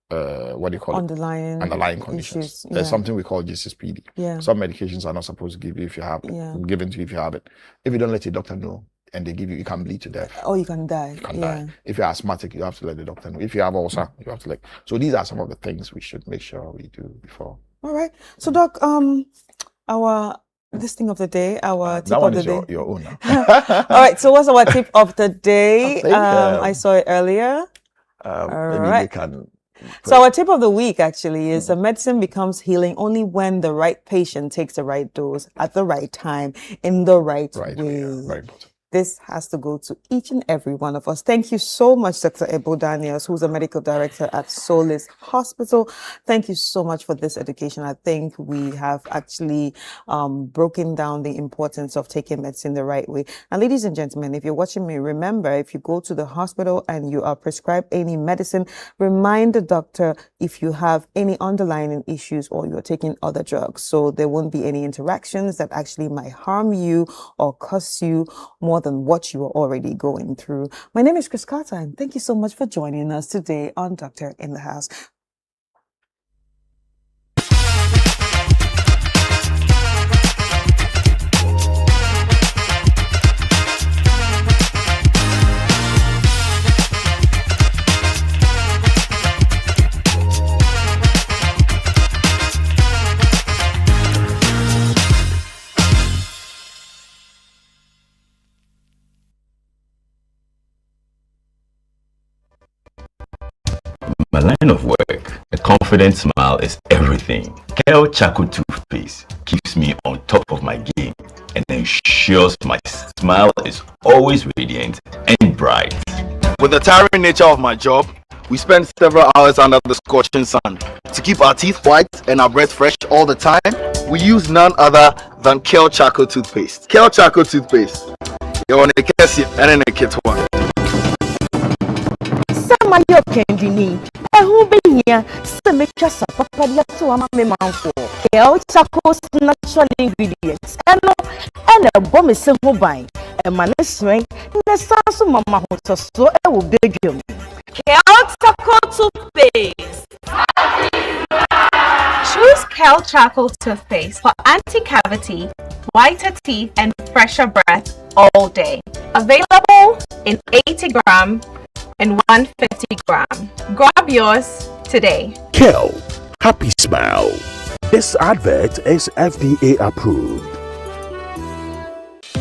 what do you call Underlying conditions. issues, There's yeah. something we call GCPD. Yeah. Some medications are not supposed to give you if you have given to you if you have it. If you don't let your doctor know and they give you can bleed to death. Oh, you can die. You can die. If you're asthmatic, you have to let the doctor know. If you have ulcer, you have to let. So these are some of the things we should make sure we do before. All right. So Doc, our this thing of the day, our tip That one of the is day. your own. All right. So what's our tip of the day? I think, I saw it earlier. Maybe right. we can. So our tip of the week actually is medicine becomes healing only when the right patient takes the right dose at the right time in the right way. Very important. This has to go to each and every one of us. Thank you so much, Dr. Ebo Daniels, who's a medical director at Solis Hospital. Thank you so much for this education. I think we have actually broken down the importance of taking medicine the right way. And ladies and gentlemen, if you're watching me, remember, if you go to the hospital and you are prescribed any medicine, remind the doctor if you have any underlying issues or you're taking other drugs. So there won't be any interactions that actually might harm you or cost you more than what you are already going through. My name is Chris Carter, and thank you so much for joining us today on Doctor in the House. my line of work, a confident smile is everything. Kel Charcoal toothpaste keeps me on top of my game and ensures my smile is always radiant and bright. With the tiring nature of my job, we spend several hours under the scorching sun. To keep our teeth white and our breath fresh all the time, we use none other than Kel Charcoal toothpaste. Kel Charcoal toothpaste. You're on a case and in a kit one. Sama yo kendini. Who be here? Some make us a papa to a man for Kel Charcoal's natural ingredients. And a bomb is simple buying. A man is swing. The sauce of Mama Hotos so I will beg you. Kel Charcoal toothpaste. Choose Kel Charcoal toothpaste for anti-cavity, whiter teeth, and fresher breath all day. Available in 80 gram and 150 gram. Grab yours today. Kel, happy smile. This advert is FDA approved.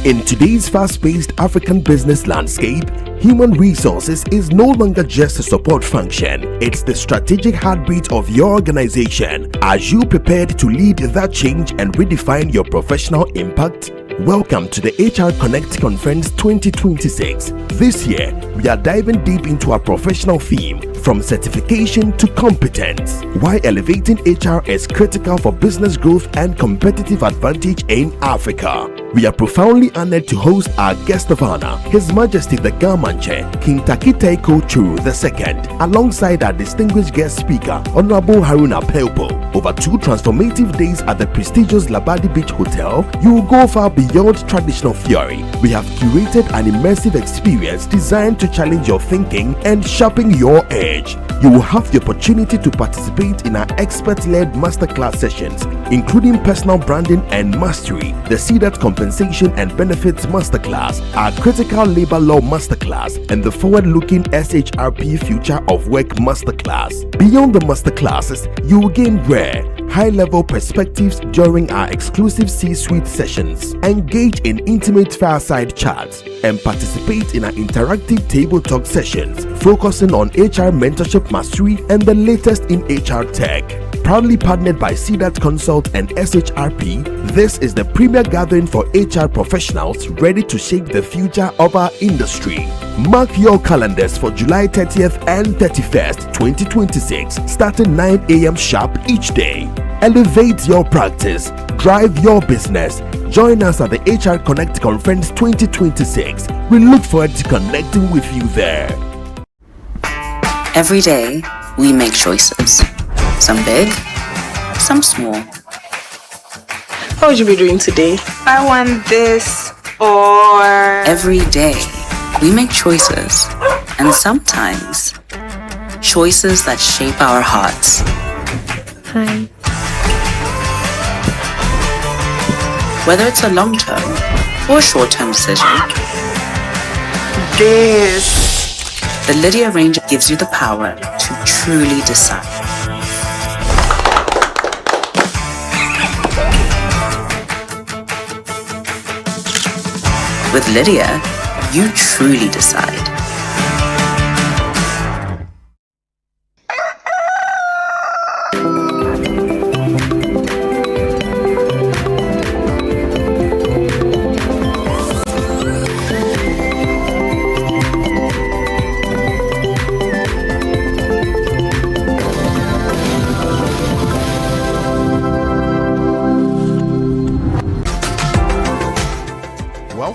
In today's fast-paced African business landscape, human resources is no longer just a support function. It's the strategic heartbeat of your organization. Are you prepared to lead that change and redefine your professional impact? Welcome to the HR Connect Conference 2026. This year, we are diving deep into our professional theme, from certification to competence. Why elevating HR is critical for business growth and competitive advantage in Africa. We are profoundly honored to host our guest of honor, His Majesty the Gamanche, King Takite Churu II, alongside our distinguished guest speaker, Honorable Haruna Pelpo. Over 2 transformative days at the prestigious Labadi Beach Hotel, you will go far beyond traditional theory. We have curated an immersive experience designed to challenge your thinking and sharpen your edge. You will have the opportunity to participate in our expert-led masterclass sessions, including personal branding and mastery, the CDAT compensation and benefits masterclass, our critical labor law masterclass, and the forward-looking SHRP future of work masterclass. Beyond the masterclasses, you will gain rare, high-level perspectives during our exclusive C-suite sessions, engage in intimate fireside chats, and participate in our interactive table talk sessions focusing on HR mentorship mastery and the latest in HR tech. Proudly partnered by CDAT Consult and SHRP, this is the premier gathering for HR professionals ready to shape the future of our industry. Mark your calendars for July 30th and 31st, 2026, starting 9 a.m. sharp each day. Elevate your practice, drive your business. Join us at the HR Connect Conference 2026. We look forward to connecting with you there. Every day, we make choices. Some big, some small. What would you be doing today? I want this or... Every day, we make choices. And sometimes, choices that shape our hearts. Hi. Whether it's a long-term or short-term decision. The Lydia Ranger gives you the power to truly decide. With Lydia, you truly decide.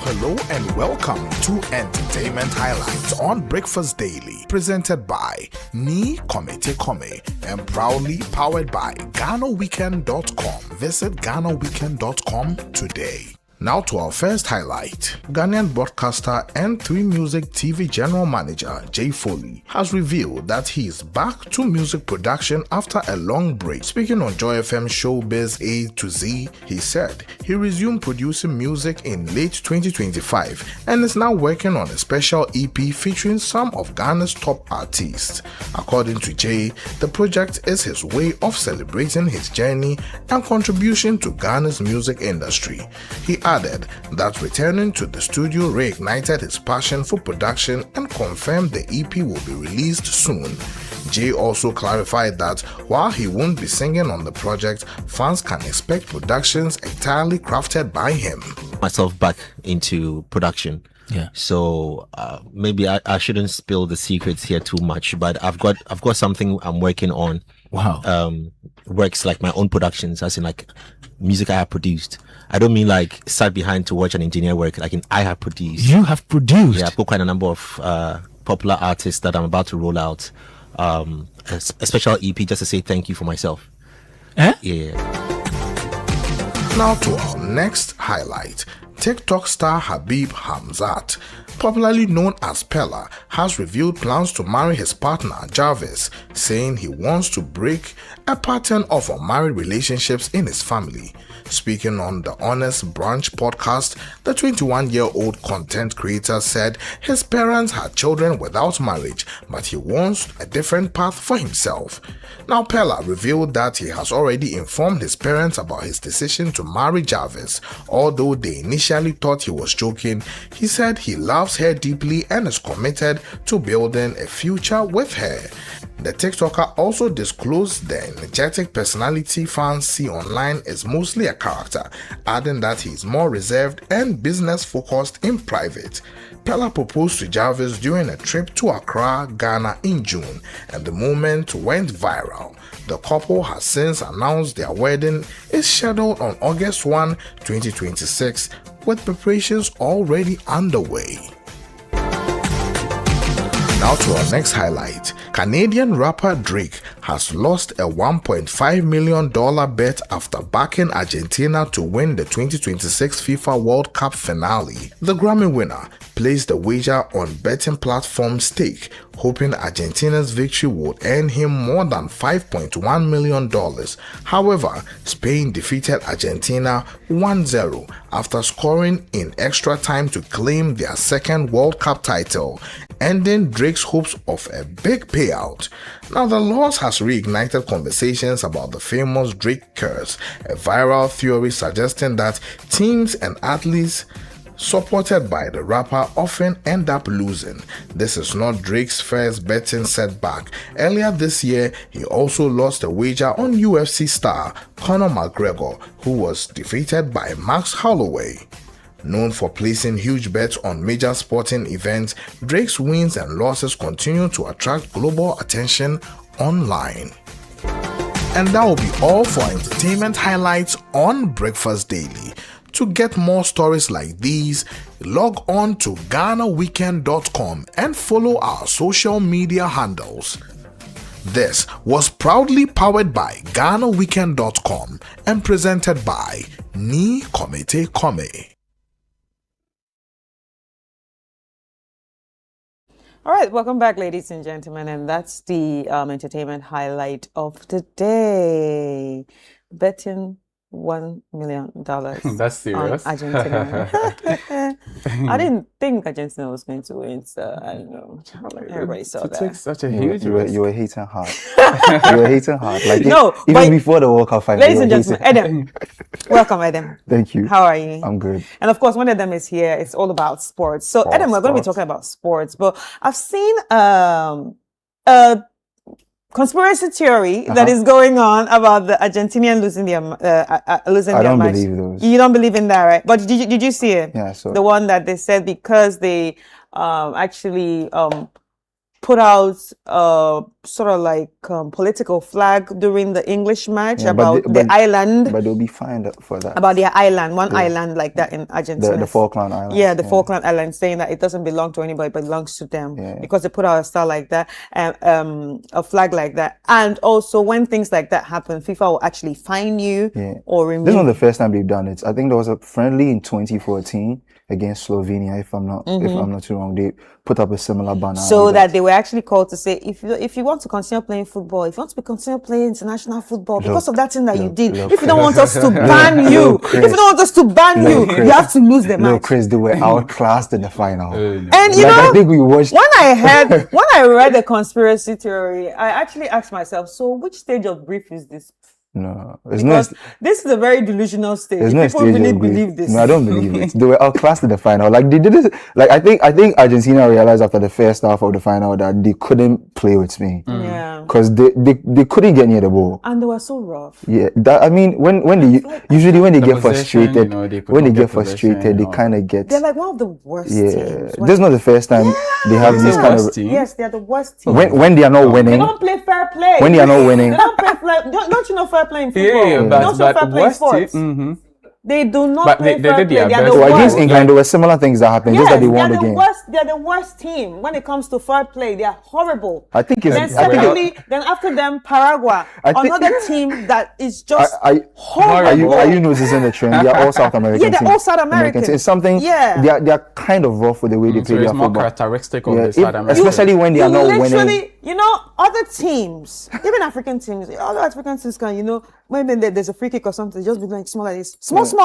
Hello and welcome to Entertainment Highlights on Breakfast Daily, presented by Ni Komite Kome and proudly powered by GhanaWeekend.com. Visit GhanaWeekend.com today. Now to our first highlight. Ghanaian broadcaster and 3 Music TV General Manager Jay Foley has revealed that he is back to music production after a long break. Speaking on Joy FM Showbiz A to Z, he said he resumed producing music in late 2025 and is now working on a special EP featuring some of Ghana's top artists. According to Jay, the project is his way of celebrating his journey and contribution to Ghana's music industry. He added that returning to the studio reignited his passion for production and confirmed the EP will be released soon. Jay also clarified that while he won't be singing on the project, fans can expect productions entirely crafted by him. Myself back into production. Yeah. So maybe I shouldn't spill the secrets here too much, but I've got something I'm working on. Wow. Works like my own productions, as in like music I have produced. I don't mean like sat behind to watch an engineer work. Like I have produced. You have produced? Yeah, I've got quite a number of popular artists that I'm about to roll out. A special EP just to say thank you for myself. Yeah. Now to our next highlight. TikTok star Habib Hamzat, popularly known as Pella, has revealed plans to marry his partner Jarvis, saying he wants to break a pattern of unmarried relationships in his family. Speaking on the Honest Brunch podcast, the 21-year-old content creator said his parents had children without marriage, but he wants a different path for himself. Now, Pella revealed that he has already informed his parents about his decision to marry Jarvis. Although they initially thought he was joking, he said he loves her deeply and is committed to building a future with her. The TikToker also disclosed the energetic personality fans see online is mostly a character, adding that he is more reserved and business-focused in private. Pella proposed to Jarvis during a trip to Accra, Ghana in June, and the moment went viral. The couple has since announced their wedding is scheduled on August 1, 2026, with preparations already underway. Now to our next highlight. Canadian rapper Drake has lost a $1.5 million bet after backing Argentina to win the 2026 FIFA World Cup finale. The Grammy winner placed the wager on betting platform Stake, hoping Argentina's victory would earn him more than $5.1 million. However, Spain defeated Argentina 1-0 after scoring in extra time to claim their second World Cup title, ending Drake's hopes of a big payout. Now, the loss has reignited conversations about the famous Drake curse, a viral theory suggesting that teams and athletes supported by the rapper often end up losing. This is not Drake's first betting setback. Earlier this year, he also lost a wager on UFC star Conor McGregor, who was defeated by Max Holloway. Known for placing huge bets on major sporting events, Drake's wins and losses continue to attract global attention online. And that will be all for entertainment highlights on Breakfast Daily. To get more stories like these, log on to GhanaWeekend.com and follow our social media handles. This was proudly powered by GhanaWeekend.com and presented by Ni Komete Kome. All right, welcome back, ladies and gentlemen, and that's the entertainment highlight of the day. Betting $1 million. That's serious. On Argentina. I didn't think Argentina was going to win, so I don't know. Everybody saw that. Took such a huge you were hating hard. You were hating hard. Like no, even before the World Cup final. Ladies and gentlemen, Adam. Welcome, Adam. Thank you. How are you? I'm good. And of course, one of them is here. It's all about sports. So, Adam, we're going to be talking about sports, but I've seen a conspiracy theory that is going on about the Argentinian losing their losing I their don't match. believe those. You don't believe in that, right? But did you see it? Yeah, so the one that they said because they actually put out sort of like political flag during the English match about the island. But they'll be fined for that. About their island, island like that in Argentina. The Falkland Islands. Yeah, the Falkland Islands, saying that it doesn't belong to anybody, but belongs to them because they put out a star like that, a flag like that. And also, when things like that happen, FIFA will actually fine you or remove. This is not the first time they've done it. I think there was a friendly in 2014 against Slovenia, if I'm not too wrong. They put up a similar banner. So that they were actually called to say, if you want to continue playing football, if you want to continue playing international football, because of that thing that you did, if you don't want us to ban you, if you don't want us to ban you, you have to lose the match. No, Chris, they were outclassed in the final. And you know, I think we watched. when I read the conspiracy theory, I actually asked myself, so which stage of grief is this? No, it's Because not. this is a very delusional stage. There's no People stage really of grief. believe this. No, I don't believe it. They were outclassed in the final. Like they did it. Like I think Argentina realized after the first half of the final that they couldn't play with Spain. Yeah. Because they couldn't get near the ball. And they were so rough. Yeah, that, I mean, when they usually when they The get possession, frustrated, they could when they not get get possession frustrated, they or- kind of get. They're like one of the worst Yeah, teams. this is not the first time they have Is these it kind worst of. team? Yes, they're the worst team. When they are not They winning, don't play fair play. when they are not winning, They don't play fair. Don't you know fair play in football? Yeah, You don't know fair but play in worst team. sports. They do not But play they fair did play. their They are best. the so worst. against England, there were similar things that happened. Just that they won the they're game. worst. They're the worst team when it comes to fair play. They are horrible. I think it's. Then I think secondly, then after them, Paraguay, I think- another team that is just Are horrible. you noticing the trend? They are all South American. Yeah, they're teams. all South American. It's something. Yeah. They are kind of rough with the way they So play it's their more football. characteristic of Yeah, the if- South American. especially when they are not winning. Literally, you know, other teams, even African teams, other African teams can, you know, maybe there's a free kick or something, just be like small like this, small. But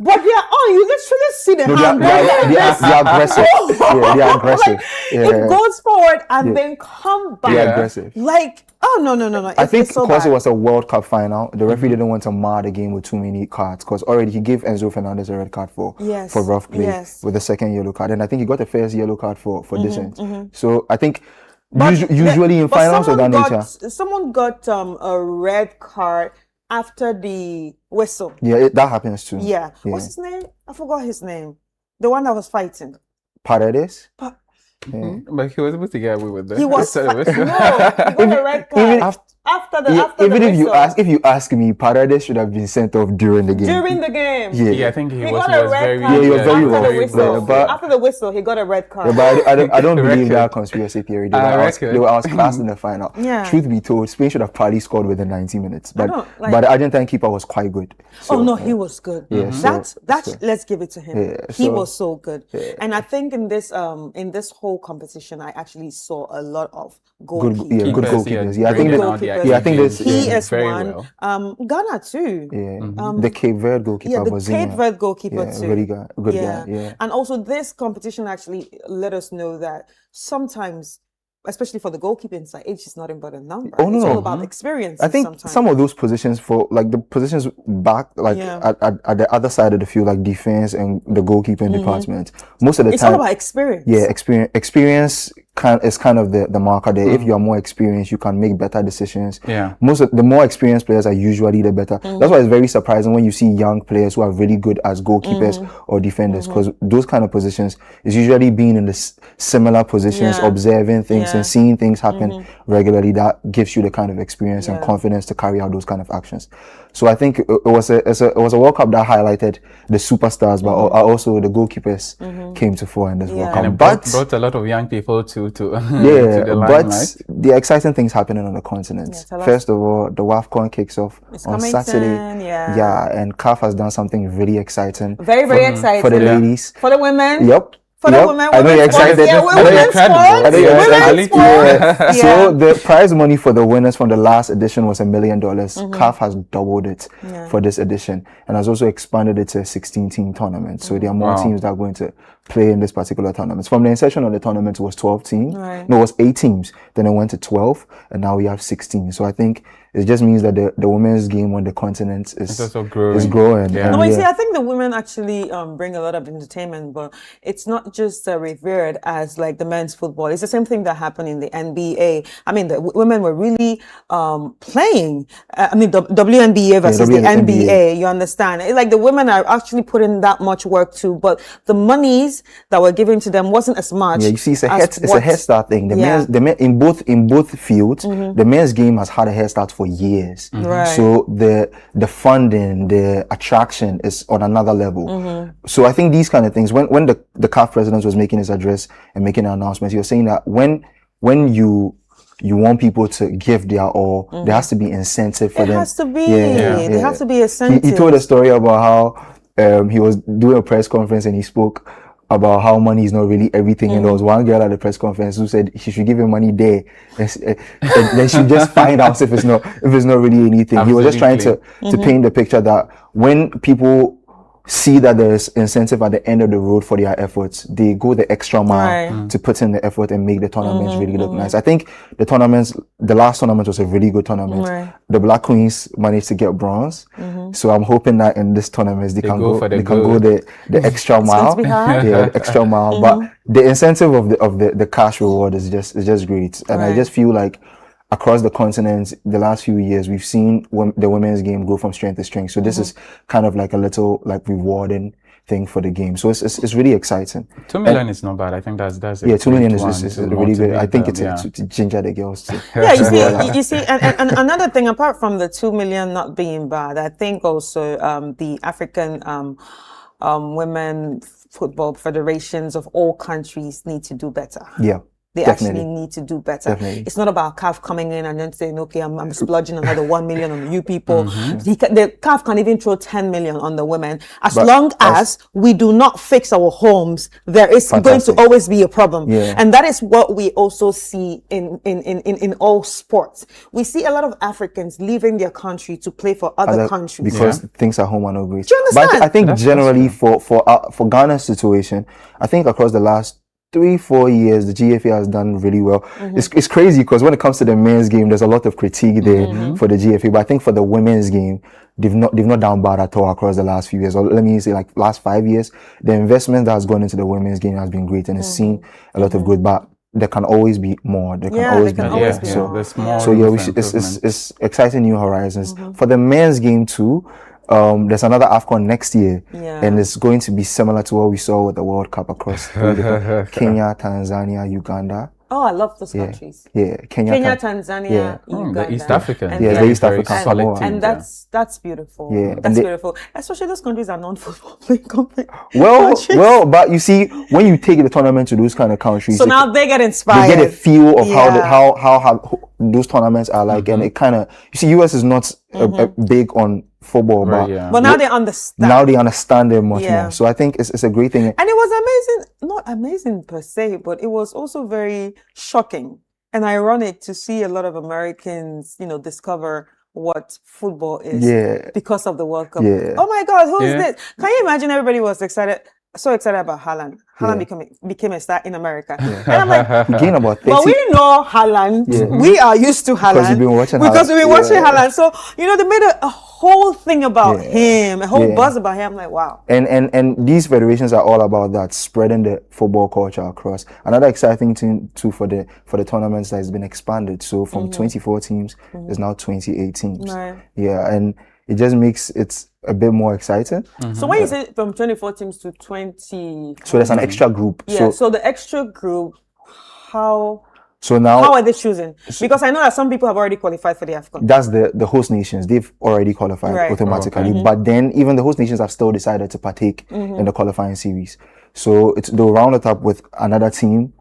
they are on. You literally see the No, hand. they are aggressive. Yeah, they are aggressive. Like, Yeah. it goes forward and Yeah. then come back. They are aggressive. Like, oh no. I think it's so because it bad. was a World Cup final, the referee didn't want to mar the game with too many cards because already he gave Enzo Fernandez a red card for rough play with the second yellow card, and I think he got the first yellow card for dissent. So I think usually in finals of that nature, someone got a red card after the whistle. yeah, that happens too. Yeah. What's his name? I forgot his name. The one that was fighting. Paredes. Mm-hmm. Yeah. But he was able to get away with that. He was So it was- no, he got a red card Even after the Yeah, after even the if you whistle. ask me, Paredes should have been sent off during the game. During the game. Yeah. I think he He was got a very. red card Yeah, he was very after wrong. the whistle. Yeah, but- After the whistle, he got a red card. Yeah, but I don't believe Reckon. that conspiracy theory. They I were reckon. outclassed in the final. Yeah. Truth be told, Spain should have probably scored within 90 minutes. But don't, like- but the Argentine keeper was quite good. Oh no, he was good. Yeah, so- Let's give it to him. Yeah, He so- was so good. And I think in this whole competition, I actually saw a lot of good goalkeepers. goalkeepers. Yeah, I think bringing that, out the goalkeepers. yeah, I think this. He Yeah, is very one. Ghana too. yeah. The Cape Verde goalkeeper Yeah, the was Cape Verde goalkeeper yeah, too. very good guy. Yeah. And also this competition actually let us know that sometimes, especially for the goalkeeping side, age is nothing but a number. Oh, no, it's no. all about experience. I think sometimes. some of those positions for like the positions back like Yeah. at the other side of the field, like defense and the goalkeeping department, most of the it's time all about experience. yeah, experience is kind of the marker there. If you are more experienced, you can make better decisions. Yeah. Most of the more experienced players are usually the better. That's why it's very surprising when you see young players who are really good as goalkeepers or defenders, because those kind of positions is usually being in the similar positions, Yeah. observing things Yeah. and seeing things happen regularly. That gives you the kind of experience and confidence to carry out those kind of actions. So I think it was a World Cup that highlighted the superstars, but also the goalkeepers came to fore in this World And Cup. it But brought a lot of young people to yeah, the but limelight. the exciting things happening on the continent. Yeah, tell us. First of all, the WAFCON kicks off It's on coming Saturday. soon, yeah. Yeah, and CAF has done something really exciting. Very, very exciting. For the ladies. For the women. Yep. For the Yep. women. I know you're women's sports. excited. Yeah, I know women's you're sports. I know you're Women's excited. sports. Yeah. So the prize money for the winners from the last edition was $1 million. CAF has doubled it for this edition and has also expanded it to a 16-team tournament. So there are more Wow. teams that are going to play in this particular tournament. From the inception of the tournament, it was 12 teams. Right. No, it was 8 teams. Then it went to 12, and now we have 16. So I think it just means that the women's game on the continent It's is also growing. is growing. Yeah. And No, but you yeah. see, I think the women actually bring a lot of entertainment, but it's not just revered as like the men's football. It's the same thing that happened in the NBA. I mean, the women were really playing. I mean, the WNBA versus the NBA. You understand? It's like the women are actually putting that much work too, but the monies that were given to them wasn't as much. Yeah, you see, it's a as head start thing. The men in both fields, the men's game has had a head start for years. Right. So the funding, the attraction is on another level. So I think these kind of things, when the CAF president was making his address and making an announcement, he was saying that when you want people to give their all, there has to be incentive for It them. has to be. There has to be incentive. He told a story about how he was doing a press conference and he spoke about how money is not really everything. And there was one girl at the press conference who said she should give him money there, and then she just find out if it's not really anything. He was just trying to paint the picture that when people see that there's incentive at the end of the road for their efforts, they go the extra mile to put in the effort and make the tournaments really look nice. I think the last tournament was a really good tournament. The Black Queens managed to get bronze. So I'm hoping that in this tournament they can go the extra mile. The extra mile. But the incentive of the cash reward is just great. And I just feel like across the continent, the last few years, we've seen the women's game grow from strength to strength. So this is kind of like a little rewarding thing for the game. So it's really exciting. 2 million is not bad. I think that's 2 million is really good. I think it's to ginger the girls too. You see, and another thing apart from the 2 million not being bad, I think also the African women football federations of all countries need to do better. Yeah. They actually need to do better. It's not about CAF coming in and then saying, okay, I'm splurging another 1 million on you people. The CAF can even throw 10 million on the women. As long as we do not fix our homes, there is going to always be a problem. And that is what we also see in all sports. We see a lot of Africans leaving their country to play for other countries. Because things at home are not great. Do you understand? But I think generally for Ghana's situation, I think across the last 3-4 years, the GFA has done really well. It's crazy because when it comes to the men's game, there's a lot of critique there for the GFA. But I think for the women's game, they've not done bad at all across the last few years. Or let me say, like last 5 years, the investment that has gone into the women's game has been great and it's seen a lot of good. But there can always be more. There can always be more. So it's exciting new horizons for the men's game too. There's another AFCON next year, and it's going to be similar to what we saw with the World Cup across Kenya, Tanzania, Uganda. Oh, I love those countries. Kenya, Tanzania, Uganda. The East African. The East African Samoa. And that's beautiful. That's beautiful. Especially those countries are non-football playing countries. Well, but you see, when you take the tournament to those kind of countries, so now they get inspired. They get a feel of how those tournaments are like, and it kind of, you see, US is not big on football, but now they understand. Now they understand it much more. So I think it's a great thing. And it was amazing, not amazing per se, but it was also very shocking and ironic to see a lot of Americans, discover what football is because of the World Cup. Oh my God, who is this? Can you imagine everybody was so excited about Haaland. Haaland became a star in America. And I'm like, he gained about 30. Well, we know Haaland. We are used to Haaland. Because we've been watching Haaland. So, they made a whole thing about him, a whole buzz about him. I'm like, wow. And these federations are all about that, spreading the football culture across. Another exciting thing too for the tournaments that has been expanded. So from 24 teams, there's now 28 teams. Yeah, and it just makes it a bit more exciting. So when you say from 24 teams to 20... So there's an extra group. Yeah, so the extra group, how now, how are they choosing? Because I know that some people have already qualified for the AFCON. That's the host nations. They've already qualified automatically. But then even the host nations have still decided to partake in the qualifying series. So they'll round it up with another team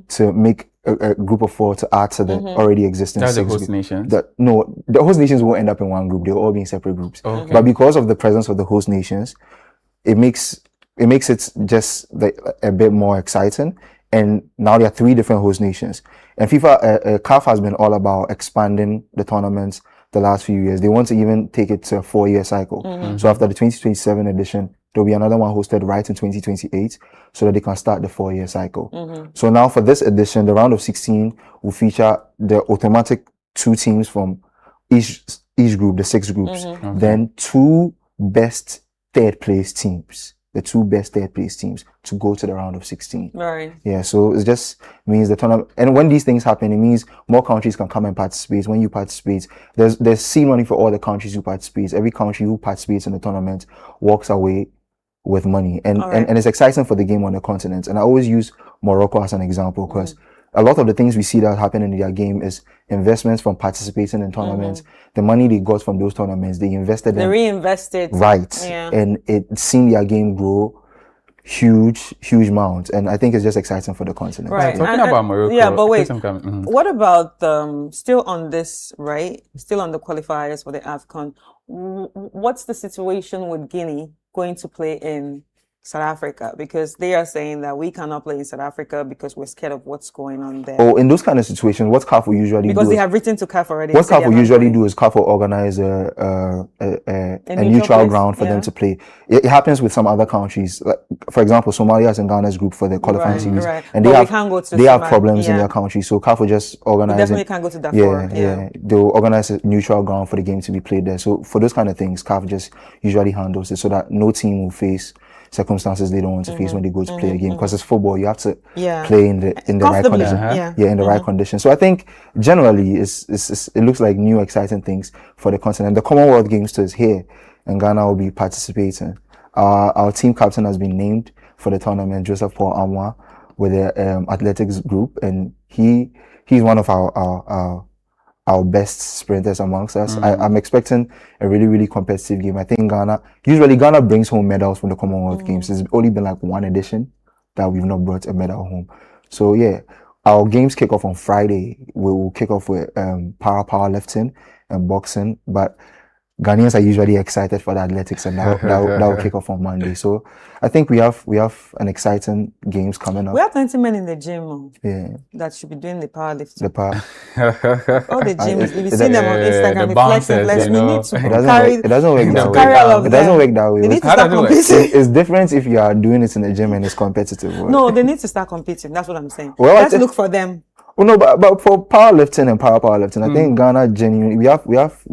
to make a group of 4 to add to the already existing. That's the host nations? No, the host nations won't end up in one group. They'll all be in separate groups. But because of the presence of the host nations, it makes it just a bit more exciting. And now there are 3 different host nations. And CAF has been all about expanding the tournaments the last few years. They want to even take it to a 4-year cycle. So after the 2027 edition, there'll be another one hosted right in 2028 so that they can start the 4-year cycle. So now for this edition, the round of 16 will feature the automatic 2 teams from each group, the 6 groups. Then 2 best third place teams. The 2 best third place teams to go to the round of 16. Right. Yeah, so it just means the tournament, and when these things happen, it means more countries can come and participate. When you participate, there's seed money for all the countries who participate. Every country who participates in the tournament walks away with money, and it's exciting for the game on the continent. And I always use Morocco as an example because a lot of the things we see that happen in their game is investments from participating in tournaments. The money they got from those tournaments, they reinvested. Right. Yeah. And it's seen their game grow huge amount. And I think it's just exciting for the continent. Right. Talking about Morocco. Yeah, but wait. What about, still on this, right? Still on the qualifiers for the AFCON. What's the situation with Guinea going to play in South Africa, because they are saying that we cannot play in South Africa because we're scared of what's going on there. Oh, in those kind of situations, what CAF will usually do? Because they have written to CAF already. What CAF will usually do is CAF will organize a neutral ground for them to play. It happens with some other countries. Like, for example, Somalia is in Ghana's group for the qualifying series, and they have problems in their country. So CAF will just organize. We definitely can't go to Darfur. They'll organize a neutral ground for the game to be played there. So for those kind of things, CAF just usually handles it so that no team will face circumstances they don't want to face when they go to play a game, because it's football. You have to play in the right condition. In the right condition. So I think generally it looks like new exciting things for the continent. The Commonwealth Games too is here, and Ghana will be participating. Our team captain has been named for the tournament, Joseph Paul Amwa, with the athletics group, and he's one of our best sprinters amongst us. I'm expecting a really, really competitive game. I think usually Ghana brings home medals from the Commonwealth Games. There's only been like one edition that we've not brought a medal home. So yeah, our games kick off on Friday. We will kick off with powerlifting and boxing, but Ghanaians are usually excited for the athletics, and that will kick off on Monday. So I think we have an exciting games coming up. We have 20 men in the gym that should be doing the powerlifting. All the gyms, if you see them on Instagram, the flexing, we need to carry. It doesn't work that way. It doesn't work that way. They need to start competing. It's different if you are doing it in the gym and it's competitive. No, they need to start competing. That's what I'm saying. Well, let's look for them. Well, no, but for powerlifting and powerlifting, I think Ghana genuinely we have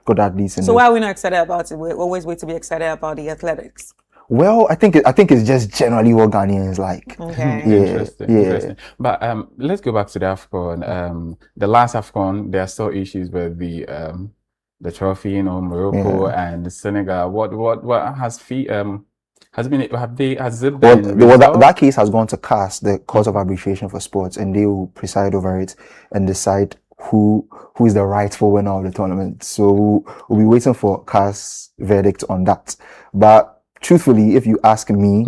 good athletes. So why are we not excited about it? We always wait to be excited about the athletics. Well, I think it's just generally what Ghanaians like. Okay. Interesting. But let's go back to the AFCON. The last AFCON, there are still issues with the trophy, Morocco and Senegal. What has it been? Well, that case has gone to CAS, the Court of Arbitration for Sports, and they will preside over it and decide who is the rightful winner of the tournament. So we'll be waiting for CAS verdict on that. But truthfully, if you ask me,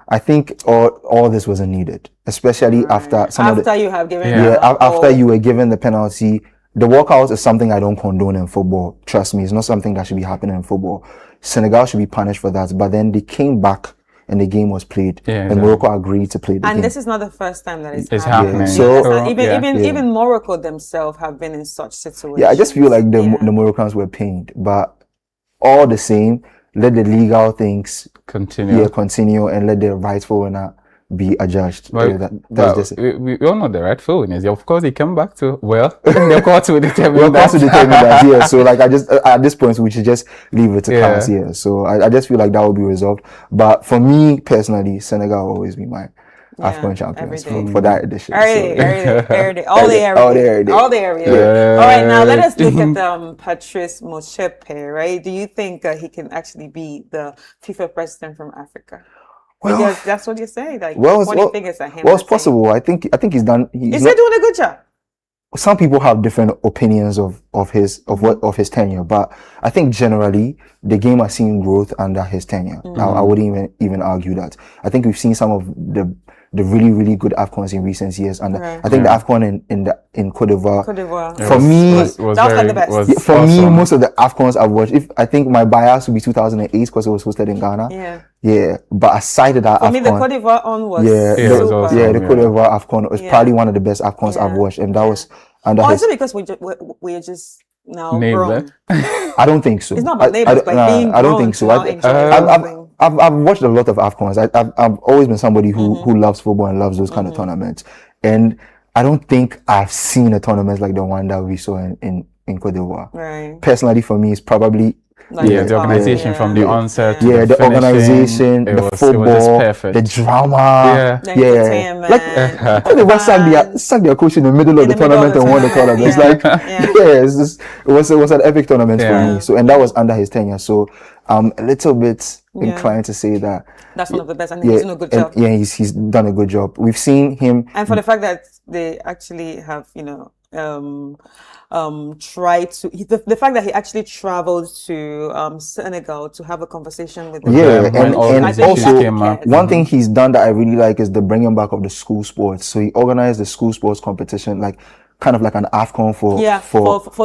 I think all this wasn't needed, especially after you have given after you were given the penalty. The walkout is something I don't condone in football. Trust me, it's not something that should be happening in football. Senegal should be punished for that. But then they came back and the game was played, and Morocco agreed to play the game. And this is not the first time that it's happening. Yeah. So even Morocco themselves have been in such situations. Yeah, I just feel like the Moroccans were pained, but all the same, let the legal things continue, and let the rightful winner be adjudged. We all know the rightful winners. Of course, they come back to the court will determine that. Yeah, so like at this point we should just leave it to CAS. Yeah, so I just feel like that will be resolved. But for me personally, Senegal will always be my AFCON champions for that edition. All the area. All right, now let us look at Patrice Motsepe, right? Do you think he can actually be the FIFA president from Africa? Well, because that's what you say. Like, pointing fingers at him. Well, it's possible. I think he's done. Is he doing a good job? Some people have different opinions of his tenure, but I think generally the game has seen growth under his tenure. I wouldn't even argue that. I think we've seen some of the really, really good AFCONs in recent years, and I think the AFCON in Cote d'Ivoire. For me, most of the AFCONs I've watched, I think my bias would be 2008 because it was hosted in Ghana. Yeah, but aside of that, for me, the Cote d'Ivoire on was the Cote d'Ivoire AFCON was probably one of the best AFCONs I've watched, and that was under his. Is it because we're just now grown? I don't think so. It's not about neighbors, but being I don't think so. I've watched a lot of AFCONs. I've always been somebody who loves football and loves those kind of tournaments, and I don't think I've seen a tournament like the one that we saw in Cote d'Ivoire. Right. Personally, for me, it's probably the organization from the onset. Yeah, the organization, the football, the drama. Like Cote d'Ivoire sacked their coach in the middle of the tournament and won the tournament. It's like it was an epic tournament for me. So, and that was under his tenure. So I'm a little bit inclined to say that that's one of the best, and he's done a good job. Yeah, he's done a good job. We've seen him, and for the fact that they actually have, try to the fact that he actually traveled to Senegal to have a conversation with them. And also one thing he's done that I really like is the bringing back of the school sports. So he organized the school sports competition, like kind of like an AFCON for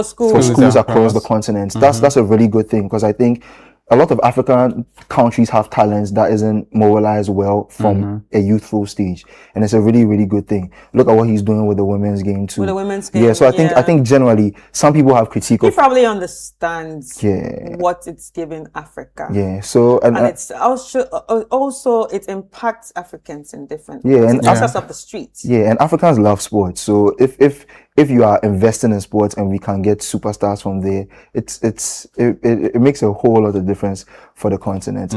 schools across the continent. That's a really good thing, because I think a lot of African countries have talents that isn't mobilized well from a youthful stage, and it's a really, really good thing. Look at what he's doing with the women's game too. With the women's game, yeah. So I think generally some people have critique he of. probably understands Yeah. what it's giving Africa. Yeah. So and it's also it impacts Africans in different yeah, ways. and It's not just off the streets. Yeah, and Africans love sports. So if you are investing in sports and we can get superstars from there, it makes a whole lot of difference for the continent.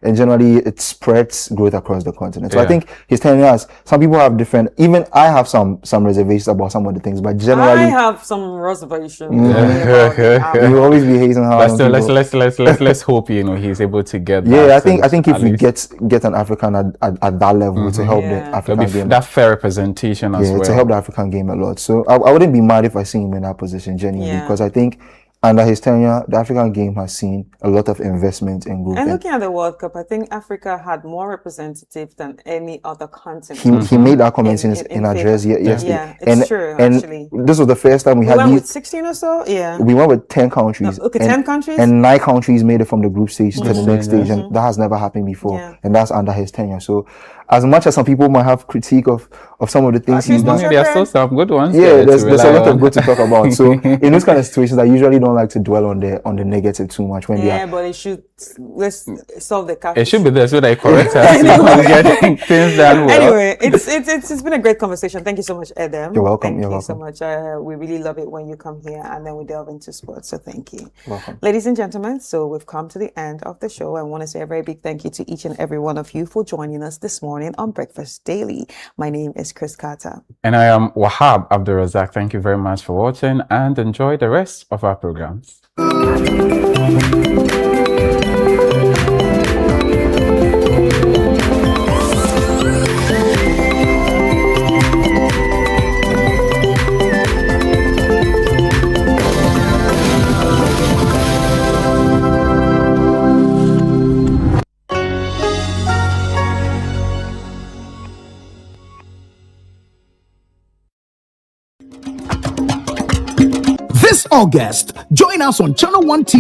And generally it spreads growth across the continent. So I think he's telling us some people have different. Even I have some reservations about some of the things, but generally I have some reservations. You will always be hazing how. But still, let's hope he's able to get. Yeah, that I think if we get an African at that level to help the African game, that fair representation as well. to help the African game a lot. So I wouldn't be mad if I see him in that position genuinely, because I think under his tenure, the African game has seen a lot of investment in growth. And looking at the World Cup, I think Africa had more representatives than any other continent. He made that comment in address yesterday. Yeah, it's true, actually. And this was the first time we had went with 16 or so? Yeah. We went with 10 countries. No, 10 countries? And 9 countries made it from the group stage to the next stage. And that has never happened before. Yeah. And that's under his tenure. So as much as some people might have critique of some of the things he's done, there are still some good ones. Yeah, there's a lot of good to talk about. So in those kind of situations, I usually don't like to dwell on the negative too much. When but it should, let's solve the capital. It should be there so that I correct us. Getting things done well. Anyway, it's been a great conversation. Thank you so much, Edem. You're welcome. Thank you so much. We really love it when you come here and then we delve into sports. So thank you. Welcome. Ladies and gentlemen, so we've come to the end of the show. I want to say a very big thank you to each and every one of you for joining us this morning on Breakfast Daily. My name is Chris Carter. And I am Wahab Abdulrazak. Thank you very much for watching and enjoy the rest of our programs. This August, join us on Channel 1 TV